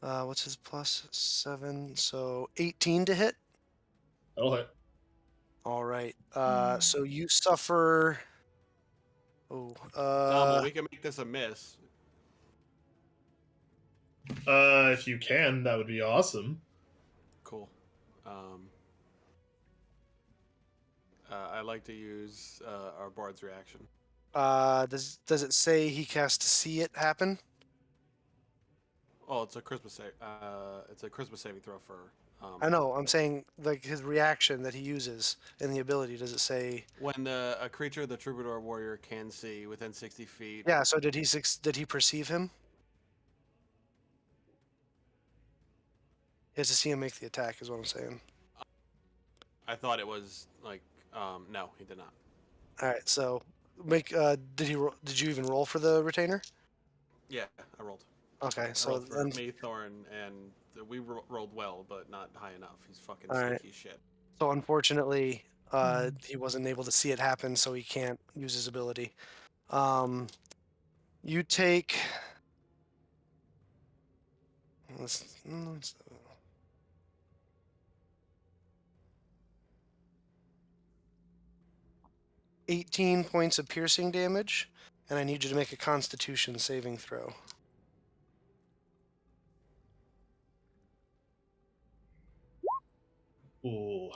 What's his plus 7? So 18 to hit. That'll hit. All right. So you suffer. Well, we can make this a miss. If you can, that would be awesome. Cool. I like to use our bard's reaction. Does it say he has to see it happen? Oh, it's a Christmas saving throw for. I know. I'm saying like his reaction that he uses in the ability. Does it say? When a creature the troubadour warrior can see within 60 feet. Yeah. So did he perceive him? He has to see him make the attack. Is what I'm saying. I thought it was like no, he did not. All right. So make. Did you even roll for the retainer? Yeah, I rolled. Okay. I So rolled for then. Maythorn, and we rolled well, but not high enough. He's fucking All right. sneaky shit. So unfortunately, he wasn't able to see it happen, so he can't use his ability. You take. Let's 18 points of piercing damage, and I need you to make a Constitution saving throw. Ooh.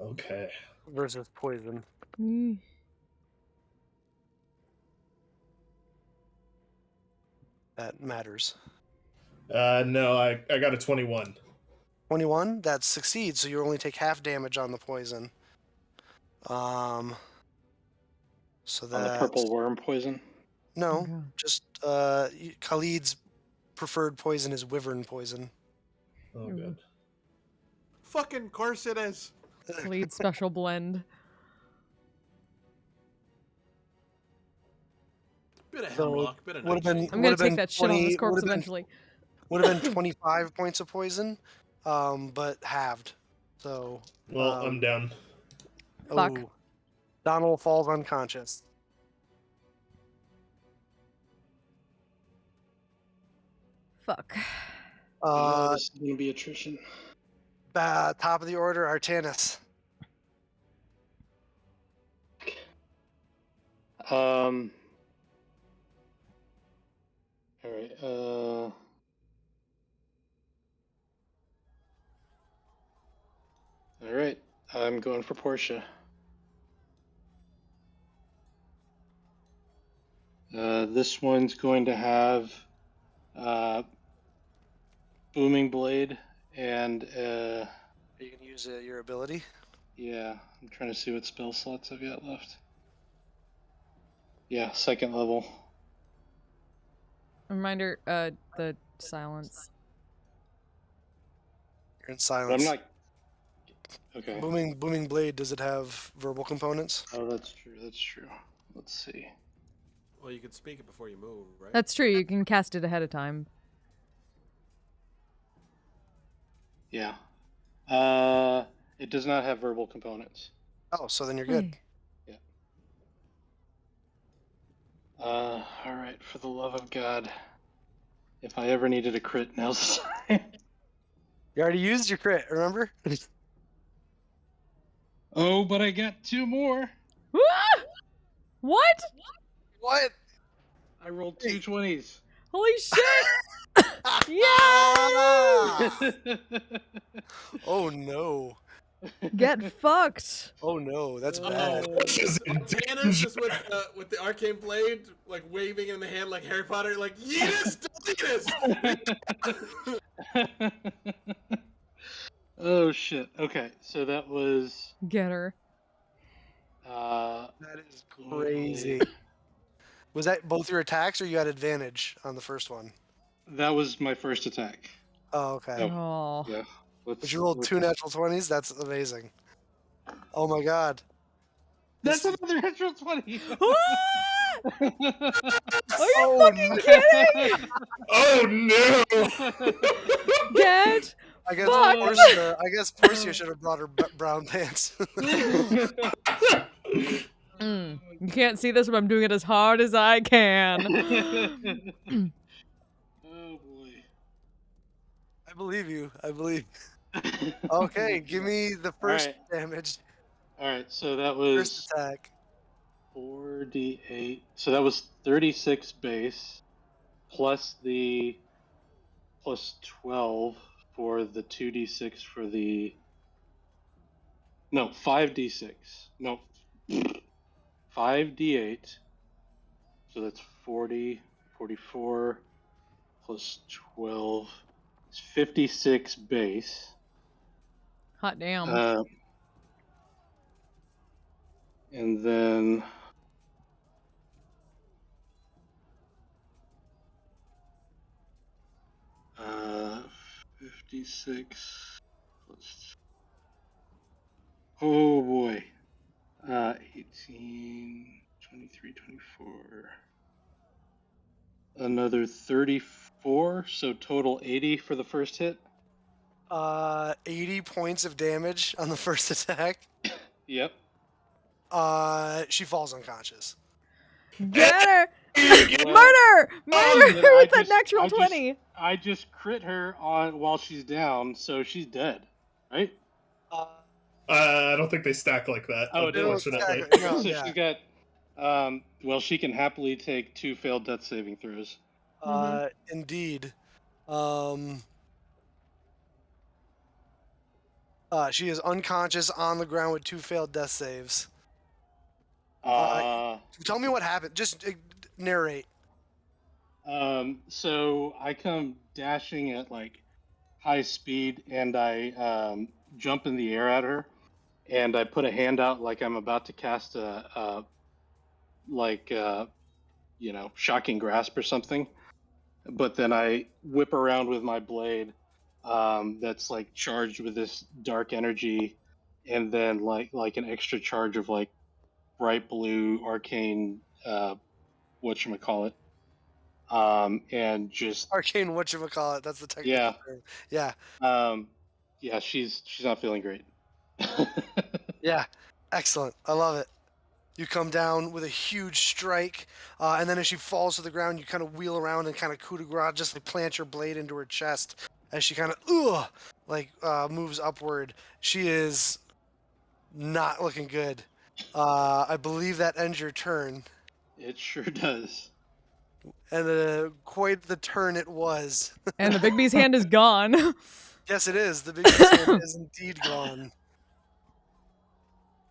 Okay. Versus poison. That matters. No, I got a 21. 21. That succeeds, so you only take half damage on the poison. So On the that purple worm poison. no, Okay. just Khalid's preferred poison is wyvern poison. Oh, good. Fucking course it is. Lead special blend. Bit of So, hemlock, bit of would have been nightshade. I'm gonna would have take been that shit on this 20 corpse eventually. would have been 25 points of poison, but halved. So Well, I'm down. Fuck. oh, Donald falls unconscious. Fuck. This is going to be attrition. Top of the order, Artanis. All right. All right. I'm going for Portia. This one's going to have booming blade and Are you gonna use your ability? yeah. I'm trying to see what spell slots I've got left. Yeah, second level. Reminder, the silence. You're in But silence. I'm not. Okay. Booming blade. Does it have verbal components? Oh, that's true. That's true. Let's see. Well, you can speak it before you move, right? That's true. You can cast it ahead of time. Yeah. It does not have verbal components. Oh, so then you're good. Hey. All right. For the love of God, if I ever needed a crit, now's the time. You already used your crit. Remember? Oh, but I got two more. What? What? I rolled two 20s. Holy shit! Yeah! Oh no. Get fucked. Oh no. That's bad. She's in Tannis just with the arcane blade, like waving in the hand like Harry Potter, like Yeetus, Deletus! Oh shit. Okay, so that was Get her. That is crazy. Was that both your attacks, or you had advantage on the first one? that was my first attack. Oh, okay. Oh. Yeah. But you rolled 2 natural 20s. That's amazing. Oh my god. That's This- another natural 20. What? Are you Oh, fucking no. kidding? Oh no! Get I guess fucked. Portia should have brought her brown pants. You can't see this, but I'm doing it as hard as I can. Oh boy. I believe you. I believe. Okay, give me the first Alright. damage. Alright, so that was First attack. 4d8. So that was 36 base plus the plus 12 for the 2d6 for the. No, 5d6. No. 5d8. So that's 40, 44 plus 12. It's 56 base. Hot damn. And then. Uh, 56 plus. Oh boy. 18, 23, 24. Another 34, so total 80 for the first hit. 80 points of damage on the first attack. Yep. She falls unconscious. Get her! Well, Murder! Murder I with that just- natural I just- 20. I just crit her on while she's down, so she's dead, right? I don't think they stack like that, Oh, they don't unfortunately. stack. No, so yeah. she's got. Well, she can happily take 2 failed death saving throws. Indeed. She is unconscious on the ground with 2 failed death saves. Tell me what happened. Just narrate. So I come dashing at like high speed, and I jump in the air at her, and I put a hand out like I'm about to cast a like shocking grasp or something. But then I whip around with my blade, that's like charged with this dark energy, and then like an extra charge of like bright blue arcane whatchamacallit. And just Arcane whatchamacallit, that's the technical yeah, term. Yeah, um, yeah, she's not feeling great. yeah. Excellent. I love it. You come down with a huge strike, and then as she falls to the ground, you kind of wheel around and kind of coup de grace, just like plant your blade into her chest as she kind of moves upward. She is not looking good. I believe that ends your turn, It sure does. and quite the turn it was. And the Big B's hand is gone. Yes, it is. The big beast hand is indeed gone.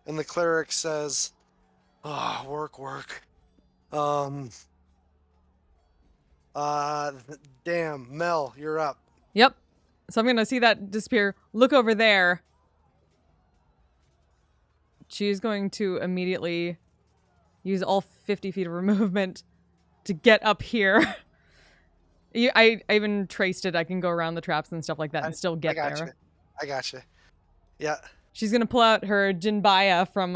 And the cleric says, "Ah, work. Um, damn, Mel, you're up." Yep. So I'm gonna see that disappear. Look over there. She's going to immediately use all 50 feet of her movement to get up here. I even traced it. I can go around the traps and stuff like that and still get I got there. you. I got you. Yeah. She's gonna pull out her Jinbaya from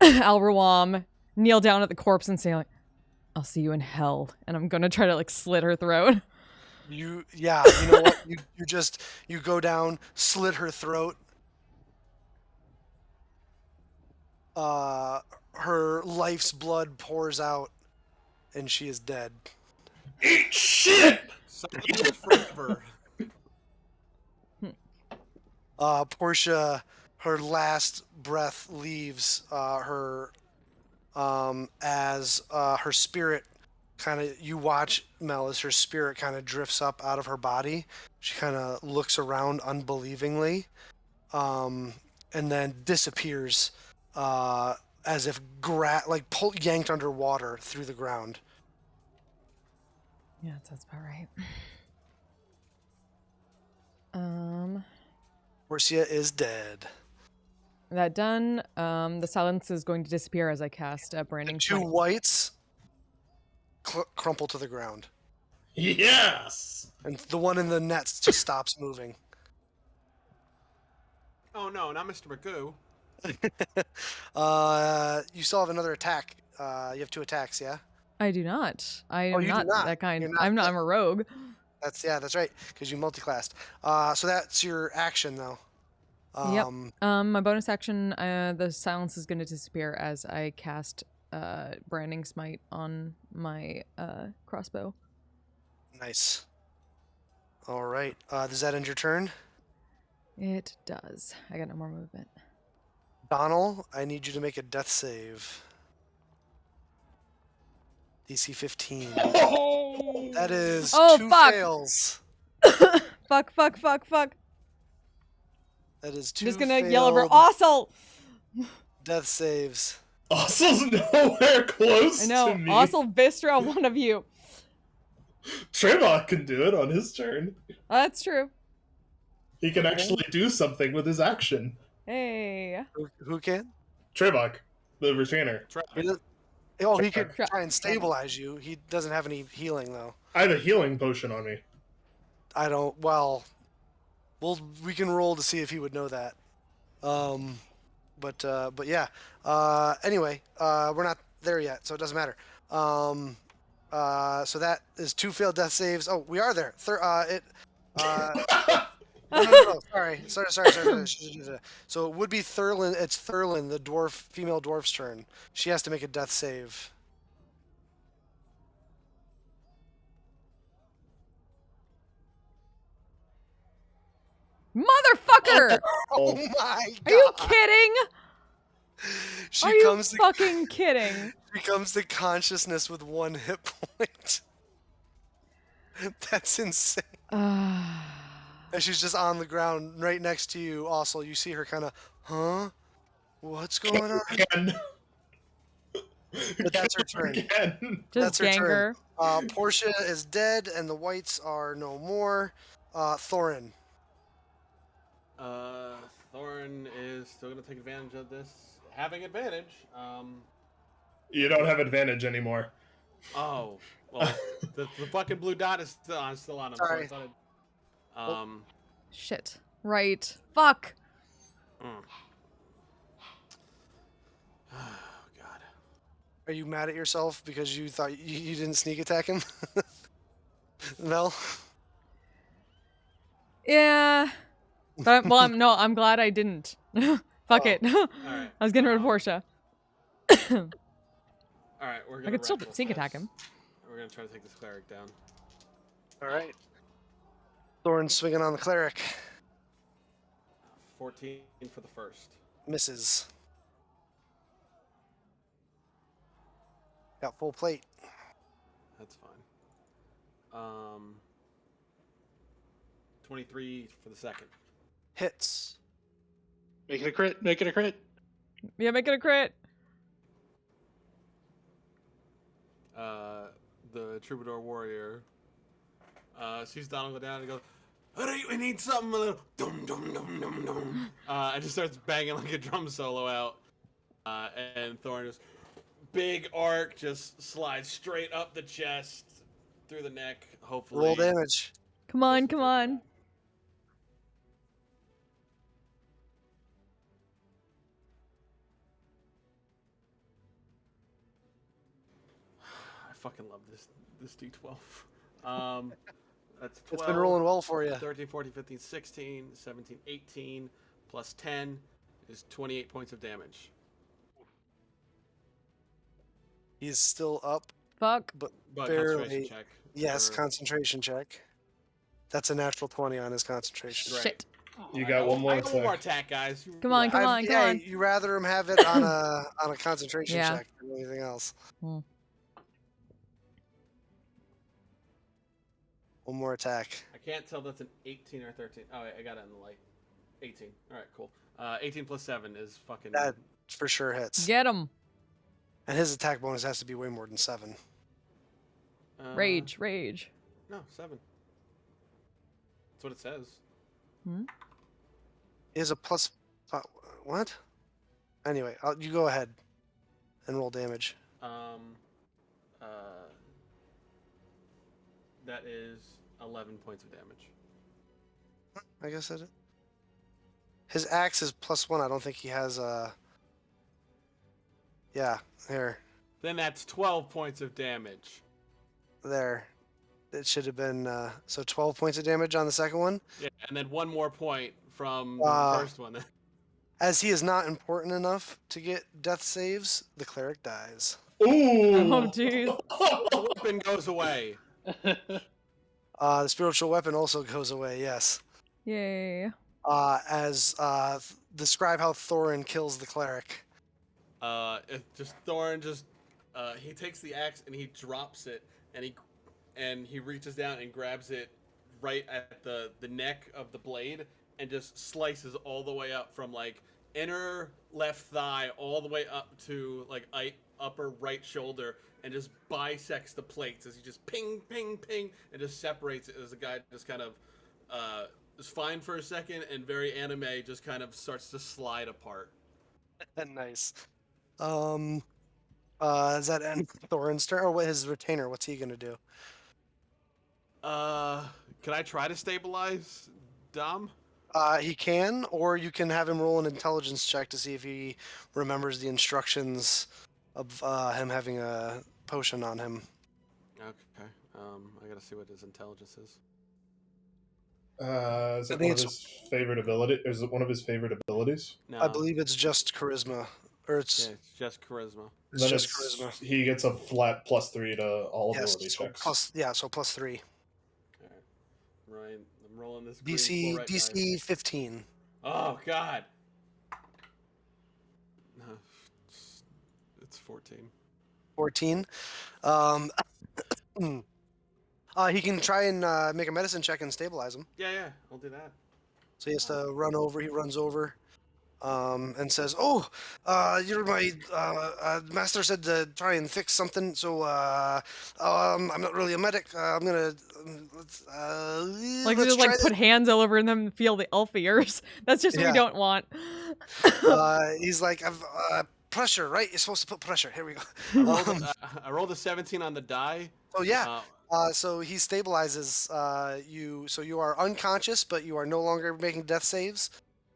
Alrawam, kneel down at the corpse and say like, "I'll see you in hell," and I'm gonna try to like slit her throat. You know what? You go down, slit her throat. Her life's blood pours out, and she is dead. Eat shit! Silence forever. Portia, her last breath leaves her as her spirit you watch Mel as her spirit kind of drifts up out of her body. She kind of looks around unbelievingly, and then disappears as if yanked underwater through the ground. Yeah, that sounds about right. Portia is dead. That done. The silence is going to disappear as I cast Branding Two Smite. whites crumple to the ground, Yes! and the one in the nets just stops moving. Oh no, not Mr. Magoo. You still have another attack. You have 2 attacks, yeah? I do not. I am You do not not. that kind. You're not I'm not. that- I'm a rogue. That's right, because you multiclassed. So that's your action, though. Yep. My bonus action, the silence is going to disappear as I cast Branding Smite on my crossbow. Nice. All right. Does that end your turn? It does. I got no more movement. Donald, I need you to make a death save. DC 15. Oh! That is Oh, 2 fuck. fails. Fuck. That is 2 Just gonna failed yell over, Ossel! death saves. Ossel's nowhere close I know. to me. Ossel Vistra, one of you. Trevor can do it on his turn. That's true. He can actually do something with his action. Hey. Who can? Trevor, the retainer. He does- Oh, he could Tra- try and stabilize you. He doesn't have any healing, though. I have a healing potion on me. I don't. Well, we can roll to see if he would know that. But yeah. Anyway, we're not there yet, so it doesn't matter. So that is 2 failed death saves. Oh, we are there. No. Sorry. So it would be Thurlin. It's Thurlin, the female dwarf's turn. She has to make a death save. Motherfucker! Oh my god! Are you kidding? Are you comes fucking kidding? She comes to consciousness with 1 hit point. That's insane. And she's just on the ground right next to you. Also, you see her kind of, huh? What's going on? Again. But that's her turn. Again. Just That's her turn. Ganger. Portia is dead, and the whites are no more. Thorin. Thorin is still gonna take advantage of this. Having advantage. You don't have advantage anymore. Oh, well, the fucking blue dot is still on him. Sorry. So I thought Shit. Right. Fuck. oh God. Are you mad at yourself because you thought you didn't sneak attack him? Mel? Yeah. But I'm glad I didn't. Fuck it. Alright. I was getting rid of Portia. Alright, we're gonna I could still wreck sneak this. attack him. We're gonna try to take this cleric down. All right. Thorin swinging on the cleric. 14 for the first. Misses. Got full plate. That's fine. 23 for the second. Hits. Make it a crit. Make it a crit. Yeah, make it a crit. The troubadour warrior sees Donald go down and goes, "Alright, we need something a little dum dum dum dum dum." And just starts banging like a drum solo out. And Thorin just big arc just slides straight up the chest, through the neck. Hopefully, Roll damage. Come on, come on. I fucking love this D12. That's 12. It's been rolling well for you. 13, 14, 15, 16, 17, 18, plus 10 is 28 points of damage. He's still up, Fuck. but But barely. concentration check. Yes, for- concentration check. That's a natural 20 on his concentration. Right. Shit. You got one more I got one more attack. attack, guys. Come on, come on, come yeah, on. you rather him have it on a concentration Yeah. check than anything else. Hmm. One more attack. I can't tell if that's an 18 or 13. Oh, wait, I got it in the light. 18. All right, cool. 18 plus 7 is fucking. That for sure hits. Get him. And his attack bonus has to be way more than 7. Rage, rage. No, 7. That's what it says. Hmm? He has a plus. What? Anyway, you go ahead and roll damage. That is 11 points of damage. I guess that. His axe is +1. I don't think he has a. Yeah, here, Then that's 12 points of damage. there. It should have been so 12 points of damage on the second one. Yeah, and then one more point from Uh, the first one. As he is not important enough to get death saves, the cleric dies. Ooh! Oh, jeez. The weapon goes away. The spiritual weapon also goes away. Yes. Yay. Describe how Thorin kills the cleric. Thorin he takes the axe and he drops it and he reaches down and grabs it right at the neck of the blade and just slices all the way up from like inner left thigh all the way up to like upper right shoulder and just bisects the plates as he just ping ping ping and just separates it as the guy just kind of is fine for a second and very anime just kind of starts to slide apart. Nice. Is that end Thorin's turn? Or what? His retainer? What's he gonna do? Can I try to stabilize Dom? He can, or you can have him roll an intelligence check to see if he remembers the instructions of him having a potion on him. Okay. I gotta see what his intelligence is. Is I it think one of it's- his favorite ability? Is it one of his favorite abilities? No. I believe it's just charisma, or it's Yeah, it's just charisma. it's Then just charisma. He gets a flat +3 to all Yes, ability so checks. +3. Alright. Right. I'm rolling this. green DC fluorite DC dice. 15. Oh God. No, it's 14. 14. He can try and make a medicine check and stabilize him. Yeah, I'll do that. So he has to run over. He runs over. and says, "Oh, you're my master said to try and fix something. So I'm not really a medic. I'm gonna Like let's just try like put hands all over them and feel the elf ears. That's just what we Yeah. don't want. He's like, I've pressure, right? You're supposed to put pressure. Here we go. I rolled a 17 on the die. Oh yeah. Uh, So he stabilizes you. So you are unconscious, but you are no longer making death saves.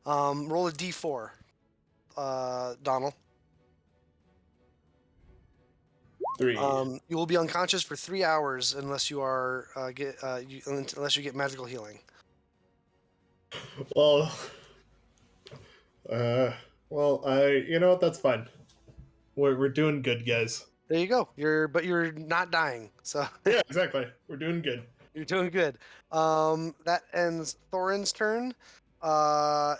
Roll a d4, Donald. 3. You will be unconscious for 3 hours unless you are unless you get magical healing. Well, you know what? That's fine. We're doing good, guys. There you go. You're not dying. So Yeah, exactly. We're doing good. you're doing good. That ends Thorin's turn.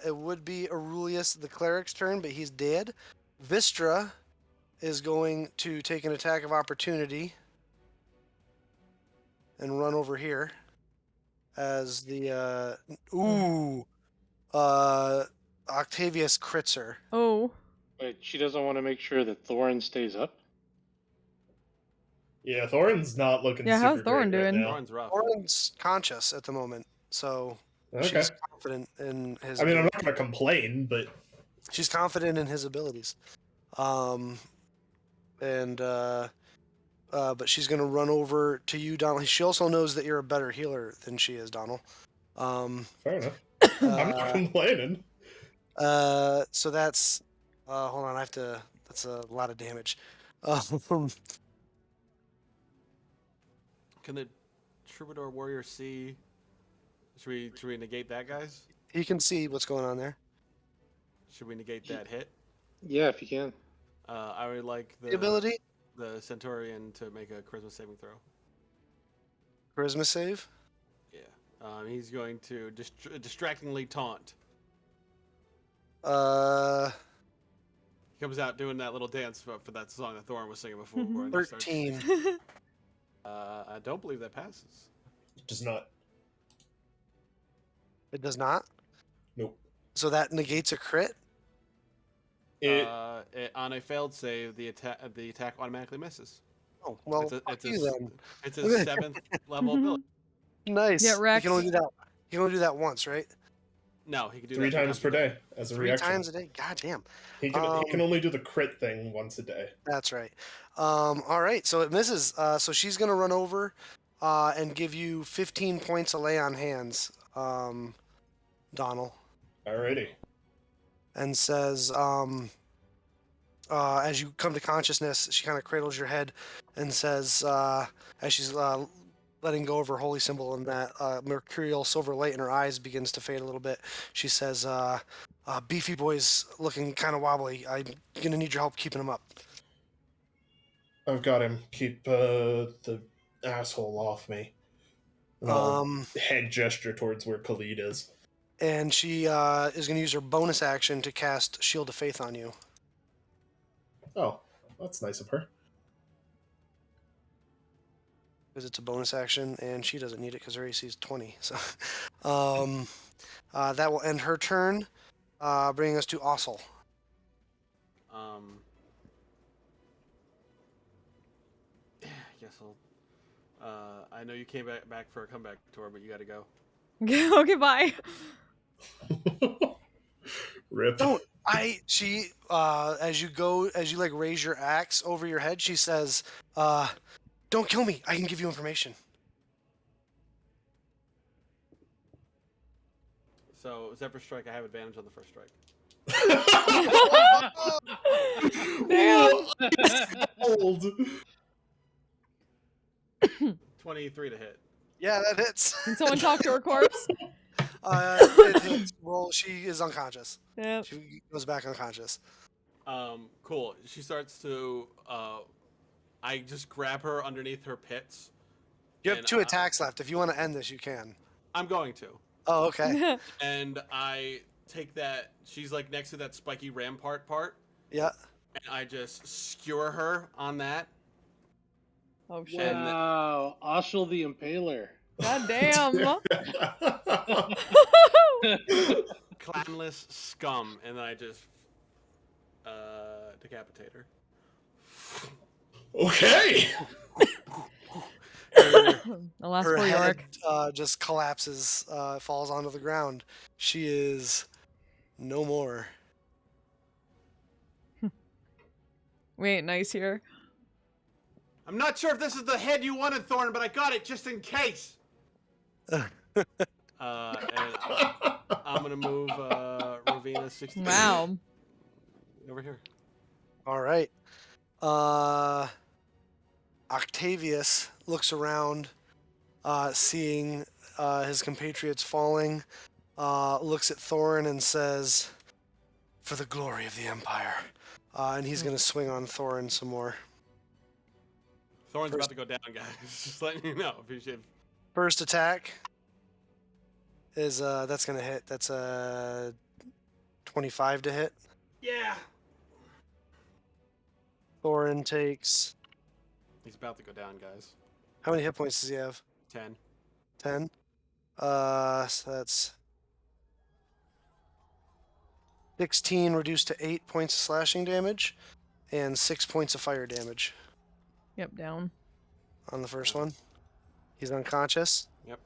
It would be Aurelius the cleric's turn, but he's dead. Vistra is going to take an attack of opportunity and run over here as the Octavius crits her. Oh. Wait, she doesn't want to make sure that Thorin stays up? Yeah, Thorin's not looking Yeah, super how's Thorin great right doing? now. Thorin's rough. Thorin's conscious at the moment, so Okay. she's confident in his I mean, I'm abilities. not going to complain, but She's confident in his abilities. But she's going to run over to you, Donald. She also knows that you're a better healer than she is, Donald. fair enough. I'm not complaining. So that's hold on, that's a lot of damage. Can the Troubadour Warrior see? Should we negate that, guys? He can see what's going on there. Should we negate that hit? Yeah, if you can. I would like The ability, the Centaurian to make a charisma saving throw. charisma save. Yeah. He's going to distractingly taunt. He comes out doing that little dance for that song that Thorin was singing before. And he starts- 13. I don't believe that passes. Does not. It does not. Nope. So that negates a crit. On a failed save, the attack automatically misses. Oh well, It's a, fuck it's a, you then. it's a 7th level ability. Nice. Yeah, You Rex. can only do that. You can only do that once, right? No, he can do 3 that times per day as a 3 reaction. times a day. God damn. He can only do the crit thing once a day. That's right. All right. So it misses. So she's gonna run over, and give you 15 points of lay on hands, Donald, Alrighty. and says, as you come to consciousness, she kind of cradles your head and says, as she's letting go of her holy symbol, and that mercurial silver light in her eyes begins to fade a little bit, she says, Beefy boy's looking kind of wobbly. I'm gonna need your help keeping him up. I've got him. Keep the asshole off me. And I'll head gesture towards where Khalid is. And she is going to use her bonus action to cast Shield of Faith on you. Oh, that's nice of her. Because it's a bonus action, and she doesn't need it because her AC is 20. So that will end her turn, bringing us to Ossel. I guess I'll. I know you came back for a comeback tour, but you got to go. Okay, bye. Rip. Don't. She as you like raise your axe over your head, she says, don't kill me. I can give you information. So Zephyr Strike, I have advantage on the first strike. Old. 23 to hit. Yeah, that hits. Can someone talk to her corpse? It hits. Well, she is unconscious. Yep. She goes back unconscious. Cool. She starts to. I just grab her underneath her pits. You have and, 2 attacks left. If you want to end this, you can. I'm going to. Oh, okay. And I take that. She's like next to that spiky rampart part. Yeah. And I just skewer her on that. Oh shit. And Wow, Oshel the Impaler. God damn. clanless scum, and then I just decapitate her. Okay. Alas Her for head York. just collapses, falls onto the ground. She is no more. We ain't nice here. I'm not sure if this is the head you wanted, Thorn, but I got it just in case. And I'm gonna move Ravina 60 Wow. over here. All right. Octavius looks around, seeing his compatriots falling, looks at Thorin and says, "For the glory of the Empire." And he's going to swing on Thorin some more. Thorn's about to go down, guys. Just letting you know. First attack is, that's going to hit. That's a 25 to hit. Yeah. Thorin takes... He's about to go down, guys. How many hit points does he have? 10. 10? So that's 16 reduced to 8 points of slashing damage and 6 points of fire damage Yep, down. on the first one. He's unconscious. Yep.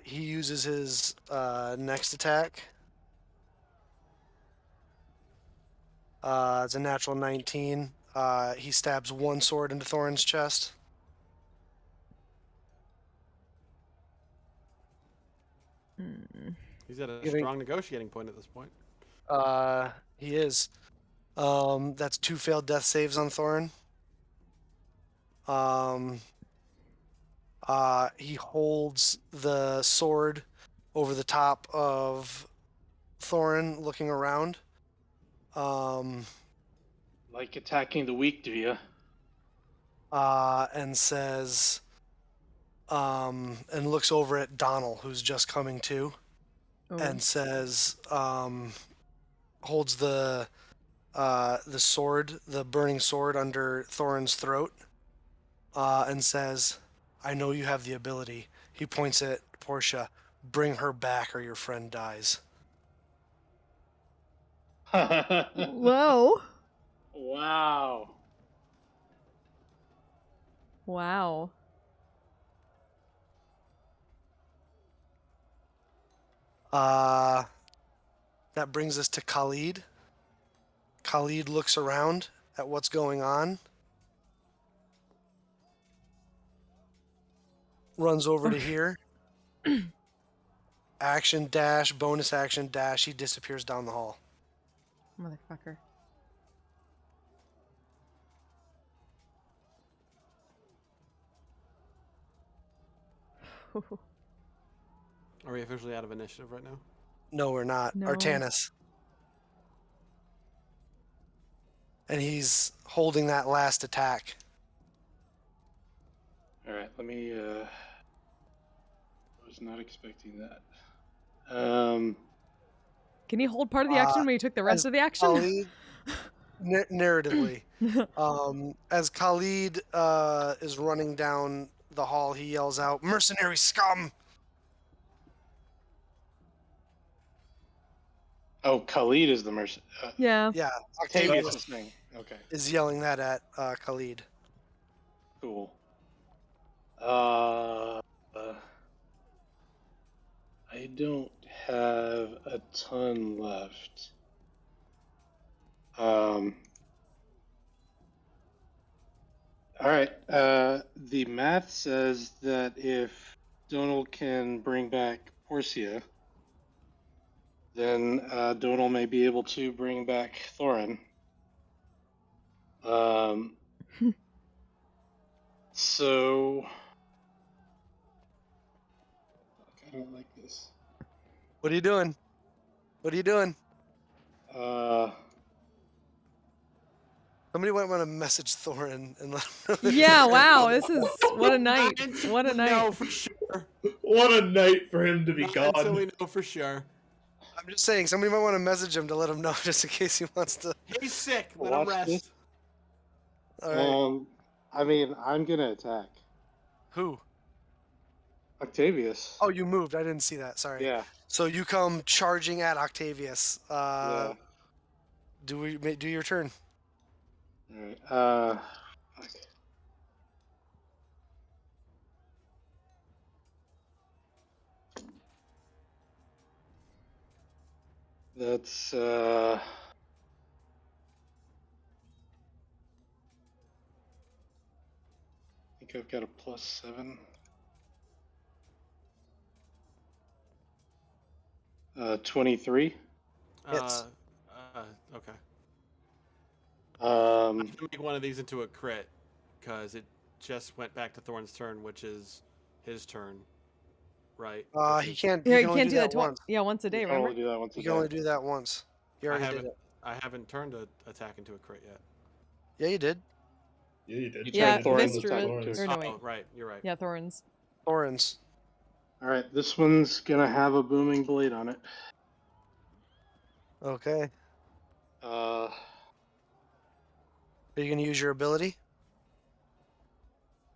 He uses his next attack. It's a natural 19. He stabs one sword into Thorin's chest. He's at a Giving- strong negotiating point at this point. He is. That's 2 failed death saves on Thorin. He holds the sword over the top of Thorin, looking around. Like attacking the weak, do you? And says, and looks over at Donald, who's just coming to, Oh. and says, holds the sword, the burning sword, under Thorin's throat, and says, "I know you have the ability." He points at Portia. "Bring her back, or your friend dies." Whoa. Wow. Wow. That brings us to Khalid. Khalid looks around at what's going on. Runs over to here. Action dash, bonus action dash. He disappears down the hall. Motherfucker. Are we officially out of initiative right now? No, we're not. No. Artanis. And he's holding that last attack. All right, let me. I was not expecting that. Can you hold part of the action when you took the rest of the action? Khalid, narratively, as Khalid is running down the hall, he yells out, "Mercenary scum!" Oh, Khalid is the mercy. Yeah. Yeah, Octavius Octavius is saying. Okay, is yelling that at Khalid. cool. I don't have a ton left. All right. The math says that if Donald can bring back Porcia, then Donald may be able to bring back Thorin. So I don't like this. What are you doing? What are you doing? Somebody might want to message Thorin and let him know. that Yeah, he's- wow. This is what a night. What a No, night. for sure. What a night for him to be Not until gone. we know for sure. I'm just saying, somebody might want to message him to let him know, just in case he wants to. He's sick. Let him Watch rest. this. All right. I mean, I'm gonna attack. Who? Octavius. Oh, you moved. I didn't see that. Sorry. Yeah. So you come charging at Octavius. Yeah. Do your turn? All right. Fuck. That's I think I've got a +7. 23. Hits. Okay. Um, I'm gonna make one of these into a crit because it just went back to Thorn's turn, which is his turn, right? Which He is, can't. Yeah, You you can only can't do do that that twice. once. Yeah, once a you day, can remember? only do that once a You can day. only do that once. You already did it. I haven't turned a attack into a crit yet. Yeah, you did. Yeah, you did. You Yeah, tried Thorin's this attack druid. too. Or no, wait. Oh, right. You're right. Yeah, Thorns. Thorin's. All right, this one's gonna have a booming blade on it. Okay. Uh, Are you gonna use your ability?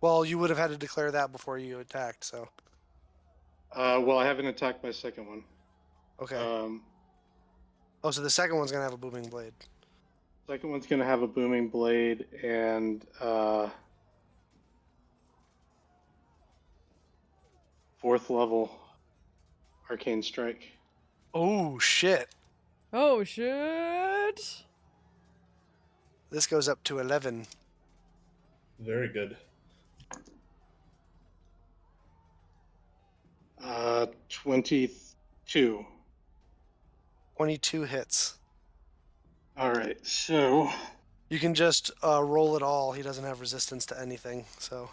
Well, you would have had to declare that before you attacked. So. well, I haven't attacked my second one. Okay. Um, Oh, so the second one's gonna have a booming blade. second one's gonna have a booming blade and fourth level arcane strike. Oh shit! Oh, shit. This goes up to 11. Very good. 22. 22 hits. All right, so You can just roll it all. He doesn't have resistance to anything, so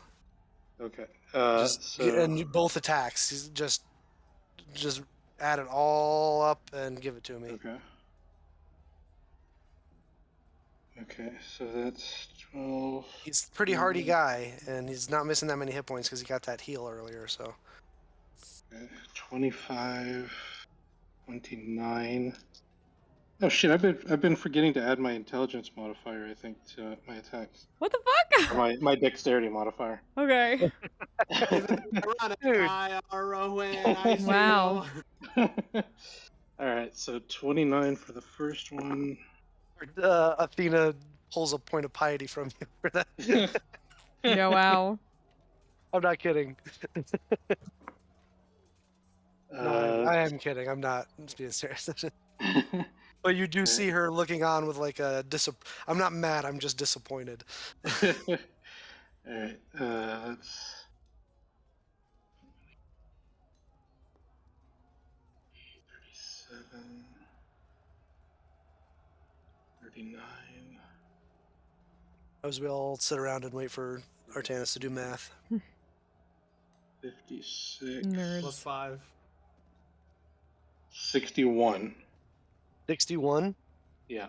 okay. both attacks. He's just add it all up and give it to me. Okay. Okay, so that's 12. He's a pretty hardy guy, and he's not missing that many hit points because he got that heal earlier. So 25, 29. Oh shit! I've been forgetting to add my intelligence modifier. I think to my attacks. What the Or fuck? my dexterity modifier. Okay. Dude. Wow. All right, so 29 for the first one. Athena pulls a point of piety from you for that. Yeah, wow. I'm not kidding. No, I am kidding. I'm not being serious. But you do see her looking on with like a I'm not mad. I'm just disappointed. All right, that's 37, 39, As we all sit around and wait for Artanis to do math. 56, Nerds. +5. 61. 61. Yeah.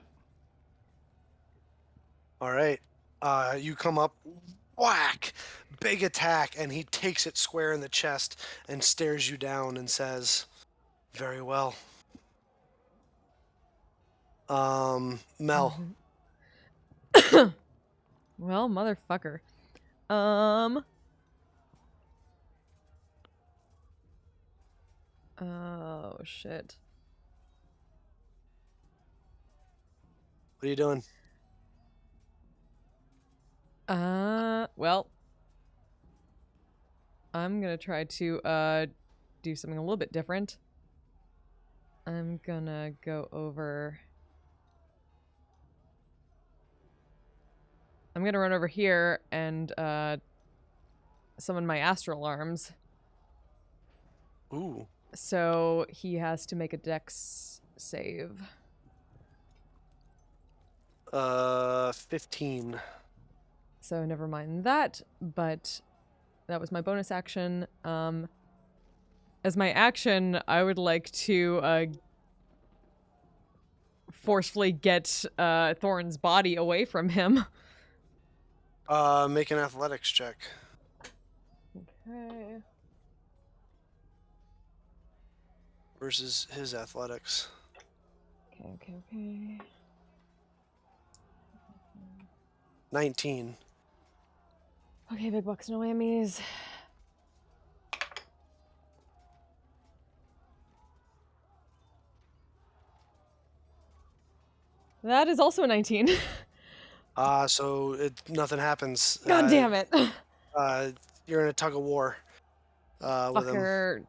All right. You come up, whack, big attack, and he takes it square in the chest and stares you down and says, "Very well." Mel. Well, motherfucker. Oh, shit. What are you doing? Well, I'm gonna try to, do something a little bit different. I'm gonna go over... I'm gonna run over here and, summon my astral arms. Ooh. So he has to make a dex save. 15. So never mind that, but that was my bonus action. As my action, I would like to forcefully get Thorn's body away from him. Make an athletics check. Okay. Versus his athletics. Okay. 19. Okay, big bucks, no whammies. That is also a 19. So nothing happens. God damn it. You're in a tug of war with him. Fucker.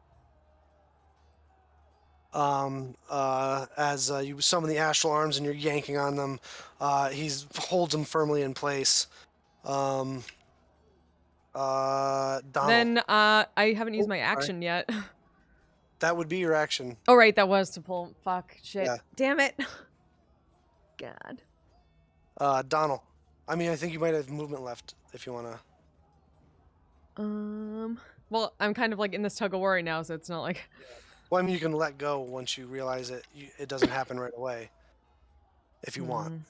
As you summon the astral arms and you're yanking on them, he holds them firmly in place. Donald. Then I haven't used Oh, my sorry. action yet. That would be your action. Oh right, that was to pull. Fuck. Shit. Yeah. Damn it. God. Donald. I mean, I think you might have movement left if you wanna. Well, I'm kind of like in this tug of war right now, so it's not like. Well, I mean, you can let go once you realize it doesn't happen right away. If you want.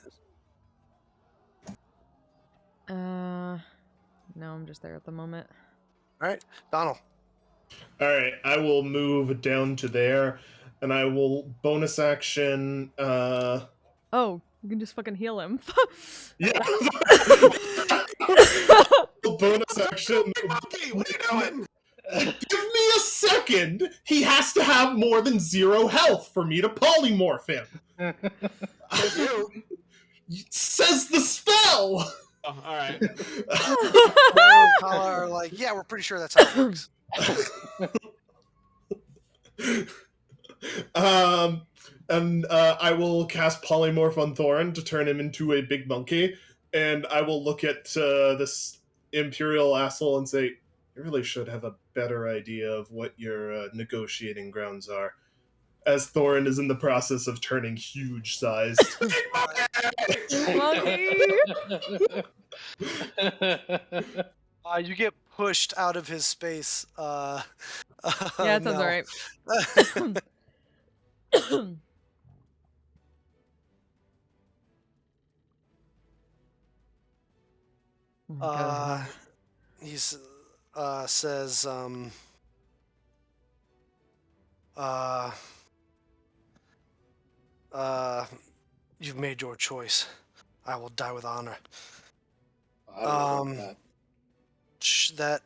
No, I'm just there at the moment. All right, Donald. All right, I will move down to there, and I will bonus action. Oh, you can just fucking heal him. Yeah. Bonus action. Monkey, what are you doing? Give me a second. He has to have more than 0 health for me to polymorph him. Says the spell. Oh, all right. Mario and Kala are like, yeah, we're pretty sure that's how it works. And I will cast polymorph on Thorin to turn him into a big monkey, and I will look at this imperial asshole and say, "You really should have a better idea of what your negotiating grounds are." As Thorin is in the process of turning huge-sized. Monkey! You get pushed out of his space. Yeah, that sounds Mel. alright. He says, you've made your choice. I will die with honor. I would that. That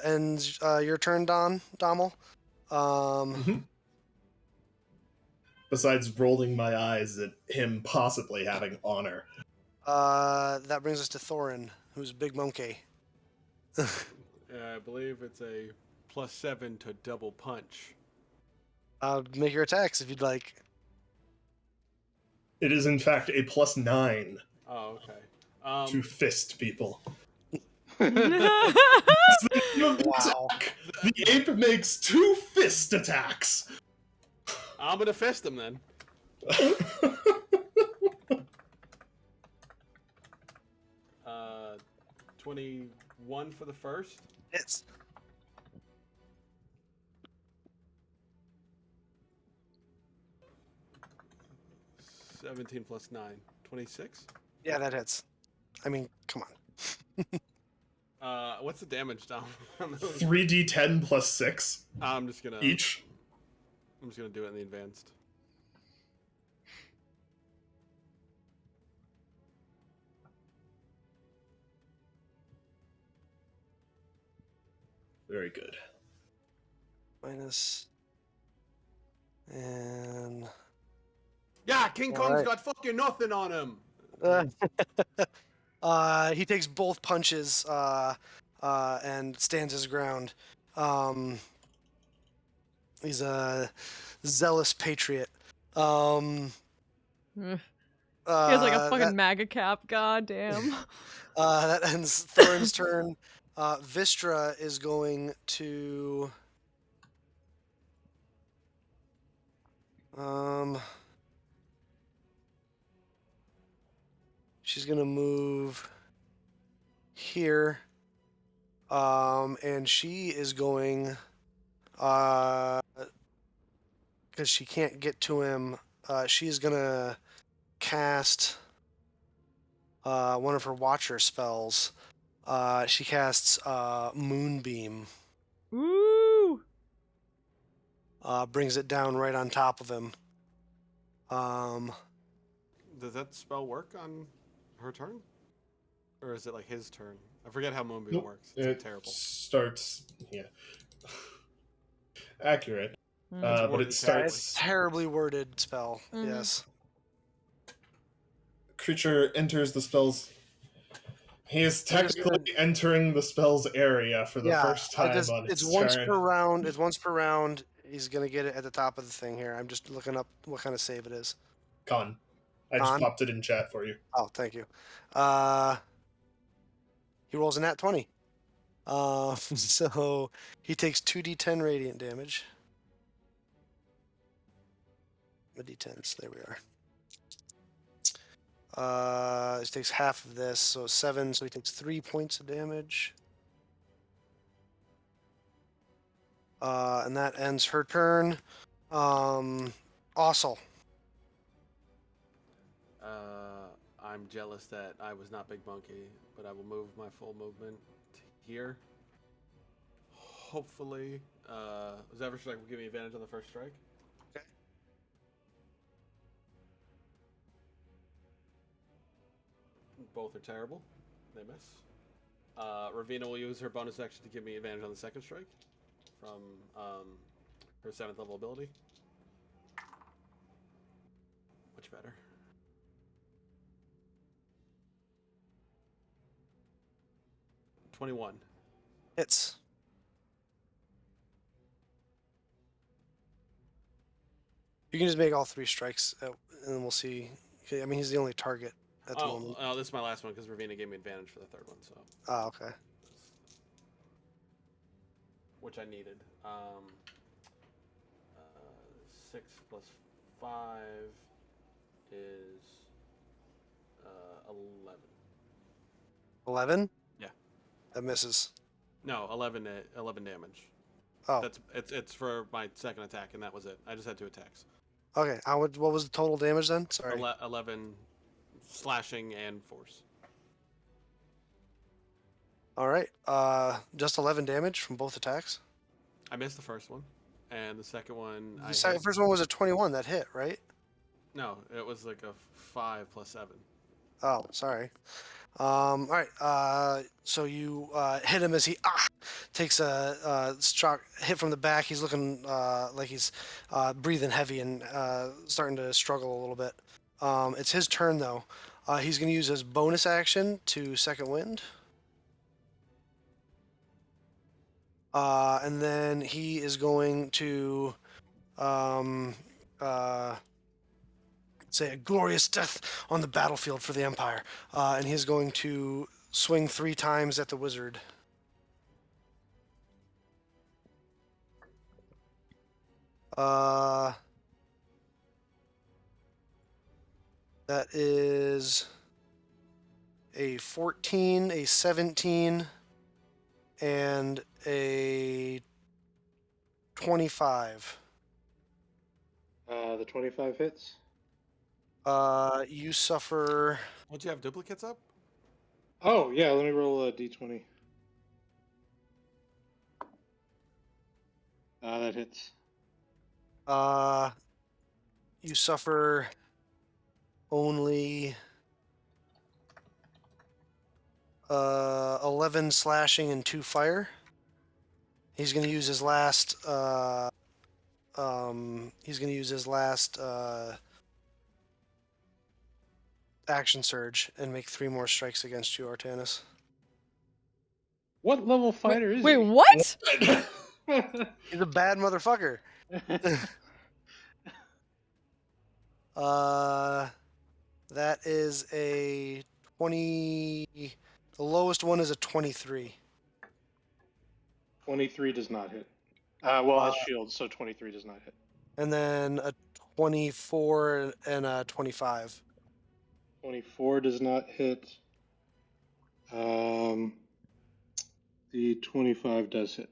ends your turn, Dommel. Besides rolling my eyes at him possibly having honor. That brings us to Thorin, who's Big Monkey. I believe it's a +7 to double punch. Make your attacks if you'd like. It is in fact a +9 Oh, okay. to fist people. Wow. The ape makes 2 fist attacks. I'm gonna fist him then. 21 for the first. It's 17 plus 9. 26? yeah, that hits. I mean, come on. What's the damage down? 3d10 plus 6 I'm just gonna each. I'm just gonna do it in the advanced. Very good. Minus. And. Yeah, King Kong's Alright. got fucking nothing on him. He takes both punches and stands his ground. He's a zealous patriot. He has like a fucking MAGA cap, god damn. That ends Thorin's turn. Vistra is going to. She's gonna move here. And she is going. Because she can't get to him, she's gonna cast one of her Watcher spells. She casts Moonbeam. Woo! Brings it down right on top of him. Does that spell work on her turn? Or is it like his turn? I forget how Moonbeam Nope. works. It's It terrible. starts, yeah. Accurate. But worded it starts. Terribly worded spell. Mhm. Yes. creature enters the spell's... He is just technically entering the spell's area for the Yeah, first time on it's its once turn. per round. It's once per round. He's gonna get it at the top of the thing here. I'm just looking up what kind of save it is. Con. I just Con? popped it in chat for you. Oh, thank you. He rolls a nat 20. So he takes 2d10 radiant damage. The d10s. There we are. He takes half of this, so 7. So he takes 3 points of damage. And that ends her turn. Ossel. I'm jealous that I was not Big Monkey, but I will move my full movement to here. Hopefully, Zephyr Strike will give me advantage on the first strike. Okay. Both are terrible. They miss. Ravina will use her bonus action to give me advantage on the second strike from her 7th level ability. Much better. $21. Hits. You can just make all 3 strikes, and then we'll see. I mean, he's the only target at the moment. Oh, this is my last one because Ravina gave me advantage for the third one, so. Oh, okay. Which I needed. 6 plus 5 is 11. 11? Yeah. That misses. No, 11 damage. Oh, It's for my second attack, and that was it. I just had 2 attacks. okay. What was the total damage then? Sorry. 11 slashing and force. All right. Just 11 damage from both attacks. I missed the first one, and the second one The first one was a 21 that hit, right? No, it was like a 5 plus 7. Oh, sorry. All right. So you hit him as he takes a shock hit from the back. He's looking like he's breathing heavy and starting to struggle a little bit. It's his turn though. He's going to use his bonus action to second wind. And then he is going to say a glorious death on the battlefield for the Empire. And he's going to swing 3 times at the wizard. That is a 14, a 17, and a 25. The 25 hits. You suffer. Don't you have duplicates up? Oh, yeah, let me roll a d20. That hits. You suffer only 11 slashing and 2 fire. He's going to use his last. Action surge and make 3 more strikes against you, Artanis. What level fighter is Wait, he? what? He's a bad motherfucker. That is a 20. The lowest one is a 23. 23 does not hit. Well, it's shield, so 23 does not hit. And then a 24 and a 25. 24 does not hit. The 25 does hit.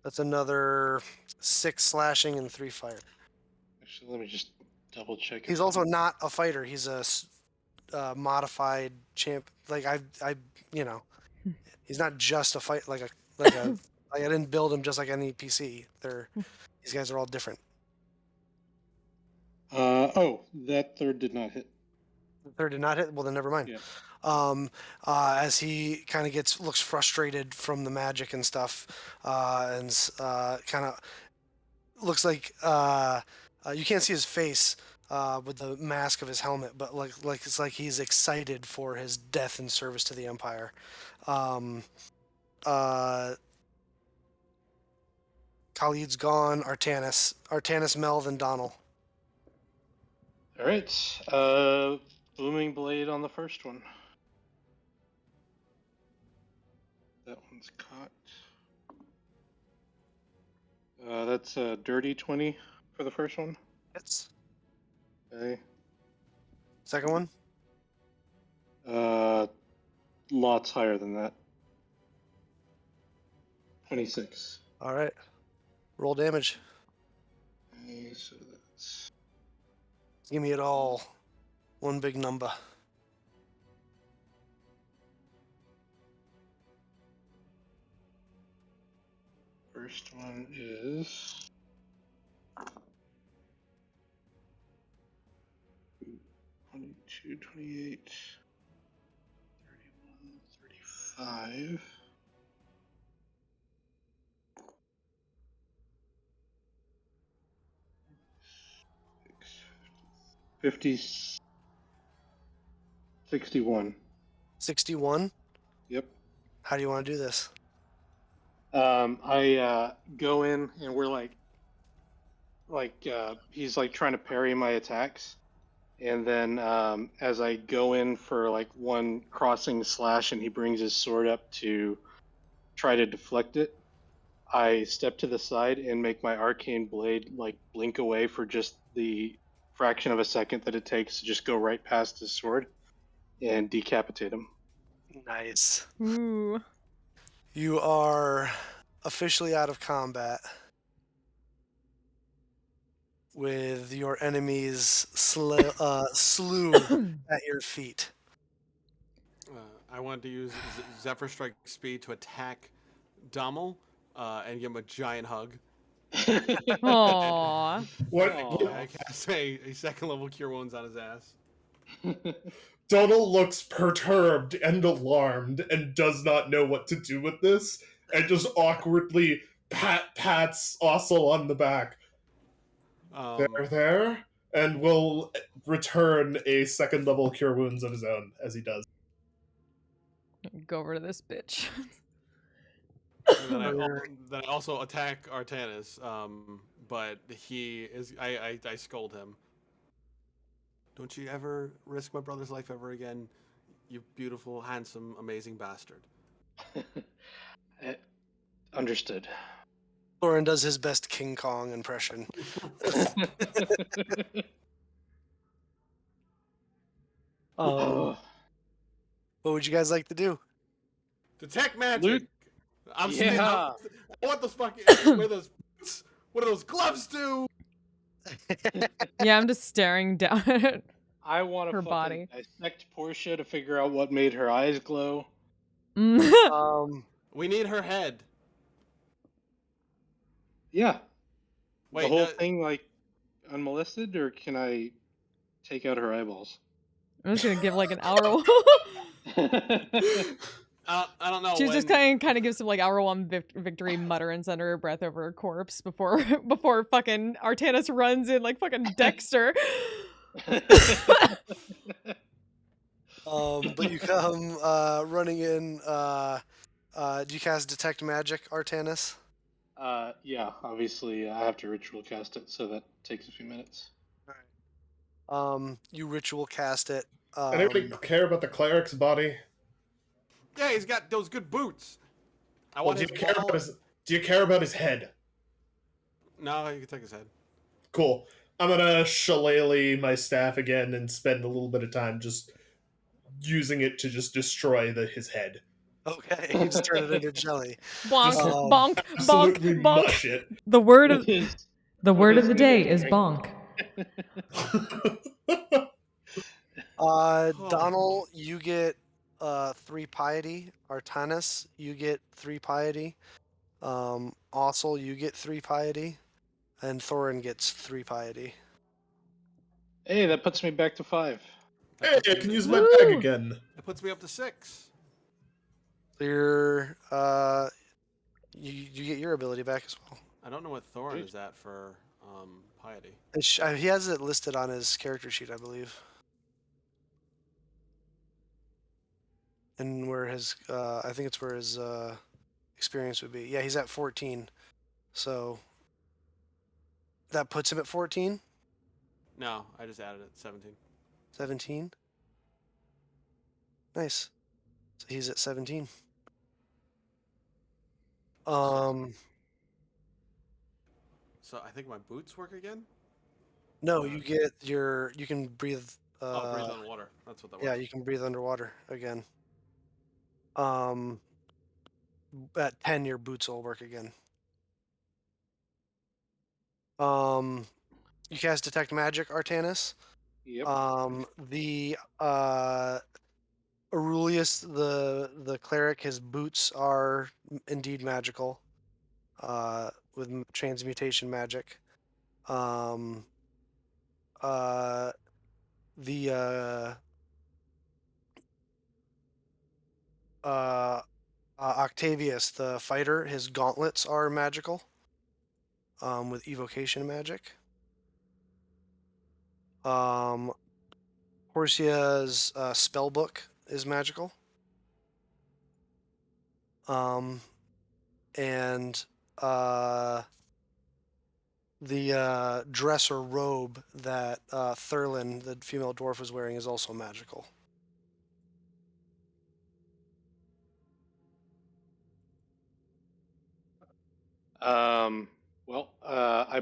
That's another 6 slashing and 3 fire. Actually, let me just double check. He's also not a fighter. He's a modified champ. Like he's not just a fight. Like I didn't build him just like any PC. These guys are all different. That third did not hit. The third did not hit. Well, then never mind. Yeah. As he kind of looks frustrated from the magic and stuff, and kind of looks like you can't see his face, with the mask of his helmet, but like it's like he's excited for his death in service to the Empire. Um, Khalid's gone. Artanis, Melv, and Donald. All right. Booming blade on the first one. That one's caught. That's a dirty 20 for the first one. Hits. Okay. Second one. Lots higher than that. 26. All right. Roll damage. Okay, so that's Give me it all. One big number. first one is 22, 28, 31, 35. 50, 61. 61. Yep. How do you want to do this? I go in and we're he's like trying to parry my attacks, and then as I go in for like one crossing slash, and he brings his sword up to try to deflect it, I step to the side and make my arcane blade like blink away for just the fraction of a second that it takes to just go right past his sword and decapitate him. Nice. Ooh. You are officially out of combat with your enemy's slew at your feet. I wanted to use Zephyr Strike Speed to attack Dummel and give him a giant hug. Aww. What? Aw. I cast a second level Cure Wounds on his ass. Donald looks perturbed and alarmed and does not know what to do with this, and just awkwardly pats Ossel on the back. There, and will return a second level Cure Wounds of his own as he does. Go over to this bitch. And then I also attack Artanis, but he is. I scold him. Don't you ever risk my brother's life ever again, you beautiful, handsome, amazing bastard. Understood. Thorin does his best King Kong impression. What would you guys like to do? Detect magic. Loot? I'm Yeah. I want those fucking. What do those gloves do? Yeah, I'm just staring down at it. I want to Her body. dissect Portia to figure out what made her eyes glow. We need her head. Yeah. Wait, the whole thing like unmolested, or can I take out her eyeballs? I'm just gonna give like an hour. I don't know. She's just kind of gives some like hour one victory mutterance under her breath over her corpse before fucking Artanis runs in like fucking Dexter. But you come running in. Do you cast Detect Magic, Artanis? Yeah, obviously I have to ritual cast it, so that takes a few minutes. You ritual cast it. Anybody care about the cleric's body? Yeah, he's got those good boots. Do you care about his head? No, you can take his head. Cool. I'm gonna shillelagh my staff again and spend a little bit of time just using it to just destroy his head. Okay, you just turn it into jelly. Bonk, Just bonk, absolutely bonk, bonk. mush it. The word of the day is bonk. Donald, you get 3 piety. Artanis, you get 3 piety. Ossel, you get 3 piety. And Thorin gets 3 piety. Hey, that puts me back to 5. Hey, I can use my bag again. That puts me up to 6. You're, you get your ability back as well. I don't know what Thorin is at for piety. already. He has it listed on his character sheet, I believe. And where his, I think it's where his experience would be. Yeah, he's at 14. So that puts him at 14, No, I just added it. 17. 17. Nice. So he's at 17. Um, So I think my boots work again. no, you get you can breathe. Oh, breathe on water. That's what that was. Yeah, you can breathe underwater again. Um, at 10, your boots will work again. You cast Detect Magic, Artanis. Yep. The Aurelius, the cleric, his boots are indeed magical, with transmutation magic. Um, uh, the Octavius, the fighter, his gauntlets are magical, with evocation magic. Horsia's spell book is magical. And the dress or robe that Thurlin, the female dwarf, was wearing is also magical. I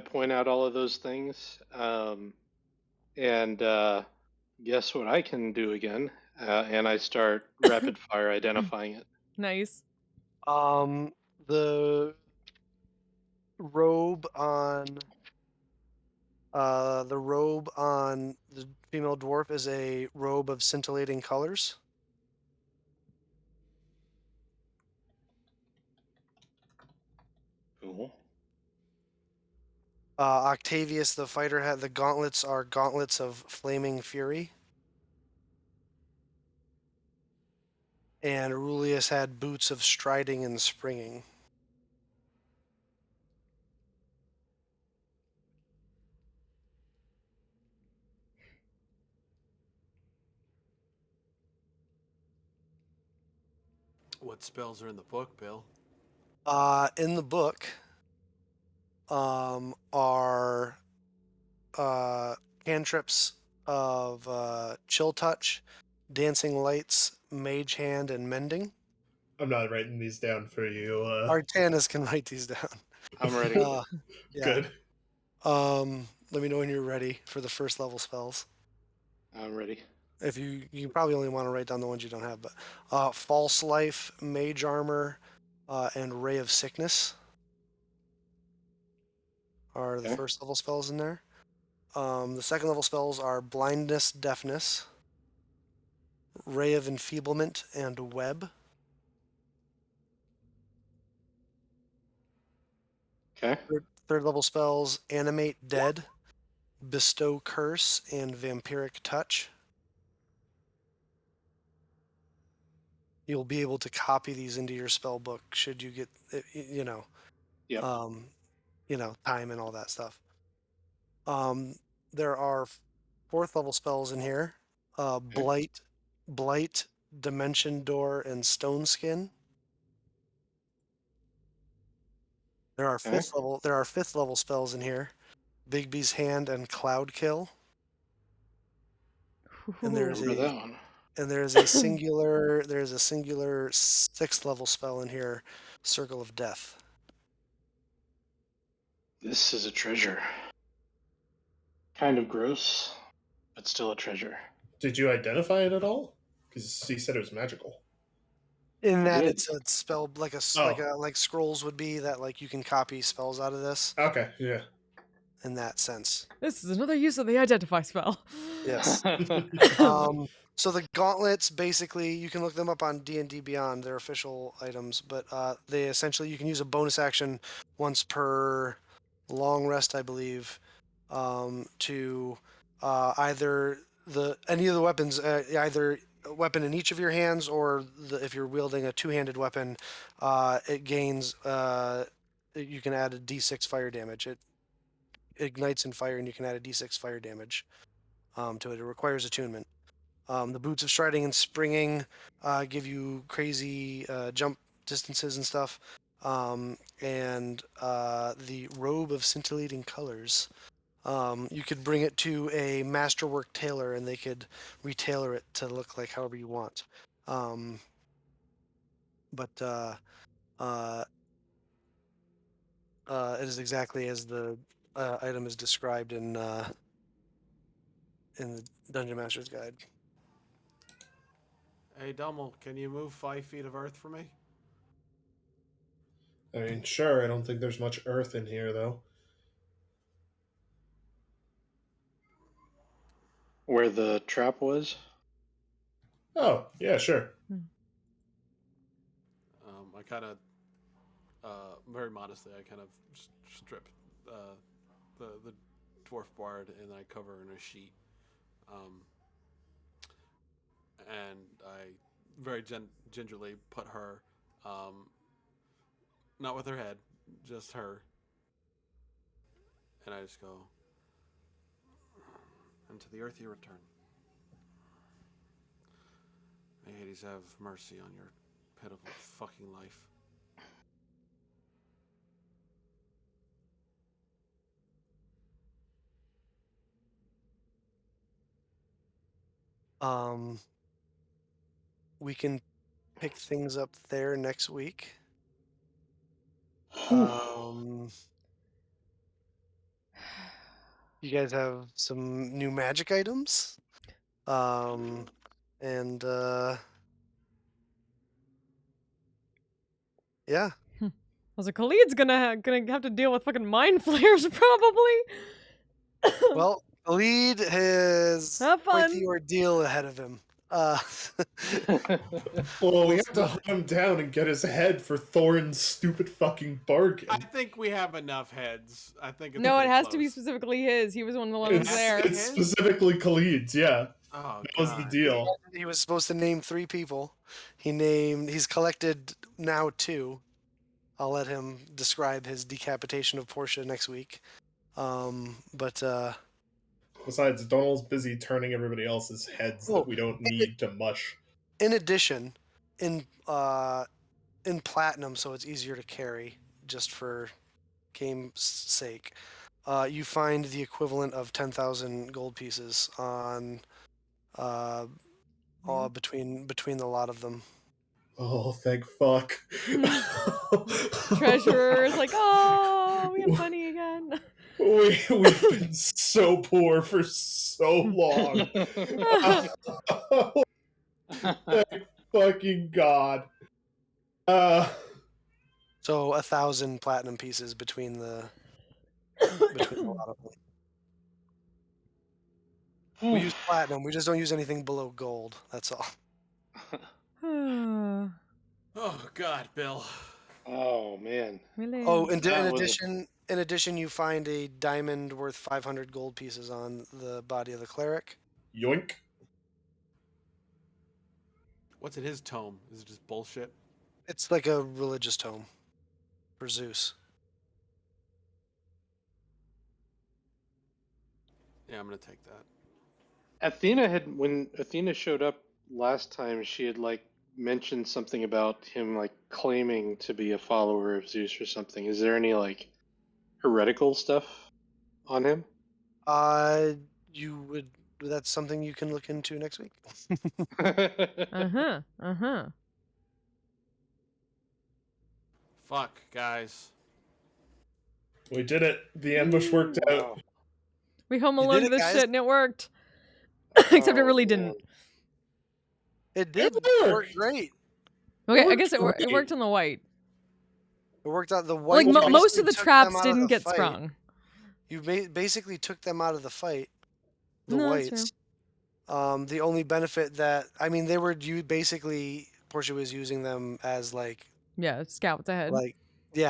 point out all of those things, and guess what I can do again? And I start rapid fire identifying it. Nice. The robe on the female dwarf is a robe of scintillating colors. Cool. Octavius, the fighter, had the gauntlets are gauntlets of flaming fury. And Aurelius had boots of striding and springing. What spells are in the book, Bill? In the book, are cantrips of chill touch, dancing lights, mage hand, and mending. I'm not writing these down for you. Artanis can write these down. I'm ready. Yeah. Good. Let me know when you're ready for the first level spells. I'm ready. If you probably only want to write down the ones you don't have, but false life, mage armor, and ray of sickness are the Okay. first level spells in there. The second level spells are blindness, deafness, ray of enfeeblement, and web. Okay. Third level spells animate dead, bestow curse, and vampiric touch. You'll be able to copy these into your spell book should you get, Yep. time and all that stuff. There are fourth level spells in here. Okay. Blight, Dimension Door, and Stone Skin. Okay. There are fifth level spells in here. Bigby's Hand and Cloud Kill. And there's Remember a that one. and there's a singular sixth level spell in here, Circle of Death. This is a treasure. Kind of gross, but still a treasure. Did you identify it at all? Because he said it was magical. In I that did. it's a spell like Oh. like scrolls would be, that like you can copy spells out of this Okay, yeah. in that sense. This is another use of the identify spell. Yes. So the gauntlets, basically, you can look them up on D&D Beyond. They're official items, but they essentially, you can use a bonus action once per long rest, I believe, to either any of the weapons, either a weapon in each of your hands, or if you're wielding a two-handed weapon, it gains. You can add a D6 fire damage. ignites in fire, and you can add a d6 fire damage to it. It requires attunement. The boots of striding and springing give you crazy jump distances and stuff. And the robe of scintillating colors. You could bring it to a masterwork tailor, and they could retailor it to look like however you want. But it is exactly as the item is described in the Dungeon Master's Guide. Hey, Dummel, can you move 5 feet of earth for me? I mean, sure, I don't think there's much earth in here, though. Where the trap was? Oh, yeah, sure. I kind of, very modestly, I kind of strip the dwarf bard and I cover her in a sheet. And I very gingerly put her, not with her head, just her. And I just go, and to the earth you return. May Hades have mercy on your pitiful fucking life. We can pick things up there next week. You guys have some new magic items. And yeah. I was like, Khalid's gonna have to deal with fucking mind flares probably. Well, Khalid has Have quite fun. the ordeal ahead of him. Well, we have to hunt him down and get his head for Thorin's stupid fucking bargain. I think we have enough heads. I think it's No, it pretty has to be close. specifically his. He was one of the ones there. It's specifically Khalid's, yeah. Oh, That was the God. deal. He was supposed to name 3 people. He's collected now 2. I'll let him describe his decapitation of Portia next week. Besides, Donald's busy turning everybody else's heads that we don't need to mush. In addition, in platinum, so it's easier to carry, just for game's sake, you find the equivalent of 10,000 gold pieces on between the lot of them. Oh, thank fuck. Treasurer's like, oh, we have money again. We've been so poor for so long. Thank fucking God. So 1,000 platinum pieces between the lot of them. We use platinum. We just don't use anything below gold. That's all. Oh, God, Bill. Oh, man. Really? Oh, in That was addition, you find a diamond worth 500 gold pieces on the body of the cleric. Yoink. What's in his tome? Is it just bullshit? It's like a religious tome for Zeus. Yeah, I'm gonna take that. When Athena showed up last time, she had mentioned something about him claiming to be a follower of Zeus or something. Is there any heretical stuff on him? That's something you can look into next week. Fuck, guys. We did it. The ambush worked out. Wow. We home You did alone it, this guys. shit and it worked. Except it Oh, really man. didn't. It did worked. work great. Okay, I worked guess it great. worked on the white. It worked out. The white. Like you most of basically the took them traps out of didn't the get fight. sprung. You basically took them out of the fight. The No, that's whites. The only benefit that Portia was using them as Yeah, scouts ahead. go Trip the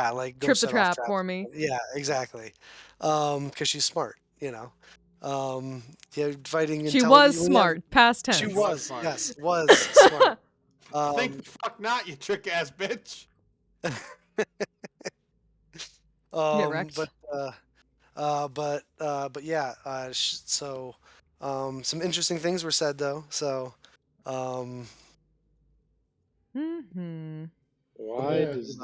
set off trap traps. for me. Yeah, exactly. Because she's smart, Yeah, fighting. She was when you have- smart. Past tense. She was was. smart. Yes, was smart. Think the fuck not, you trick ass bitch. Get wrecked. But But yeah. So some interesting things were said though. So um, Hmm. Why Yeah. does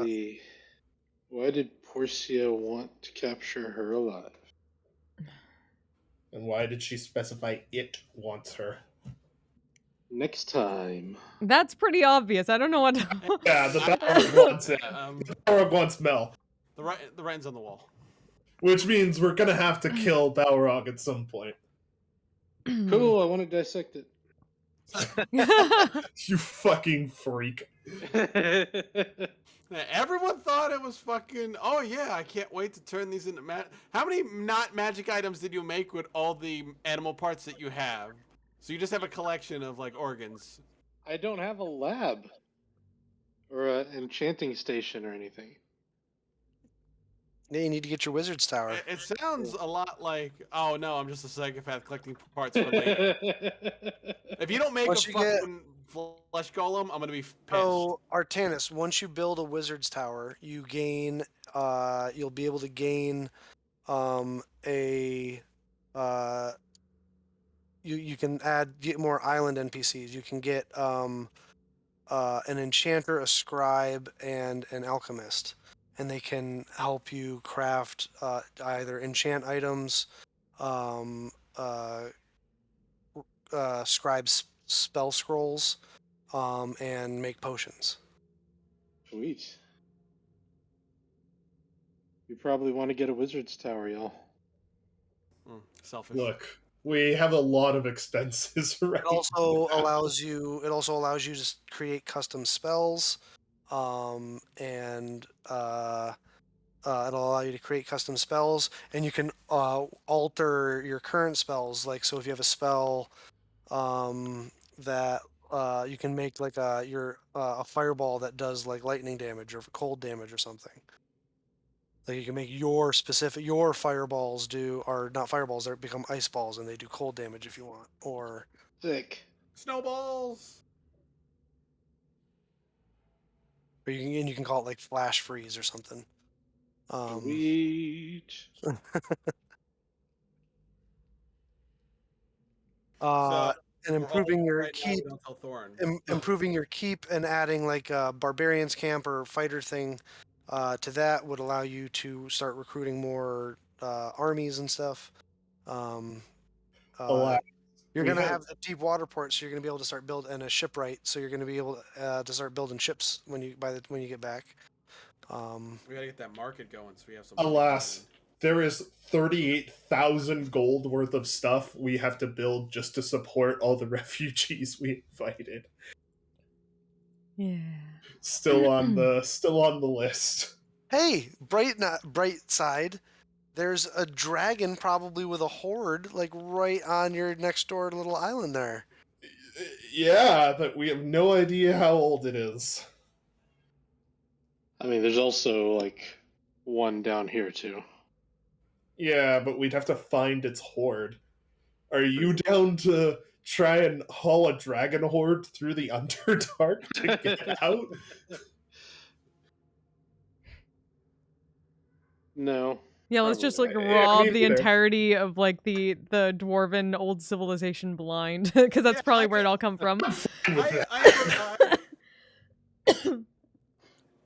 why did Portia want to capture her alive? And why did she specify it wants her? Next time. That's pretty obvious. I don't know what. Yeah, the I- Balrog wants it. Yeah, Balrog wants Mel, the writing's on the wall. which means we're gonna have to kill Balrog at some point. Cool, I want to dissect it. You fucking freak. Yeah, everyone thought it was fucking. Oh yeah, I can't wait to turn these into How many not magic items did you make with all the animal parts that you have? So you just have a collection of like organs. I don't have a lab or an enchanting station or anything. yeah, you need to get your wizard's tower. It sounds a lot like. Oh no, I'm just a psychopath collecting parts for later. If you don't make Once a you get fucking flesh golem, I'm gonna be pissed. So Artanis, once you build a wizard's tower, you gain you'll be able to gain a you can get more island NPCs. You can get an enchanter, a scribe, and an alchemist, and they can help you craft either enchant items, um, scribe spell scrolls, and make potions. Sweet. You probably want to get a wizard's tower, y'all. Selfish. Look, we have a lot of expenses right It also now. allows you. It also allows you to create custom spells, and it'll allow you to create custom spells, and you can alter your current spells. Like, so if you have a spell that you can make like a fireball that does like lightning damage or cold damage or something. Like you can make your fireballs are not fireballs, they become ice balls and they do cold damage if you want. Or Sick. Snowballs. you can call it like flash freeze or something. Sweet. And We're improving all your right now, keep, don't tell Thorin. improving your keep, and adding like a barbarians camp or fighter thing to that would allow you to start recruiting more armies and stuff. Um, Alas, you're we gonna have have the deep water port, so you're gonna be able to start building a shipwright. So you're gonna be able to start building ships when you get back. We gotta get that market going so we have some money alas, coming there is 38,000 gold worth of stuff we have to build just to support all the refugees we invited. Yeah. Still on the list. Hey, bright side. There's a dragon probably with a horde like right on your next door little island there. Yeah, but we have no idea how old it is. I mean, there's also like one down here too. Yeah, but we'd have to find its horde. Are you down to try and haul a dragon horde through the Underdark to get out? No. Yeah, let's Probably just like not. rob me the neither. entirety of like the dwarven old civilization blind, because that's Yeah, probably I where it get- all come from.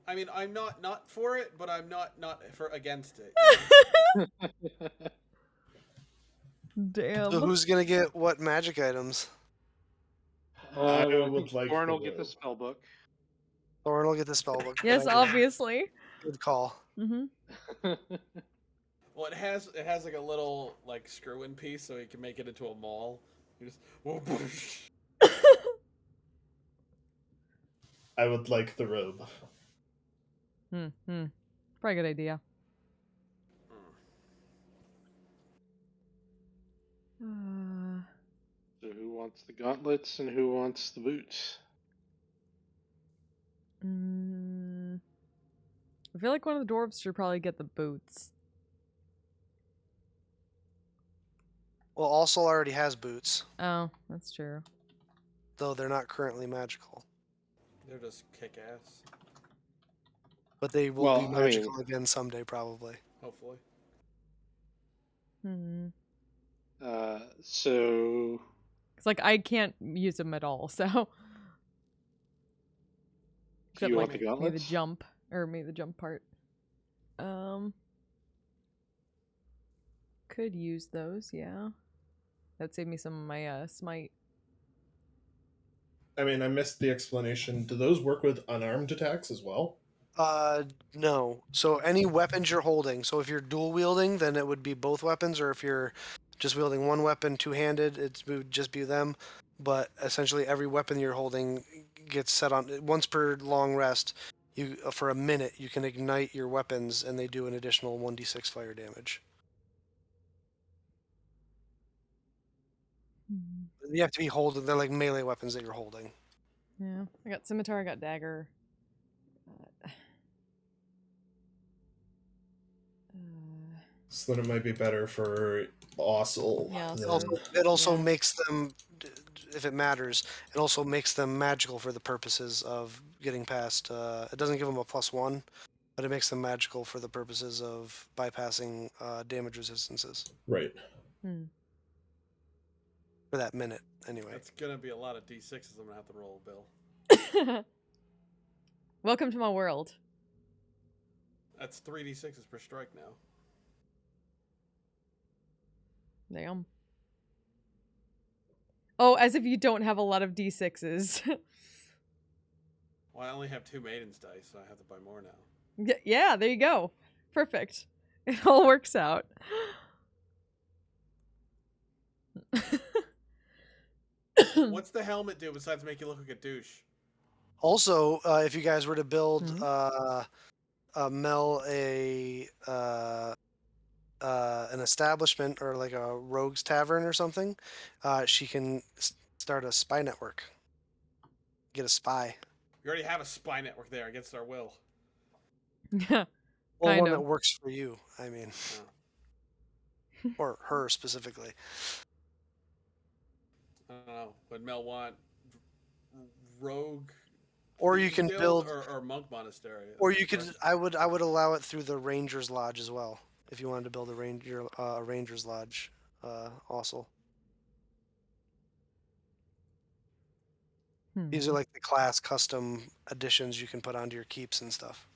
I mean, I'm not for it, but I'm not for against it. Damn. So who's gonna get what magic items? I I would think like Thorin the will get the robe. spell book. Thorin will get the spell book. Yes, Good idea. obviously. Good call. Hmm. Well, it has like a little like screw-in piece, so you can make it into a mall. You just whoosh. I would like the robe. Probably a good idea. So who wants the gauntlets and who wants the boots? I feel like one of the dwarves should probably get the boots. Well, also already has boots, Oh, that's true. though they're not currently magical. They're just kick ass. But they will Well, be I mean- magical again someday, probably. Hopefully. Hmm. So It's like I can't use them at all. So do except you like want the maybe the gauntlets? jump or maybe the jump part. Could use those. Yeah, that'd save me some of my smite. I mean, I missed the explanation. Do those work with unarmed attacks as well? No. So any weapons you're holding. So if you're dual wielding, then it would be both weapons, or if you're just wielding one weapon two-handed, it would just be them. But essentially, every weapon you're holding gets set on once per long rest. You for a minute you can ignite your weapons, and they do an additional 1d6 fire damage. You have to be holding. They're like melee weapons that you're holding. Yeah, I got scimitar. I got dagger. So then it might be better for Ossel. Yeah, than- also- It also Yeah. makes them, if it matters, it also makes them magical for the purposes of getting past. It doesn't give them a +1, but it makes them magical for the purposes of bypassing damage resistances Right. Hmm. for that minute. Anyway, That's gonna be a lot of D6s I'm gonna have to roll, Bill. Welcome to my world. That's 3d6s per strike now. Damn. Oh, as if you don't have a lot of d6s. Well, I only have 2 maidens dice, so I have to buy more now. Yeah, there you go. Perfect. It all works out. What's the helmet do besides make you look like a douche? also, if you guys were to build Mhm. Mel an establishment or like a rogues tavern or something, she can start a spy network. Get a spy. You already have a spy network there against our will. Yeah. Well, Kind one that of. works for you. I mean, or her specifically. I don't know. Would Mel want rogue Or you thieves can guild build, or monk monastery? or That's you the could. question. I would allow it through the Rangers Lodge as well. If you wanted to build a Rangers Lodge, also. These are like the class custom additions you can put onto your keeps and stuff.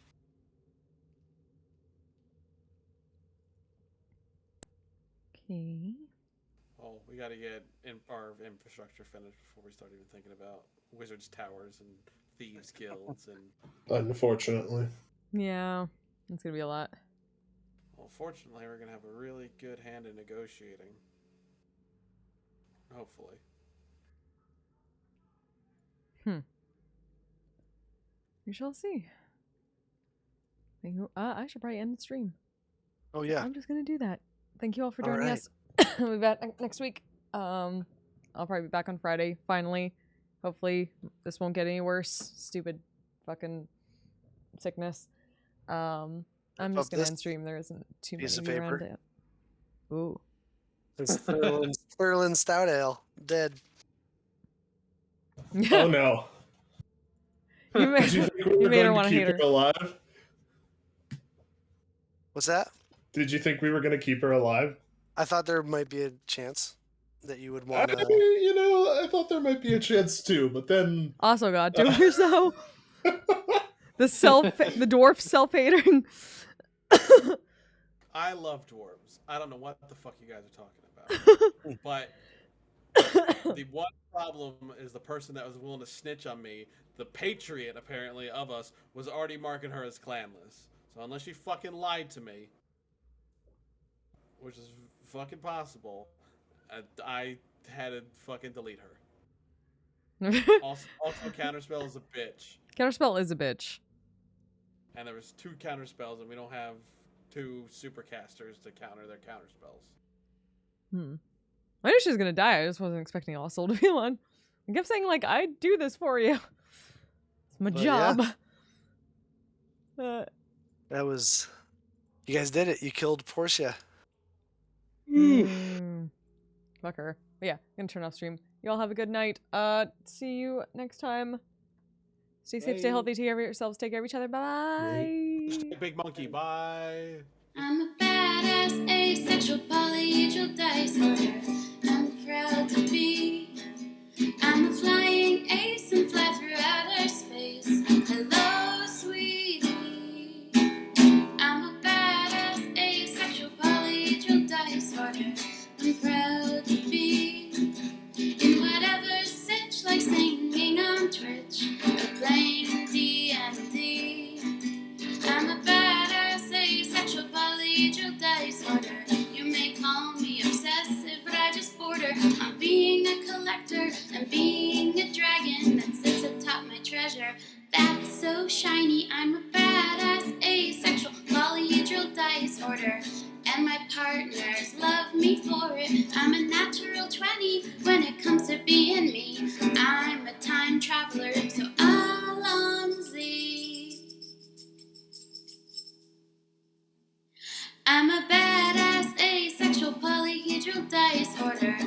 Okay. Well, we got to get our infrastructure finished before we start even thinking about wizards' towers and thieves' guilds. And Unfortunately. Yeah. It's gonna be a lot. well, fortunately, we're gonna have a really good hand in negotiating. Hopefully. We shall see. I should probably end the stream. Oh So yeah. I'm just gonna do that. Thank you all for All joining right. us. We'll be back next week. I'll probably be back on Friday, finally. Hopefully this won't get any worse. Stupid fucking sickness. I'm just gonna this end stream. There isn't too many piece of of you around paper. it. Ooh. It's Thurlin Stout Ale. Dead. Oh no. You may, Did you think we you were made her going want to to hate keep her. her alive? What's that? Did you think we were going to keep her alive? I thought there might be a chance that you would want to. I thought there might be a chance too, but then Also, God, do it yourself. The dwarf self-hating. I love dwarves. I don't know what the fuck you guys are talking about. But the one problem is the person that was willing to snitch on me, the patriot apparently of us, was already marking her as clanless. So unless she fucking lied to me, which is fucking possible, I had to fucking delete her. Also counterspell is a bitch. Counterspell is a bitch. And there was 2 counterspells, and we don't have 2 supercasters to counter their counterspells. I knew she was gonna die. I just wasn't expecting Ossel to be one. I kept saying, like, I'd do this for you. It's my But job. That was. You guys did it. You killed Portia. Fuck her. But yeah, gonna turn off stream. You all have a good night. See you next time. Stay safe, stay Bye. healthy, take care of yourselves, take care of each other. Bye. Big monkey, bye. I'm a badass, asexual, polyhedral dice holder. I'm proud to be. I'm a flying ace and fly through outer space. Hello, sweetie. I'm a badass, asexual, polyhedral dice holder. I'm proud to be in whatever sitch, like singing on Twitch or playing D&D. I'm a badass, asexual, polyhedral dice holder. You may call me obsessive, but I just border on being a collector and being a dragon that sits atop my treasure. That's so shiny. I'm a badass, asexual, polyhedral dice holder. And my partners love me for it. I'm a natural 20 when it comes to being me. I'm a time traveler, so Alonzi. I'm a badass, asexual, polyhedral dice holder.